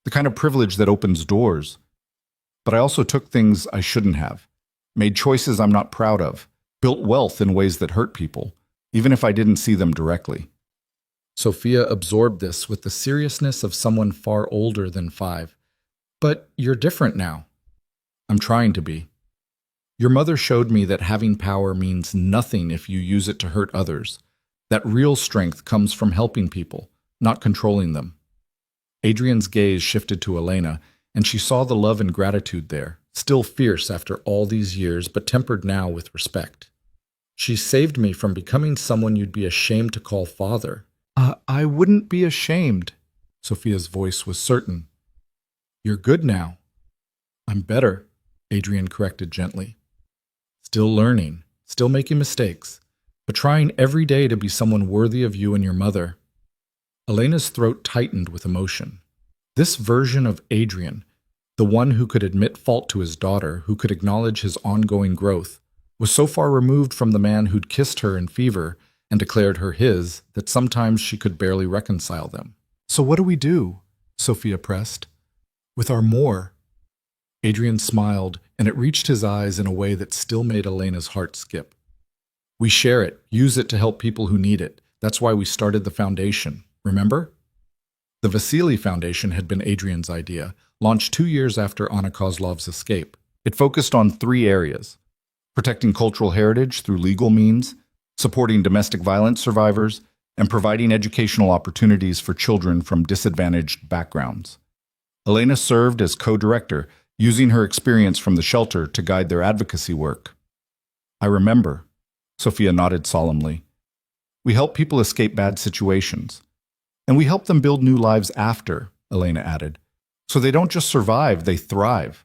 the kind of privilege that opens doors. But I also took things I shouldn't have, made choices I'm not proud of, built wealth in ways that hurt people, even if I didn't see them directly." Sophia absorbed this with the seriousness of someone far older than 5. "But you're different now." "I'm trying to be. Your mother showed me that having power means nothing if you use it to hurt others, that real strength comes from helping people, not controlling them." Adrian's gaze shifted to Elena, and she saw the love and gratitude there, still fierce after all these years, but tempered now with respect. "She saved me from becoming someone you'd be ashamed to call father." I wouldn't be ashamed." Sophia's voice was certain. "You're good now." "I'm better," Adrian corrected gently. "Still learning, still making mistakes, but trying every day to be someone worthy of you and your mother." Elena's throat tightened with emotion. This version of Adrian, the one who could admit fault to his daughter, who could acknowledge his ongoing growth, was so far removed from the man who'd kissed her in fever and declared her his that sometimes she could barely reconcile them. "So what do we do?" Sophia pressed. "With our more?" Adrian smiled, and it reached his eyes in a way that still made Elena's heart skip. "We share it, use it to help people who need it. That's why we started the foundation, remember?" The Vasily Foundation had been Adrian's idea, launched 2 years after Anna Kozlov's escape. It focused on 3 areas: protecting cultural heritage through legal means, supporting domestic violence survivors, and providing educational opportunities for children from disadvantaged backgrounds. Elena served as co-director, using her experience from the shelter to guide their advocacy work. "I remember," Sophia nodded solemnly. "We help people escape bad situations. And we help them build new lives after," Elena added. "So they don't just survive, they thrive."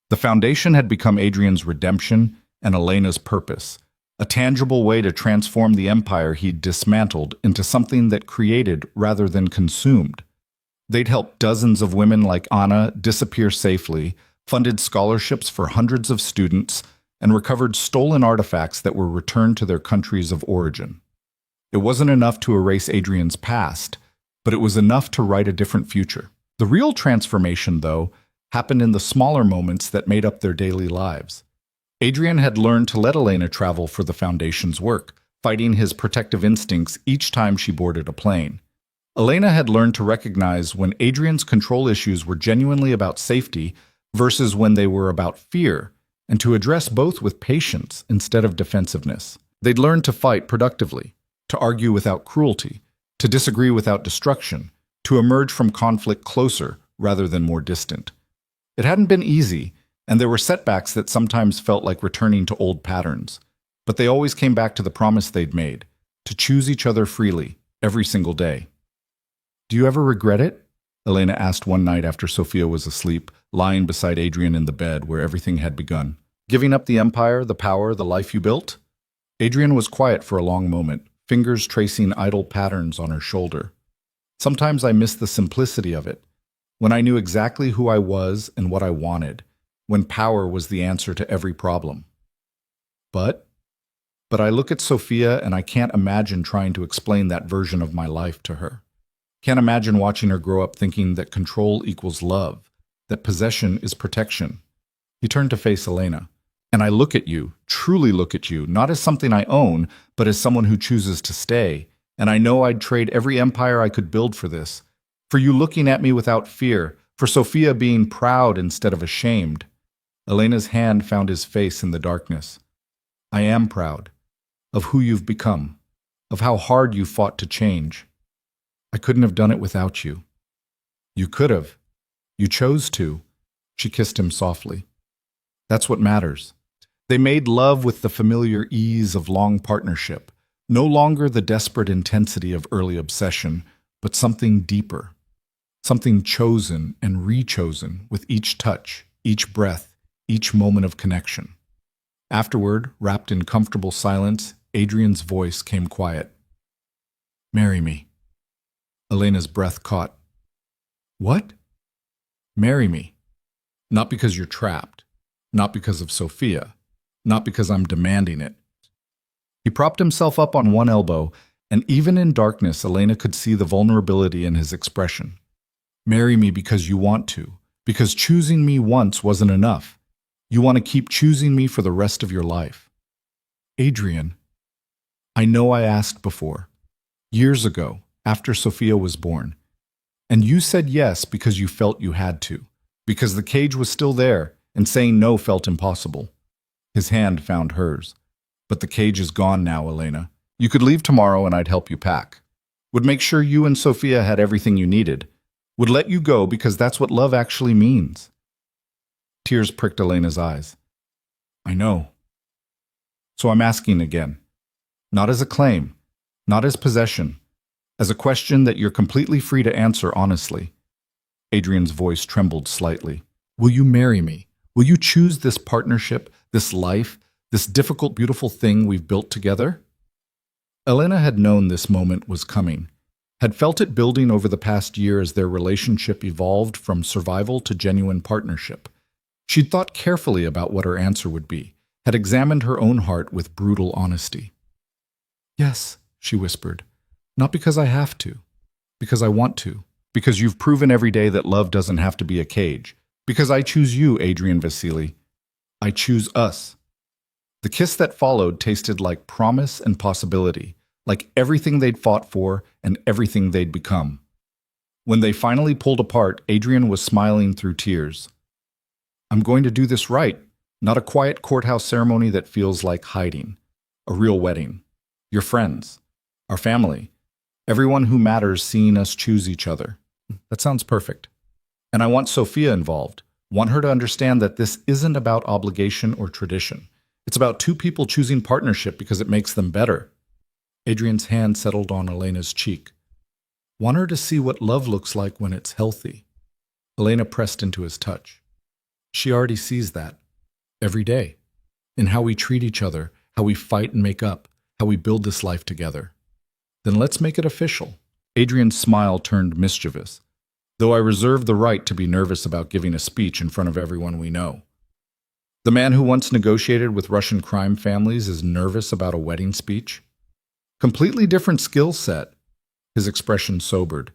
The foundation had become Adrian's redemption and Elena's purpose, a tangible way to transform the empire he'd dismantled into something that created rather than consumed. They'd helped dozens of women like Anna disappear safely, funded scholarships for hundreds of students, and recovered stolen artifacts that were returned to their countries of origin. It wasn't enough to erase Adrian's past, but it was enough to write a different future. The real transformation, though, happened in the smaller moments that made up their daily lives. Adrian had learned to let Elena travel for the Foundation's work, fighting his protective instincts each time she boarded a plane. Elena had learned to recognize when Adrian's control issues were genuinely about safety versus when they were about fear, and to address both with patience instead of defensiveness. They'd learned to fight productively, to argue without cruelty, to disagree without destruction, to emerge from conflict closer rather than more distant. It hadn't been easy, and there were setbacks that sometimes felt like returning to old patterns, but they always came back to the promise they'd made, to choose each other freely, every single day. "Do you ever regret it?" Elena asked one night after Sophia was asleep, lying beside Adrian in the bed where everything had begun. "Giving up the empire, the power, the life you built?" Adrian was quiet for a long moment, fingers tracing idle patterns on her shoulder. "Sometimes I miss the simplicity of it, when I knew exactly who I was and what I wanted, when power was the answer to every problem. But I look at Sophia and I can't imagine trying to explain that version of my life to her. Can't imagine watching her grow up thinking that control equals love, that possession is protection." He turned to face Elena. "And I look at you, truly look at you, not as something I own, but as someone who chooses to stay. And I know I'd trade every empire I could build for this. For you looking at me without fear, for Sophia being proud instead of ashamed. Elena's hand found his face in the darkness. I am proud of who you've become, of how hard you fought to change. I couldn't have done it without you. You could have. You chose to. She kissed him softly. That's what matters. They made love with the familiar ease of long partnership, no longer the desperate intensity of early obsession, but something deeper, something chosen and rechosen with each touch, each breath, each moment of connection. Afterward, wrapped in comfortable silence, Adrian's voice came quiet. Marry me. Elena's breath caught. What? Marry me. Not because you're trapped, not because of Sophia, not because I'm demanding it. He propped himself up on one elbow, and even in darkness, Elena could see the vulnerability in his expression. Marry me because you want to, because choosing me once wasn't enough. You want to keep choosing me for the rest of your life. Adrian, I know I asked before, years ago, after Sophia was born, and you said yes because you felt you had to, because the cage was still there, and saying no felt impossible. His hand found hers. But the cage is gone now, Elena. You could leave tomorrow and I'd help you pack. Would make sure you and Sophia had everything you needed. Would let you go because that's what love actually means. Tears pricked Elena's eyes. I know. So I'm asking again. Not as a claim, not as possession, as a question that you're completely free to answer honestly. Adrian's voice trembled slightly. Will you marry me? Will you choose this partnership, this life, this difficult, beautiful thing we've built together? Elena had known this moment was coming, had felt it building over the past year as their relationship evolved from survival to genuine partnership. She'd thought carefully about what her answer would be, had examined her own heart with brutal honesty. Yes, she whispered, not because I have to, because I want to, because you've proven every day that love doesn't have to be a cage, because I choose you, Adrian Vasily. I choose us. The kiss that followed tasted like promise and possibility, like everything they'd fought for and everything they'd become. When they finally pulled apart, Adrian was smiling through tears. I'm going to do this right, not a quiet courthouse ceremony that feels like hiding. A real wedding. Your friends, our family, everyone who matters seeing us choose each other. That sounds perfect. And I want Sophia involved. Want her to understand that this isn't about obligation or tradition. It's about two people choosing partnership because it makes them better. Adrian's hand settled on Elena's cheek. Want her to see what love looks like when it's healthy. Elena pressed into his touch. She already sees that. Every day. In how we treat each other, how we fight and make up, how we build this life together. Then let's make it official. Adrian's smile turned mischievous, though I reserve the right to be nervous about giving a speech in front of everyone we know. The man who once negotiated with Russian crime families is nervous about a wedding speech? Completely different skill set. His expression sobered.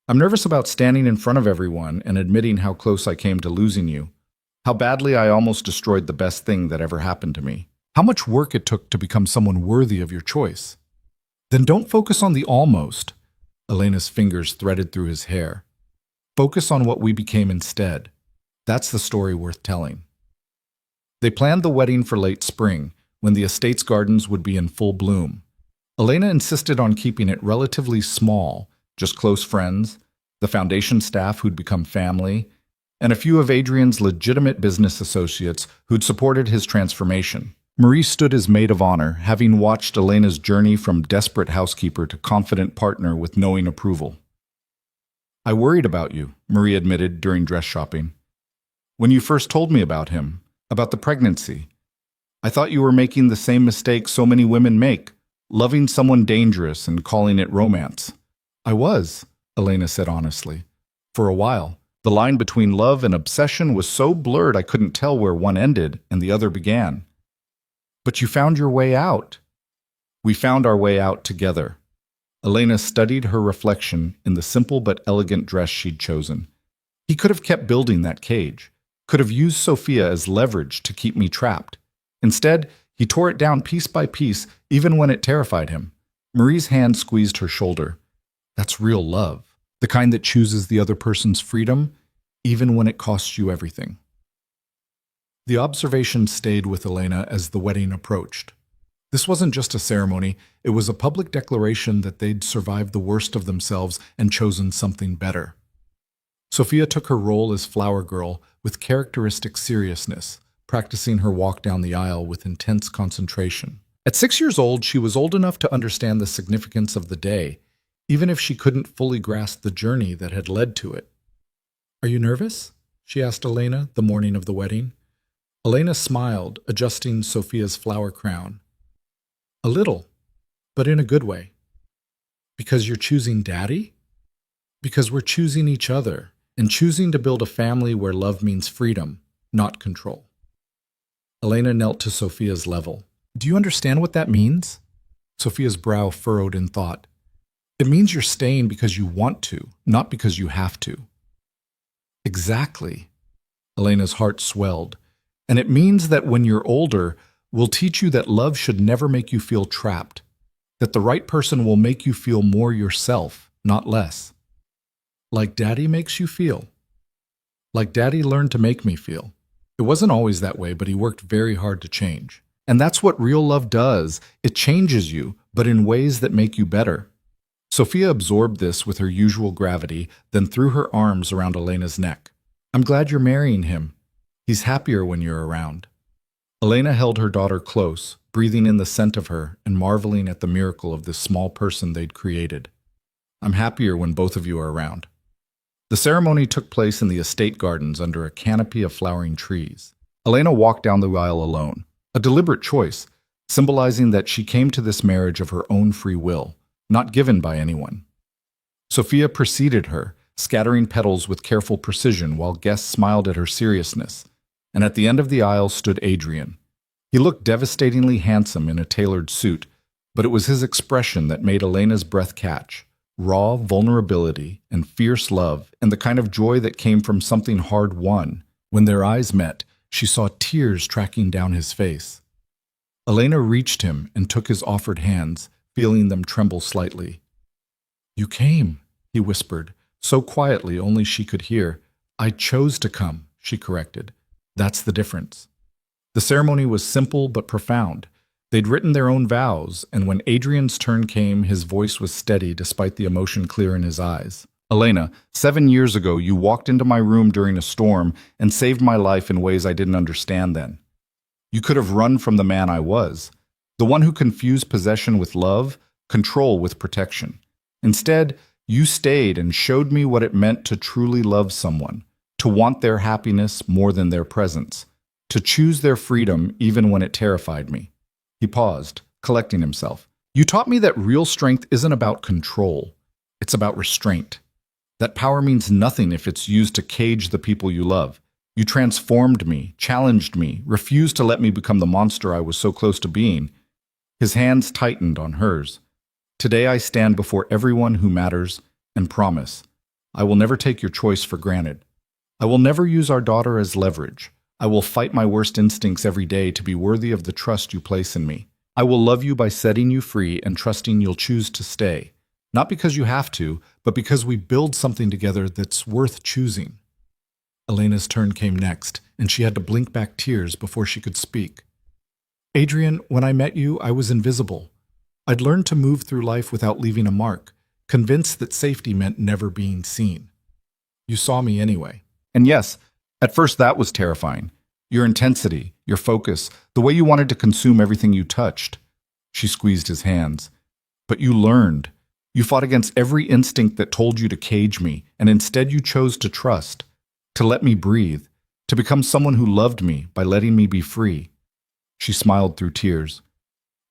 I'm nervous about standing in front of everyone and admitting how close I came to losing you, how badly I almost destroyed the best thing that ever happened to me, how much work it took to become someone worthy of your choice. Then don't focus on the almost. Elena's fingers threaded through his hair. Focus on what we became instead. That's the story worth telling. They planned the wedding for late spring, when the estate's gardens would be in full bloom. Elena insisted on keeping it relatively small, just close friends, the foundation staff who'd become family, and a few of Adrian's legitimate business associates who'd supported his transformation. Marie stood as maid of honor, having watched Elena's journey from desperate housekeeper to confident partner with knowing approval. I worried about you, Marie admitted during dress shopping. When you first told me about him, about the pregnancy, I thought you were making the same mistake so many women make, loving someone dangerous and calling it romance. I was, Elena said honestly. For a while, the line between love and obsession was so blurred I couldn't tell where one ended and the other began. But you found your way out. We found our way out together. Elena studied her reflection in the simple but elegant dress she'd chosen. He could have kept building that cage, could have used Sophia as leverage to keep me trapped. Instead, he tore it down piece by piece, even when it terrified him. Marie's hand squeezed her shoulder. That's real love, the kind that chooses the other person's freedom, even when it costs you everything. The observation stayed with Elena as the wedding approached. This wasn't just a ceremony, it was a public declaration that they'd survived the worst of themselves and chosen something better. Sophia took her role as flower girl with characteristic seriousness, practicing her walk down the aisle with intense concentration. At 6 years old, she was old enough to understand the significance of the day, even if she couldn't fully grasp the journey that had led to it. "Are you nervous?" she asked Elena the morning of the wedding. Elena smiled, adjusting Sophia's flower crown. "A little, but in a good way." "Because you're choosing Daddy?" "Because we're choosing each other, and choosing to build a family where love means freedom, not control." Elena knelt to Sophia's level. "Do you understand what that means?" Sophia's brow furrowed in thought. "It means you're staying because you want to, not because you have to." "Exactly." Elena's heart swelled. "And it means that when you're older, we'll teach you that love should never make you feel trapped, that the right person will make you feel more yourself, not less. Like Daddy makes you feel. Like Daddy learned to make me feel. It wasn't always that way, but he worked very hard to change. And that's what real love does. It changes you, but in ways that make you better." Sophia absorbed this with her usual gravity, then threw her arms around Elena's neck. "I'm glad you're marrying him. He's happier when you're around." Elena held her daughter close, breathing in the scent of her and marveling at the miracle of this small person they'd created. "I'm happier when both of you are around." The ceremony took place in the estate gardens under a canopy of flowering trees. Elena walked down the aisle alone, a deliberate choice, symbolizing that she came to this marriage of her own free will, not given by anyone. Sophia preceded her, scattering petals with careful precision while guests smiled at her seriousness, and at the end of the aisle stood Adrian. He looked devastatingly handsome in a tailored suit, but it was his expression that made Elena's breath catch. Raw vulnerability and fierce love, and the kind of joy that came from something hard won. When their eyes met, she saw tears tracking down his face. Elena reached him and took his offered hands, feeling them tremble slightly. "You came," he whispered, so quietly only she could hear. "I chose to come," she corrected. "That's the difference." The ceremony was simple but profound. They'd written their own vows, and when Adrian's turn came, his voice was steady despite the emotion clear in his eyes. "Elena, 7 years ago you walked into my room during a storm and saved my life in ways I didn't understand then. You could have run from the man I was, the one who confused possession with love, control with protection. Instead, you stayed and showed me what it meant to truly love someone, to want their happiness more than their presence, to choose their freedom even when it terrified me." He paused, collecting himself. "You taught me that real strength isn't about control. It's about restraint. That power means nothing if it's used to cage the people you love. You transformed me, challenged me, refused to let me become the monster I was so close to being." His hands tightened on hers. "Today I stand before everyone who matters and promise, I will never take your choice for granted. I will never use our daughter as leverage. I will fight my worst instincts every day to be worthy of the trust you place in me. I will love you by setting you free and trusting you'll choose to stay. Not because you have to, but because we build something together that's worth choosing." Elena's turn came next, and she had to blink back tears before she could speak. "Adrian, when I met you, I was invisible. I'd learned to move through life without leaving a mark, convinced that safety meant never being seen. You saw me anyway. And yes, at first that was terrifying. Your intensity, your focus, the way you wanted to consume everything you touched." She squeezed his hands. "But you learned. You fought against every instinct that told you to cage me, and instead you chose to trust, to let me breathe, to become someone who loved me by letting me be free." She smiled through tears.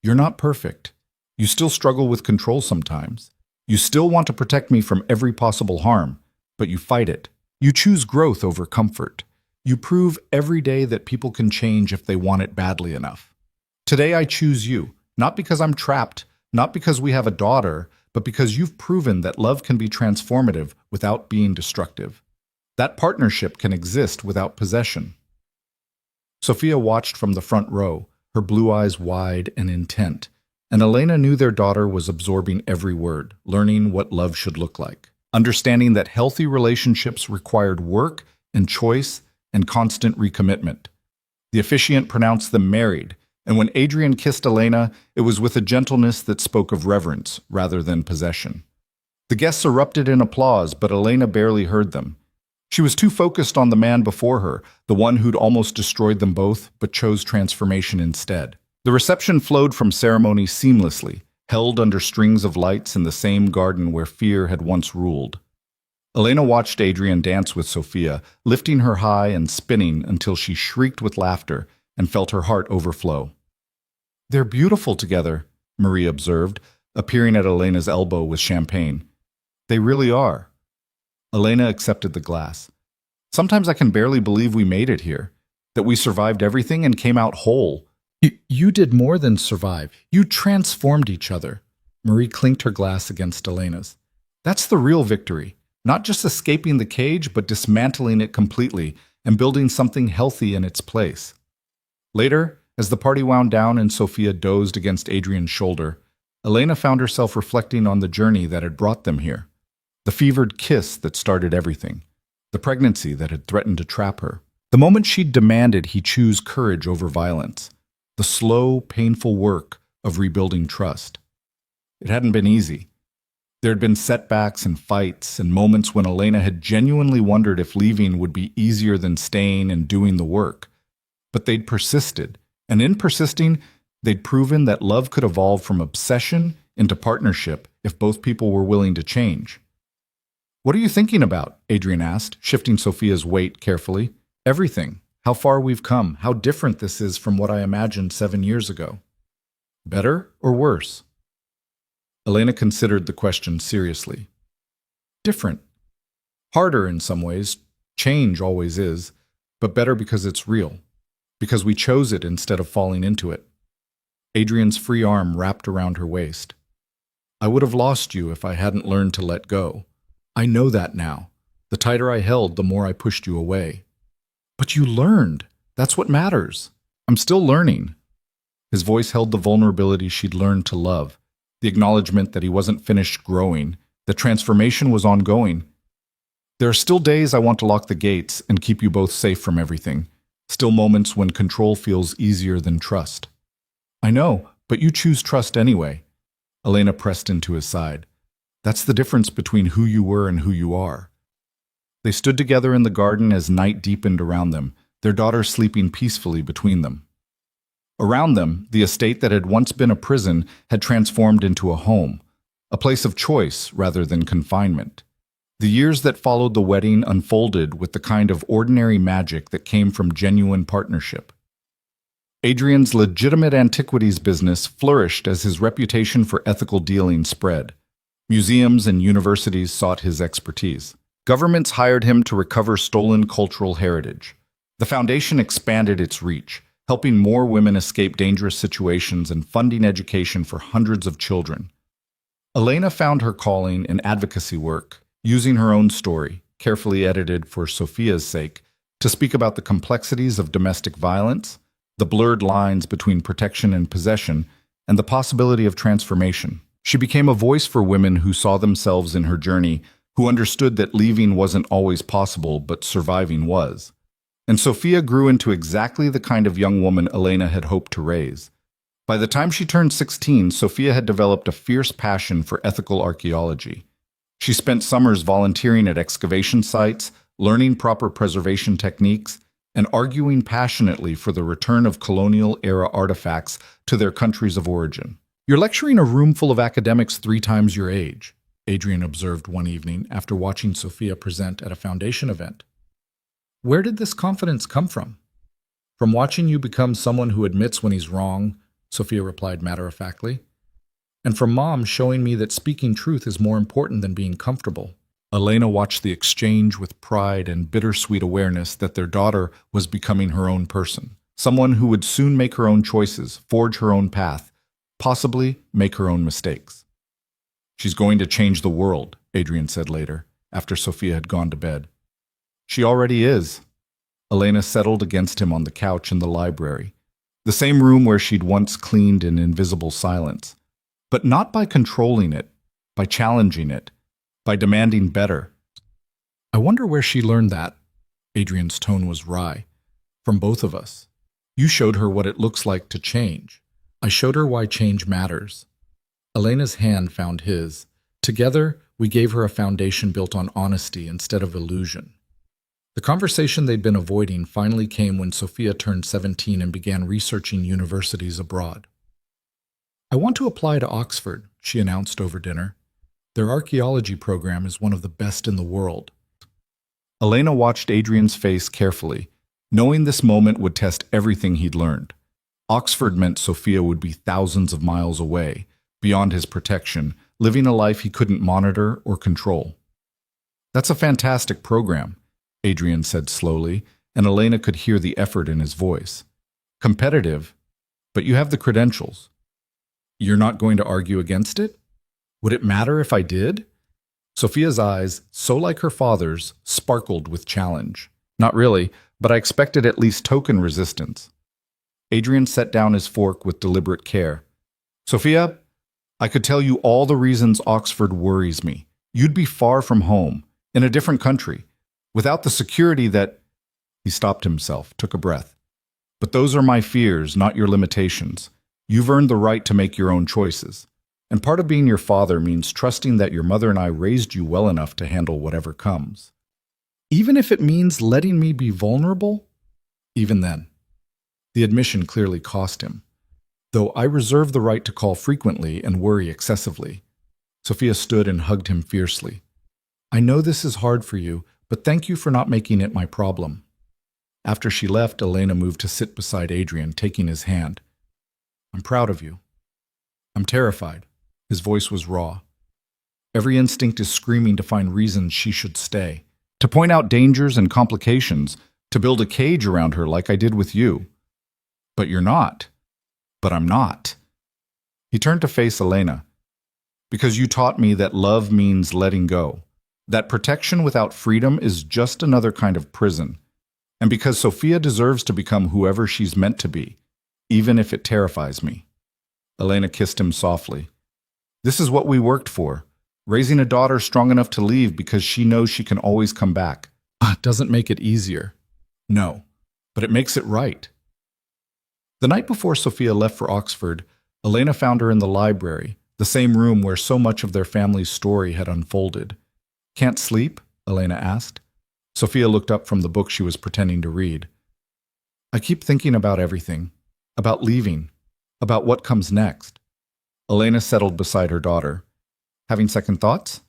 "You're not perfect. You still struggle with control sometimes. You still want to protect me from every possible harm, but you fight it. You choose growth over comfort. You prove every day that people can change if they want it badly enough. Today I choose you, not because I'm trapped, not because we have a daughter, but because you've proven that love can be transformative without being destructive. That partnership can exist without possession." Sophia watched from the front row, her blue eyes wide and intent, and Elena knew their daughter was absorbing every word, learning what love should look like. Understanding that healthy relationships required work and choice and constant recommitment. The officiant pronounced them married, and when Adrian kissed Elena, it was with a gentleness that spoke of reverence rather than possession. The guests erupted in applause, but Elena barely heard them. She was too focused on the man before her, the one who'd almost destroyed them both, but chose transformation instead. The reception flowed from ceremony seamlessly, held under strings of lights in the same garden where fear had once ruled. Elena watched Adrian dance with Sophia, lifting her high and spinning until she shrieked with laughter and felt her heart overflow. "They're beautiful together," Marie observed, appearing at Elena's elbow with champagne. "They really are." Elena accepted the glass. "Sometimes I can barely believe we made it here, that we survived everything and came out whole." You did more than survive. You transformed each other." Marie clinked her glass against Elena's. "That's the real victory. Not just escaping the cage, but dismantling it completely and building something healthy in its place." Later, as the party wound down and Sophia dozed against Adrian's shoulder, Elena found herself reflecting on the journey that had brought them here. The fevered kiss that started everything. The pregnancy that had threatened to trap her. The moment she'd demanded he choose courage over violence. The slow, painful work of rebuilding trust. It hadn't been easy. There had been setbacks and fights and moments when Elena had genuinely wondered if leaving would be easier than staying and doing the work. But they'd persisted, and in persisting, they'd proven that love could evolve from obsession into partnership if both people were willing to change. "What are you thinking about?" Adrian asked, shifting Sophia's weight carefully. "Everything. How far we've come, how different this is from what I imagined 7 years ago." "Better or worse?" Elena considered the question seriously. "Different. Harder in some ways. Change always is. But better because it's real. Because we chose it instead of falling into it." Adrian's free arm wrapped around her waist. "I would have lost you if I hadn't learned to let go. I know that now. The tighter I held, the more I pushed you away." "But you learned. That's what matters." "I'm still learning." His voice held the vulnerability she'd learned to love, the acknowledgement that he wasn't finished growing, that transformation was ongoing. "There are still days I want to lock the gates and keep you both safe from everything. Still moments when control feels easier than trust." "I know, but you choose trust anyway." Elena pressed into his side. "That's the difference between who you were and who you are." They stood together in the garden as night deepened around them, their daughter sleeping peacefully between them. Around them, the estate that had once been a prison had transformed into a home, a place of choice rather than confinement. The years that followed the wedding unfolded with the kind of ordinary magic that came from genuine partnership. Adrian's legitimate antiquities business flourished as his reputation for ethical dealing spread. Museums and universities sought his expertise. Governments hired him to recover stolen cultural heritage. The foundation expanded its reach, helping more women escape dangerous situations and funding education for hundreds of children. Elena found her calling in advocacy work, using her own story, carefully edited for Sophia's sake, to speak about the complexities of domestic violence, the blurred lines between protection and possession, and the possibility of transformation. She became a voice for women who saw themselves in her journey, who understood that leaving wasn't always possible, but surviving was. And Sophia grew into exactly the kind of young woman Elena had hoped to raise. By the time she turned 16, Sophia had developed a fierce passion for ethical archaeology. She spent summers volunteering at excavation sites, learning proper preservation techniques, and arguing passionately for the return of colonial-era artifacts to their countries of origin. "You're lecturing a room full of academics 3 times your age," Adrian observed one evening after watching Sophia present at a foundation event. "Where did this confidence come from?" "From watching you become someone who admits when he's wrong," Sophia replied matter-of-factly. "And from Mom showing me that speaking truth is more important than being comfortable." Elena watched the exchange with pride and bittersweet awareness that their daughter was becoming her own person, someone who would soon make her own choices, forge her own path, possibly make her own mistakes. "She's going to change the world," Adrian said later, after Sophia had gone to bed. "She already is." Elena settled against him on the couch in the library, the same room where she'd once cleaned in invisible silence. But not by controlling it, by challenging it, by demanding better. "I wonder where she learned that." Adrian's tone was wry. From both of us. You showed her what it looks like to change. I showed her why change matters. Elena's hand found his. Together, we gave her a foundation built on honesty instead of illusion. The conversation they'd been avoiding finally came when Sophia turned 17 and began researching universities abroad. I want to apply to Oxford, she announced over dinner. Their archaeology program is one of the best in the world. Elena watched Adrian's face carefully, knowing this moment would test everything he'd learned. Oxford meant Sophia would be thousands of miles away, beyond his protection, living a life he couldn't monitor or control. That's a fantastic program, Adrian said slowly, and Elena could hear the effort in his voice. Competitive, but you have the credentials. You're not going to argue against it? Would it matter if I did? Sophia's eyes, so like her father's, sparkled with challenge. Not really, but I expected at least token resistance. Adrian set down his fork with deliberate care. Sophia, I could tell you all the reasons Oxford worries me. You'd be far from home, in a different country, without the security that... He stopped himself, took a breath. But those are my fears, not your limitations. You've earned the right to make your own choices. And part of being your father means trusting that your mother and I raised you well enough to handle whatever comes. Even if it means letting me be vulnerable? Even then. The admission clearly cost him. Though I reserve the right to call frequently and worry excessively. Sophia stood and hugged him fiercely. I know this is hard for you, but thank you for not making it my problem. After she left, Elena moved to sit beside Adrian, taking his hand. I'm proud of you. I'm terrified. His voice was raw. Every instinct is screaming to find reasons she should stay, to point out dangers and complications, to build a cage around her like I did with you. But you're not. But I'm not. He turned to face Elena. Because you taught me that love means letting go, that protection without freedom is just another kind of prison, and because Sophia deserves to become whoever she's meant to be, even if it terrifies me. Elena kissed him softly. This is what we worked for, raising a daughter strong enough to leave because she knows she can always come back. Doesn't make it easier. No, but it makes it right. The night before Sophia left for Oxford, Elena found her in the library, the same room where so much of their family's story had unfolded. Can't sleep? Elena asked. Sophia looked up from the book she was pretending to read. I keep thinking about everything, about leaving, about what comes next. Elena settled beside her daughter. Having second thoughts?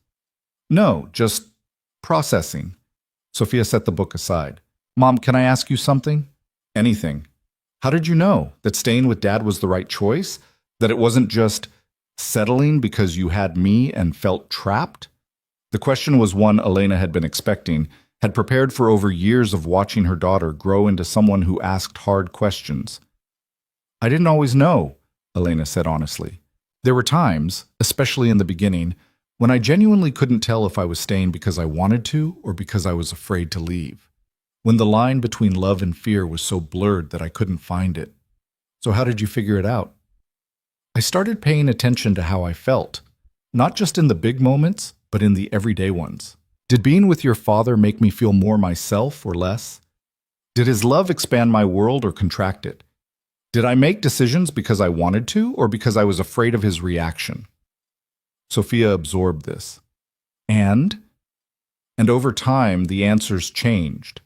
No, just processing. Sophia set the book aside. Mom, can I ask you something? Anything. How did you know that staying with Dad was the right choice? That it wasn't just settling because you had me and felt trapped? The question was one Elena had been expecting, had prepared for over years of watching her daughter grow into someone who asked hard questions. I didn't always know, Elena said honestly. There were times, especially in the beginning, when I genuinely couldn't tell if I was staying because I wanted to or because I was afraid to leave. When the line between love and fear was so blurred that I couldn't find it. So how did you figure it out? I started paying attention to how I felt, not just in the big moments, but in the everyday ones. Did being with your father make me feel more myself or less? Did his love expand my world or contract it? Did I make decisions because I wanted to or because I was afraid of his reaction? Sophia absorbed this. And over time, the answers changed.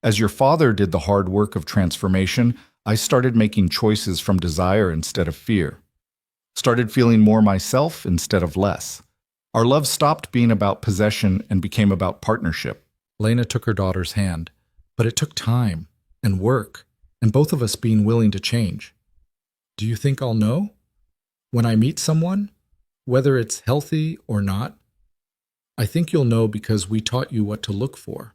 As your father did the hard work of transformation, I started making choices from desire instead of fear. Started feeling more myself instead of less. Our love stopped being about possession and became about partnership. Lena took her daughter's hand, but it took time and work, and both of us being willing to change. Do you think I'll know? When I meet someone, whether it's healthy or not, I think you'll know because we taught you what to look for.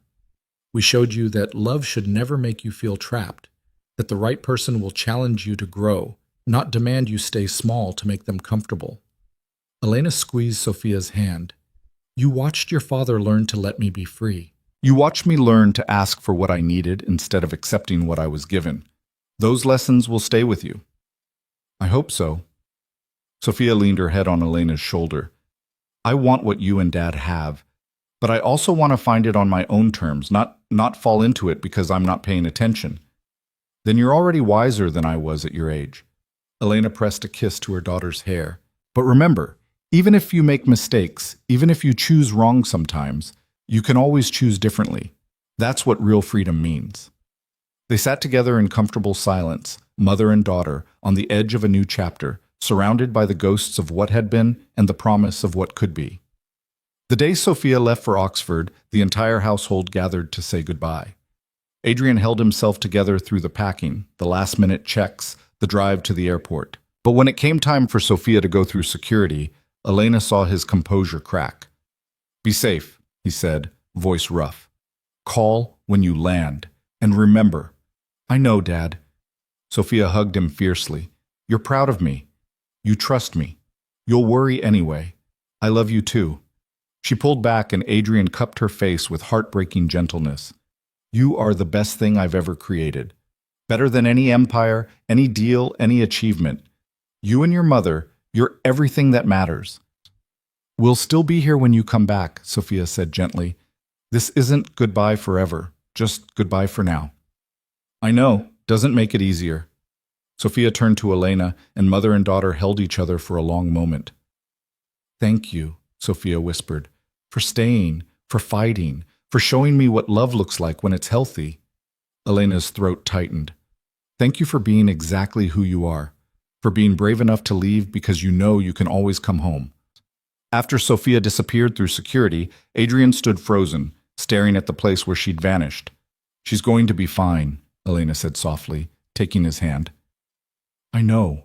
We showed you that love should never make you feel trapped, that the right person will challenge you to grow, not demand you stay small to make them comfortable. Elena squeezed Sophia's hand. You watched your father learn to let me be free. You watched me learn to ask for what I needed instead of accepting what I was given. Those lessons will stay with you. I hope so. Sophia leaned her head on Elena's shoulder. I want what you and Dad have, But I also want to find it on my own terms, not fall into it because I'm not paying attention. Then you're already wiser than I was at your age. Elena pressed a kiss to her daughter's hair. But remember, even if you make mistakes, even if you choose wrong sometimes, you can always choose differently. That's what real freedom means. They sat together in comfortable silence, mother and daughter, on the edge of a new chapter, surrounded by the ghosts of what had been and the promise of what could be. The day Sophia left for Oxford, the entire household gathered to say goodbye. Adrian held himself together through the packing, the last-minute checks, the drive to the airport. But when it came time for Sophia to go through security, Elena saw his composure crack. "Be safe," he said, voice rough. "Call when you land. And remember." "I know, Dad." Sophia hugged him fiercely. "You're proud of me. You trust me. You'll worry anyway. I love you too." She pulled back and Adrian cupped her face with heartbreaking gentleness. "You are the best thing I've ever created. Better than any empire, any deal, any achievement. You and your mother, you're everything that matters." "We'll still be here when you come back," Sophia said gently. "This isn't goodbye forever, just goodbye for now." "I know, doesn't make it easier." Sophia turned to Elena, and mother and daughter held each other for a long moment. "Thank you," Sophia whispered, "for staying, for fighting, for showing me what love looks like when it's healthy." Elena's throat tightened. "Thank you for being exactly who you are, for being brave enough to leave because you know you can always come home." After Sophia disappeared through security, Adrian stood frozen, staring at the place where she'd vanished. "She's going to be fine," Elena said softly, taking his hand. "I know."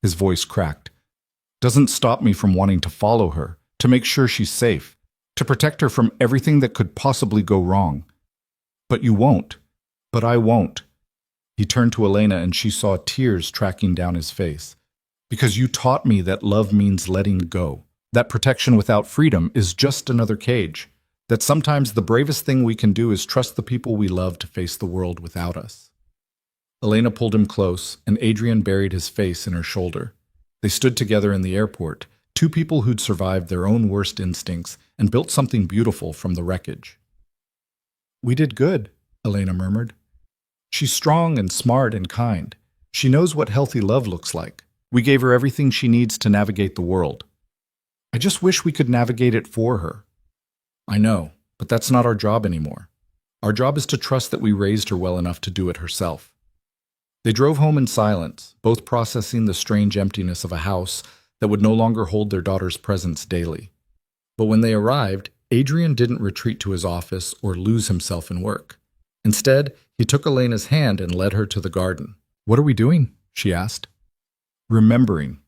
His voice cracked. "Doesn't stop me from wanting to follow her, to make sure she's safe, to protect her from everything that could possibly go wrong. But you won't. But I won't." He turned to Elena and she saw tears tracking down his face. "Because you taught me that love means letting go, that protection without freedom is just another cage, that sometimes the bravest thing we can do is trust the people we love to face the world without us." Elena pulled him close, and Adrian buried his face in her shoulder. They stood together in the airport, two people who'd survived their own worst instincts and built something beautiful from the wreckage. "We did good," Elena murmured. "She's strong and smart and kind. She knows what healthy love looks like. We gave her everything she needs to navigate the world. I just wish we could navigate it for her." "I know, but that's not our job anymore. Our job is to trust that we raised her well enough to do it herself." They drove home in silence, both processing the strange emptiness of a house that would no longer hold their daughter's presence daily. But when they arrived, Adrian didn't retreat to his office or lose himself in work. Instead, he took Elena's hand and led her to the garden. "What are we doing?" she asked. "Remembering."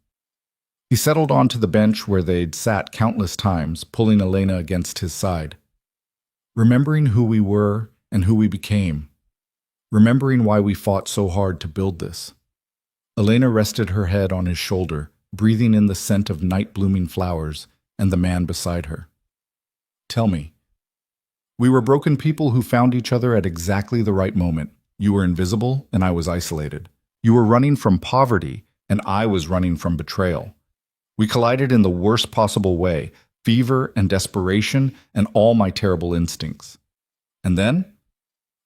He settled onto the bench where they'd sat countless times, pulling Elena against his side. "Remembering who we were and who we became. Remembering why we fought so hard to build this." Elena rested her head on his shoulder, breathing in the scent of night-blooming flowers and the man beside her. "Tell me." "We were broken people who found each other at exactly the right moment. You were invisible, and I was isolated. You were running from poverty, and I was running from betrayal. We collided in the worst possible way, fever and desperation and all my terrible instincts. And then?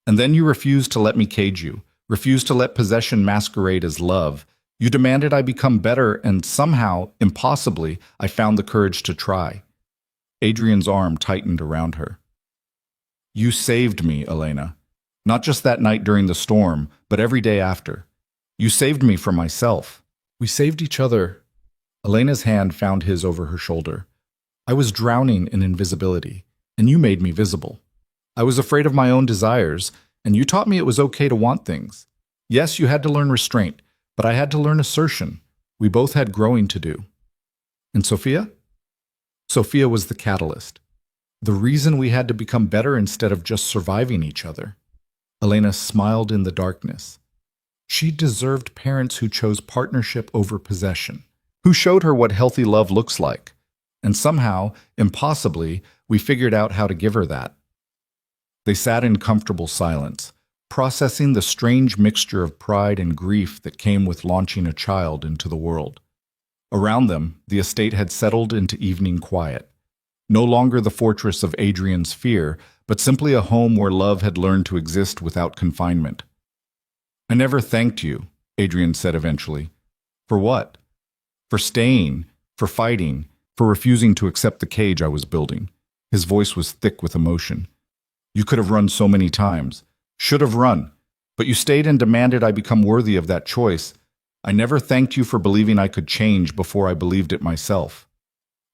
And then you refused to let me cage you, refused to let possession masquerade as love. You demanded I become better, and somehow, impossibly, I found the courage to try." Adrian's arm tightened around her. "You saved me, Elena. Not just that night during the storm, but every day after. You saved me from myself. We saved each other." Elena's hand found his over her shoulder. "I was drowning in invisibility, and you made me visible. I was afraid of my own desires, and you taught me it was okay to want things. Yes, you had to learn restraint, but I had to learn assertion. We both had growing to do." "And Sophia?" "Sophia was the catalyst. The reason we had to become better instead of just surviving each other." Elena smiled in the darkness. She deserved parents who chose partnership over possession, who showed her what healthy love looks like. And somehow, impossibly, we figured out how to give her that. They sat in comfortable silence, processing the strange mixture of pride and grief that came with launching a child into the world. Around them, the estate had settled into evening quiet. No longer the fortress of Adrian's fear, but simply a home where love had learned to exist without confinement. "I never thanked you," Adrian said eventually. "For what?" "For staying, for fighting, for refusing to accept the cage I was building." His voice was thick with emotion. "You could have run so many times. Should have run. But you stayed and demanded I become worthy of that choice. I never thanked you for believing I could change before I believed it myself."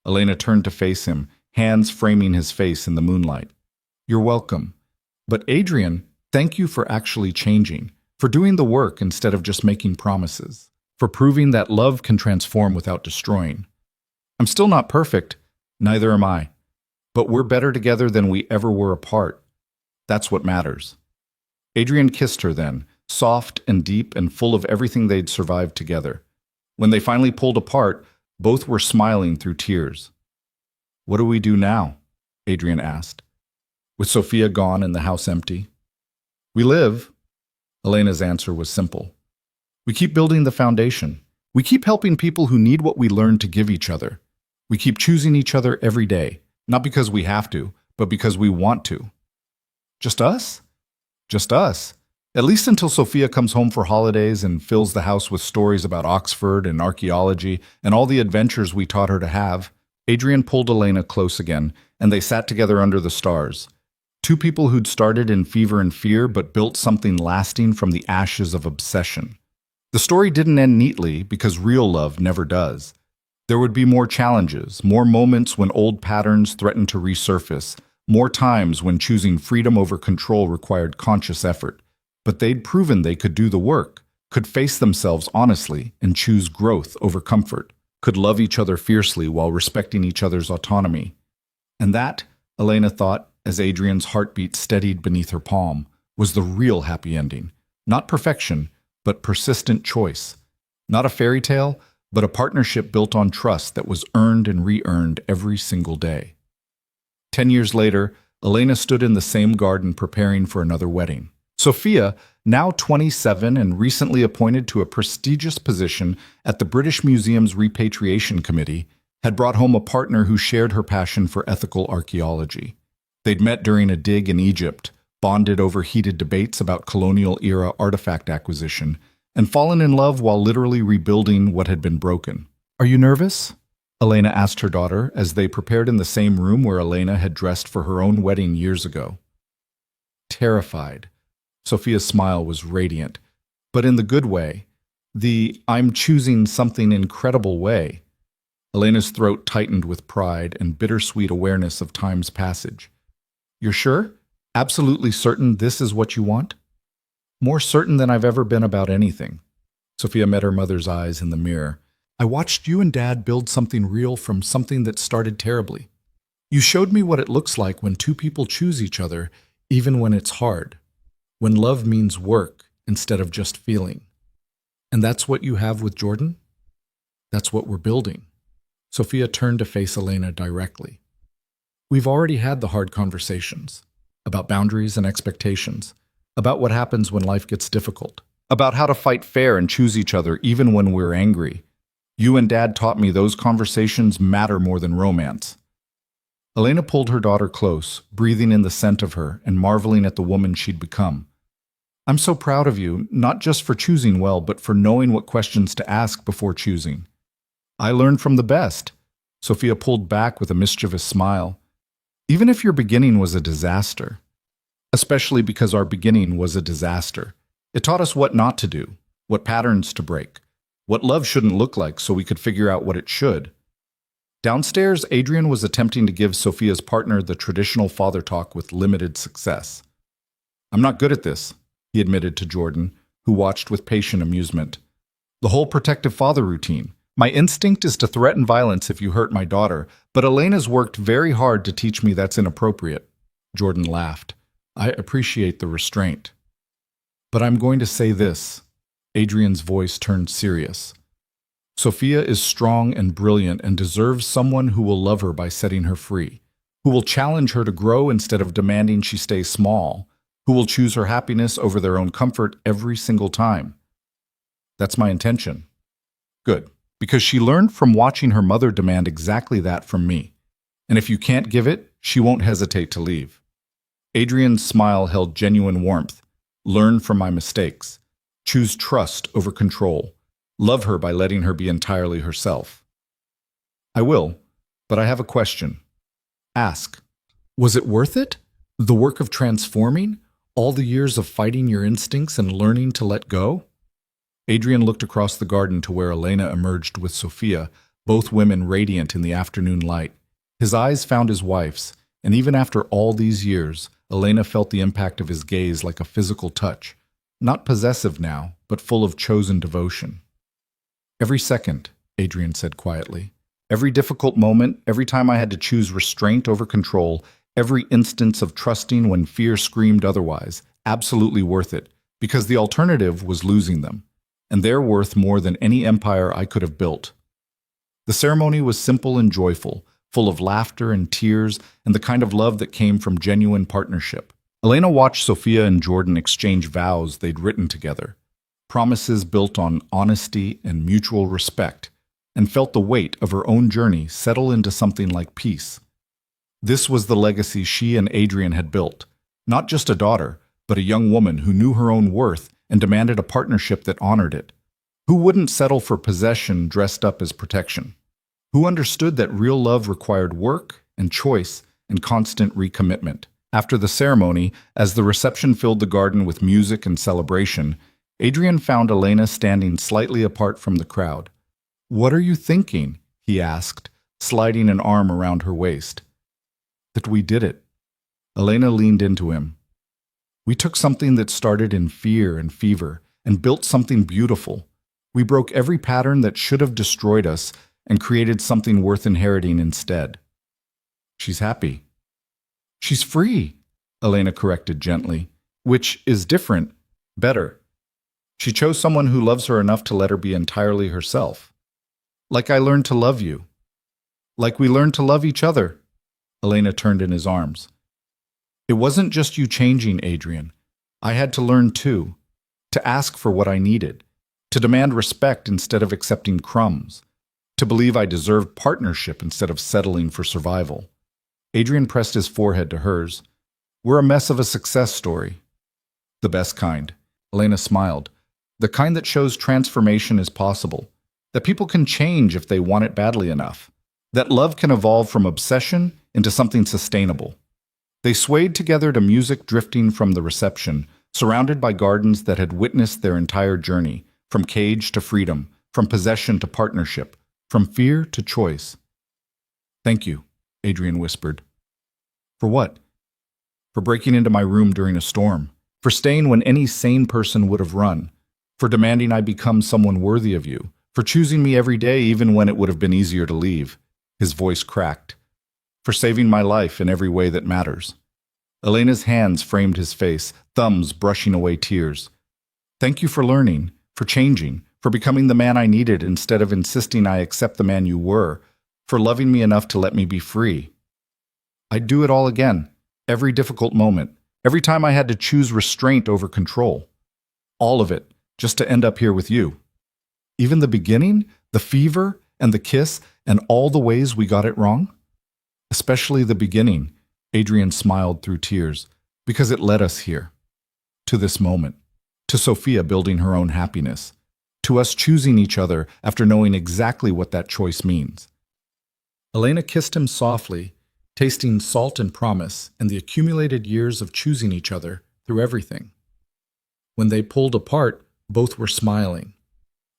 Elena turned to face him, hands framing his face in the moonlight. "You're welcome. But Adrian, thank you for actually changing, for doing the work instead of just making promises, for proving that love can transform without destroying. I'm still not perfect, neither am I. But we're better together than we ever were apart. That's what matters." Adrian kissed her then, soft and deep and full of everything they'd survived together. When they finally pulled apart, both were smiling through tears. "What do we do now?" Adrian asked, with Sophia gone and the house empty. "We live." Elena's answer was simple. "We keep building the foundation. We keep helping people who need what we learned to give each other. We keep choosing each other every day, not because we have to, but because we want to." "Just us?" "Just us. At least until Sophia comes home for holidays and fills the house with stories about Oxford and archaeology and all the adventures we taught her to have." Adrian pulled Elena close again, and they sat together under the stars. Two people who'd started in fever and fear but built something lasting from the ashes of obsession. The story didn't end neatly because real love never does. There would be more challenges, more moments when old patterns threatened to resurface, more times when choosing freedom over control required conscious effort. But they'd proven they could do the work, could face themselves honestly and choose growth over comfort, could love each other fiercely while respecting each other's autonomy. And that, Elena thought, as Adrian's heartbeat steadied beneath her palm, was the real happy ending. Not perfection, but persistent choice. Not a fairy tale, but a partnership built on trust that was earned and re-earned every single day. 10 years later, Elena stood in the same garden preparing for another wedding. Sophia, now 27 and recently appointed to a prestigious position at the British Museum's Repatriation Committee, had brought home a partner who shared her passion for ethical archaeology. They'd met during a dig in Egypt, bonded over heated debates about colonial-era artifact acquisition, and fallen in love while literally rebuilding what had been broken. "Are you nervous?" Elena asked her daughter as they prepared in the same room where Elena had dressed for her own wedding years ago. "Terrified." Sophia's smile was radiant, but in the good way, the "I'm choosing something incredible" way. Elena's throat tightened with pride and bittersweet awareness of time's passage. "You're sure? Absolutely certain this is what you want?" "More certain than I've ever been about anything." Sophia met her mother's eyes in the mirror. "I watched you and Dad build something real from something that started terribly. You showed me what it looks like when two people choose each other, even when it's hard. When love means work instead of just feeling. And that's what you have with Jordan? That's what we're building." Sophia turned to face Elena directly. "We've already had the hard conversations about boundaries and expectations, about what happens when life gets difficult, about how to fight fair and choose each other even when we're angry. You and Dad taught me those conversations matter more than romance." Elena pulled her daughter close, breathing in the scent of her and marveling at the woman she'd become. "I'm so proud of you, not just for choosing well, but for knowing what questions to ask before choosing." "I learned from the best." Sophia pulled back with a mischievous smile. "Even if your beginning was a disaster, especially because our beginning was a disaster, it taught us what not to do, what patterns to break, what love shouldn't look like so we could figure out what it should." Downstairs, Adrian was attempting to give Sophia's partner the traditional father talk with limited success. "I'm not good at this," he admitted to Jordan, who watched with patient amusement. "The whole protective father routine. My instinct is to threaten violence if you hurt my daughter, but Elena's worked very hard to teach me that's inappropriate." Jordan laughed. "I appreciate the restraint. But I'm going to say this." Adrian's voice turned serious. "Sophia is strong and brilliant and deserves someone who will love her by setting her free, who will challenge her to grow instead of demanding she stay small, who will choose her happiness over their own comfort every single time." "That's my intention." "Good, because she learned from watching her mother demand exactly that from me. And if you can't give it, she won't hesitate to leave. Adrian's smile held genuine warmth. Learn from my mistakes. Choose trust over control. Love her by letting her be entirely herself. I will, but I have a question. Ask. Was it worth it? The work of transforming? All the years of fighting your instincts and learning to let go? Adrian looked across the garden to where Elena emerged with Sophia, both women radiant in the afternoon light. His eyes found his wife's, and even after all these years, Elena felt the impact of his gaze like a physical touch, not possessive now, but full of chosen devotion. Every second, Adrian said quietly. Every difficult moment, every time I had to choose restraint over control, every instance of trusting when fear screamed otherwise, absolutely worth it, because the alternative was losing them, and they're worth more than any empire I could have built. The ceremony was simple and joyful, full of laughter and tears and the kind of love that came from genuine partnership. Elena watched Sophia and Jordan exchange vows they'd written together, promises built on honesty and mutual respect, and felt the weight of her own journey settle into something like peace. This was the legacy she and Adrian had built, not just a daughter, but a young woman who knew her own worth and demanded a partnership that honored it. Who wouldn't settle for possession dressed up as protection? Who understood that real love required work and choice and constant recommitment? After the ceremony, as the reception filled the garden with music and celebration, Adrian found Elena standing slightly apart from the crowd. "What are you thinking?" he asked, sliding an arm around her waist. "That we did it." Elena leaned into him. "We took something that started in fear and fever and built something beautiful. We broke every pattern that should have destroyed us and created something worth inheriting instead." "She's happy." "She's free," Elena corrected gently, "which is different, better. She chose someone who loves her enough to let her be entirely herself. Like I learned to love you. Like we learned to love each other." Elena turned in his arms. "It wasn't just you changing, Adrian. I had to learn too, to ask for what I needed, to demand respect instead of accepting crumbs, to believe I deserved partnership instead of settling for survival." Adrian pressed his forehead to hers. "We're a mess of a success story." "The best kind." Elena smiled. "The kind that shows transformation is possible, that people can change if they want it badly enough, that love can evolve from obsession into something sustainable." They swayed together to music drifting from the reception, surrounded by gardens that had witnessed their entire journey, from cage to freedom, from possession to partnership, from fear to choice. "Thank you," Adrian whispered. "For what?" "For breaking into my room during a storm, for staying when any sane person would have run, for demanding I become someone worthy of you, for choosing me every day even when it would have been easier to leave." His voice cracked. "For saving my life in every way that matters." Elena's hands framed his face, thumbs brushing away tears. "Thank you for learning, for changing, for becoming the man I needed instead of insisting I accept the man you were, for loving me enough to let me be free. I'd do it all again, every difficult moment, every time I had to choose restraint over control. All of it, just to end up here with you. Even the beginning, the fever, and the kiss, and all the ways we got it wrong? Especially the beginning," Adrian smiled through tears, "because it led us here. To this moment. To Sophia building her own happiness. To us choosing each other after knowing exactly what that choice means." Elena kissed him softly, tasting salt and promise and the accumulated years of choosing each other through everything. When they pulled apart, both were smiling.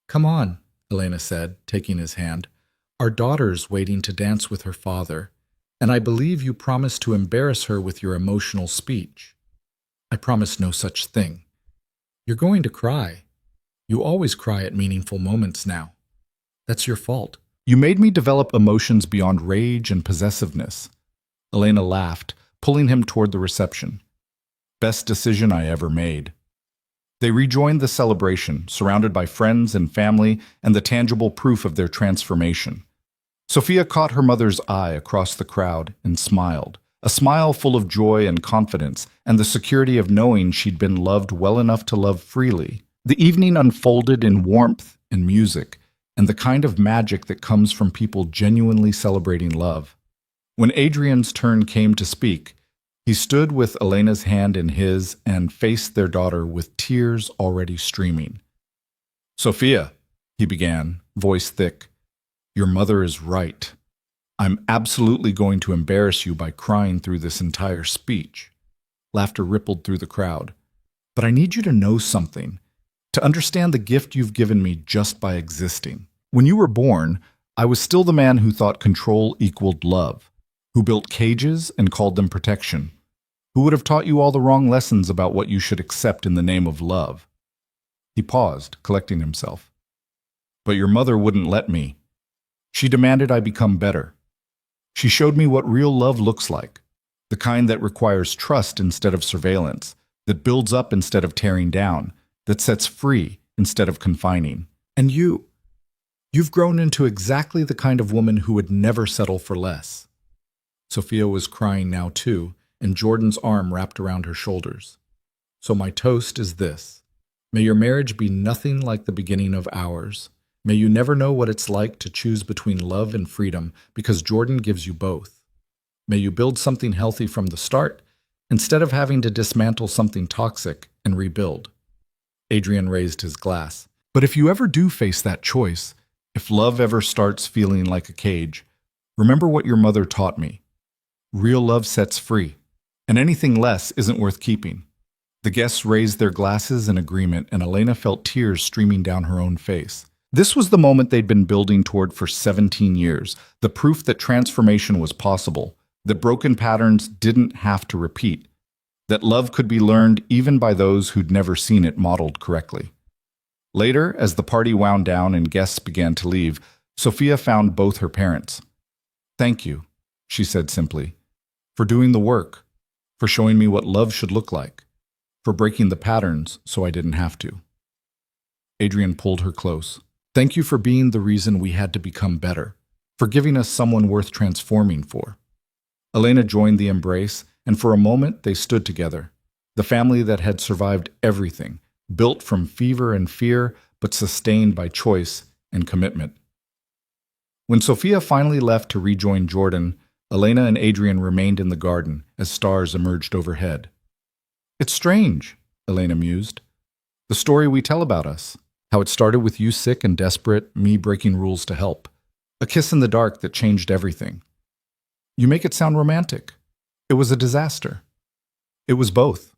"Come on," Elena said, taking his hand. "Our daughter's waiting to dance with her father, and I believe you promised to embarrass her with your emotional speech." "I promise no such thing." "You're going to cry. You always cry at meaningful moments now. That's your fault. You made me develop emotions beyond rage and possessiveness." Elena laughed, pulling him toward the reception. "Best decision I ever made." They rejoined the celebration, surrounded by friends and family and the tangible proof of their transformation. Sophia caught her mother's eye across the crowd and smiled, a smile full of joy and confidence and the security of knowing she'd been loved well enough to love freely. The evening unfolded in warmth and music and the kind of magic that comes from people genuinely celebrating love. When Adrian's turn came to speak, he stood with Elena's hand in his and faced their daughter with tears already streaming. "Sophia," he began, voice thick, "your mother is right. I'm absolutely going to embarrass you by crying through this entire speech." Laughter rippled through the crowd. "But I need you to know something, to understand the gift you've given me just by existing. When you were born, I was still the man who thought control equaled love, who built cages and called them protection, who would have taught you all the wrong lessons about what you should accept in the name of love." He paused, collecting himself. "But your mother wouldn't let me. She demanded I become better. She showed me what real love looks like, the kind that requires trust instead of surveillance, that builds up instead of tearing down, that sets free instead of confining. And you've grown into exactly the kind of woman who would never settle for less." Sophia was crying now too, and Jordan's arm wrapped around her shoulders. "So my toast is this. May your marriage be nothing like the beginning of ours. May you never know what it's like to choose between love and freedom, because Jordan gives you both. May you build something healthy from the start, instead of having to dismantle something toxic and rebuild." Adrian raised his glass. "But if you ever do face that choice, if love ever starts feeling like a cage, remember what your mother taught me. Real love sets free, and anything less isn't worth keeping." The guests raised their glasses in agreement, and Elena felt tears streaming down her own face. This was the moment they'd been building toward for 17 years, the proof that transformation was possible, that broken patterns didn't have to repeat, that love could be learned even by those who'd never seen it modeled correctly. Later, as the party wound down and guests began to leave, Sophia found both her parents. "Thank you," she said simply, "for doing the work, for showing me what love should look like, for breaking the patterns so I didn't have to." Adrian pulled her close. "Thank you for being the reason we had to become better, for giving us someone worth transforming for." Elena joined the embrace, and for a moment they stood together, the family that had survived everything, built from fever and fear, but sustained by choice and commitment. When Sophia finally left to rejoin Jordan, Elena and Adrian remained in the garden as stars emerged overhead. "It's strange," Elena mused, "the story we tell about us. How it started with you sick and desperate, me breaking rules to help. A kiss in the dark that changed everything. You make it sound romantic. It was a disaster." "It was both."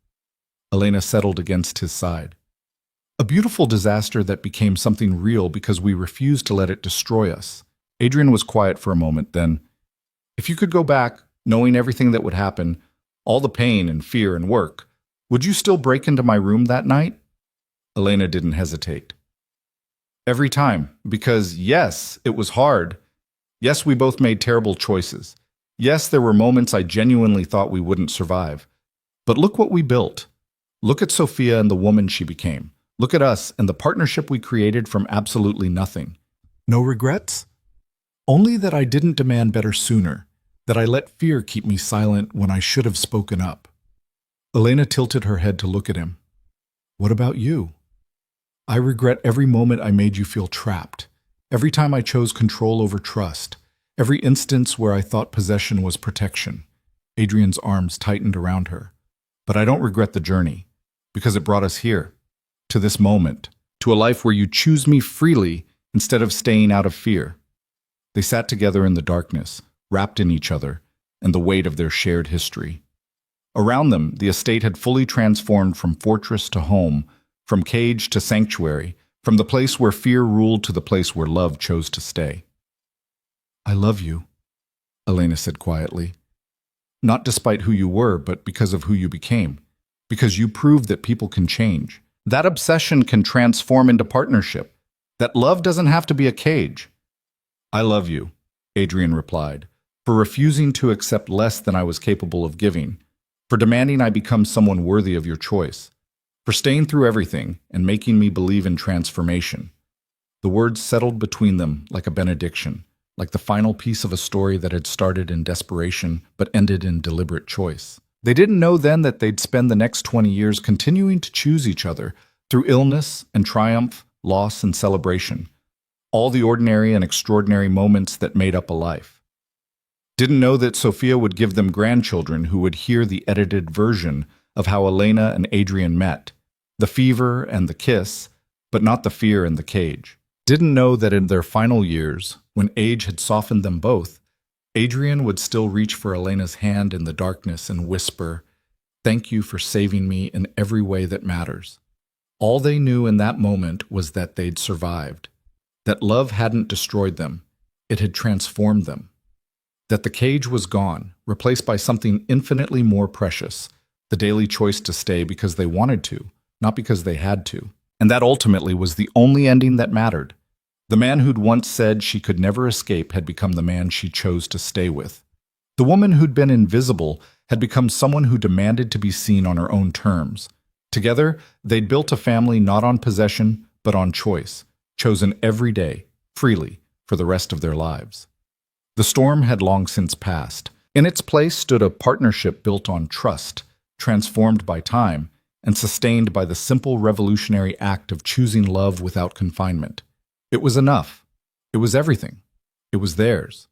Elena settled against his side. "A beautiful disaster that became something real because we refused to let it destroy us." Adrian was quiet for a moment, then, "If you could go back, knowing everything that would happen, all the pain and fear and work, would you still break into my room that night?" Elena didn't hesitate. "Every time, because yes, it was hard. Yes, we both made terrible choices. Yes, there were moments I genuinely thought we wouldn't survive. But look what we built. Look at Sophia and the woman she became. Look at us and the partnership we created from absolutely nothing. No regrets? Only that I didn't demand better sooner, that I let fear keep me silent when I should have spoken up." Elena tilted her head to look at him. "What about you?" "I regret every moment I made you feel trapped, every time I chose control over trust, every instance where I thought possession was protection." Adrian's arms tightened around her. "But I don't regret the journey, because it brought us here, to this moment, to a life where you choose me freely instead of staying out of fear." They sat together in the darkness, wrapped in each other, and the weight of their shared history. Around them, the estate had fully transformed from fortress to home, from cage to sanctuary, from the place where fear ruled to the place where love chose to stay. "I love you," Elena said quietly. "Not despite who you were, but because of who you became. Because you proved that people can change. That obsession can transform into partnership. That love doesn't have to be a cage." "I love you," Adrian replied, "for refusing to accept less than I was capable of giving, for demanding I become someone worthy of your choice, for staying through everything and making me believe in transformation." The words settled between them like a benediction, like the final piece of a story that had started in desperation but ended in deliberate choice. They didn't know then that they'd spend the next 20 years continuing to choose each other through illness and triumph, loss and celebration, all the ordinary and extraordinary moments that made up a life. Didn't know that Sophia would give them grandchildren who would hear the edited version of how Elena and Adrian met, the fever and the kiss, but not the fear and the cage. Didn't know that in their final years, when age had softened them both, Adrian would still reach for Elena's hand in the darkness and whisper, "Thank you for saving me in every way that matters." All they knew in that moment was that they'd survived, that love hadn't destroyed them, it had transformed them, that the cage was gone, replaced by something infinitely more precious, the daily choice to stay because they wanted to, not because they had to. And that ultimately was the only ending that mattered. The man who'd once said she could never escape had become the man she chose to stay with. The woman who'd been invisible had become someone who demanded to be seen on her own terms. Together, they'd built a family not on possession, but on choice, chosen every day, freely, for the rest of their lives. The storm had long since passed. In its place stood a partnership built on trust, transformed by time, and sustained by the simple revolutionary act of choosing love without confinement. It was enough. It was everything. It was theirs.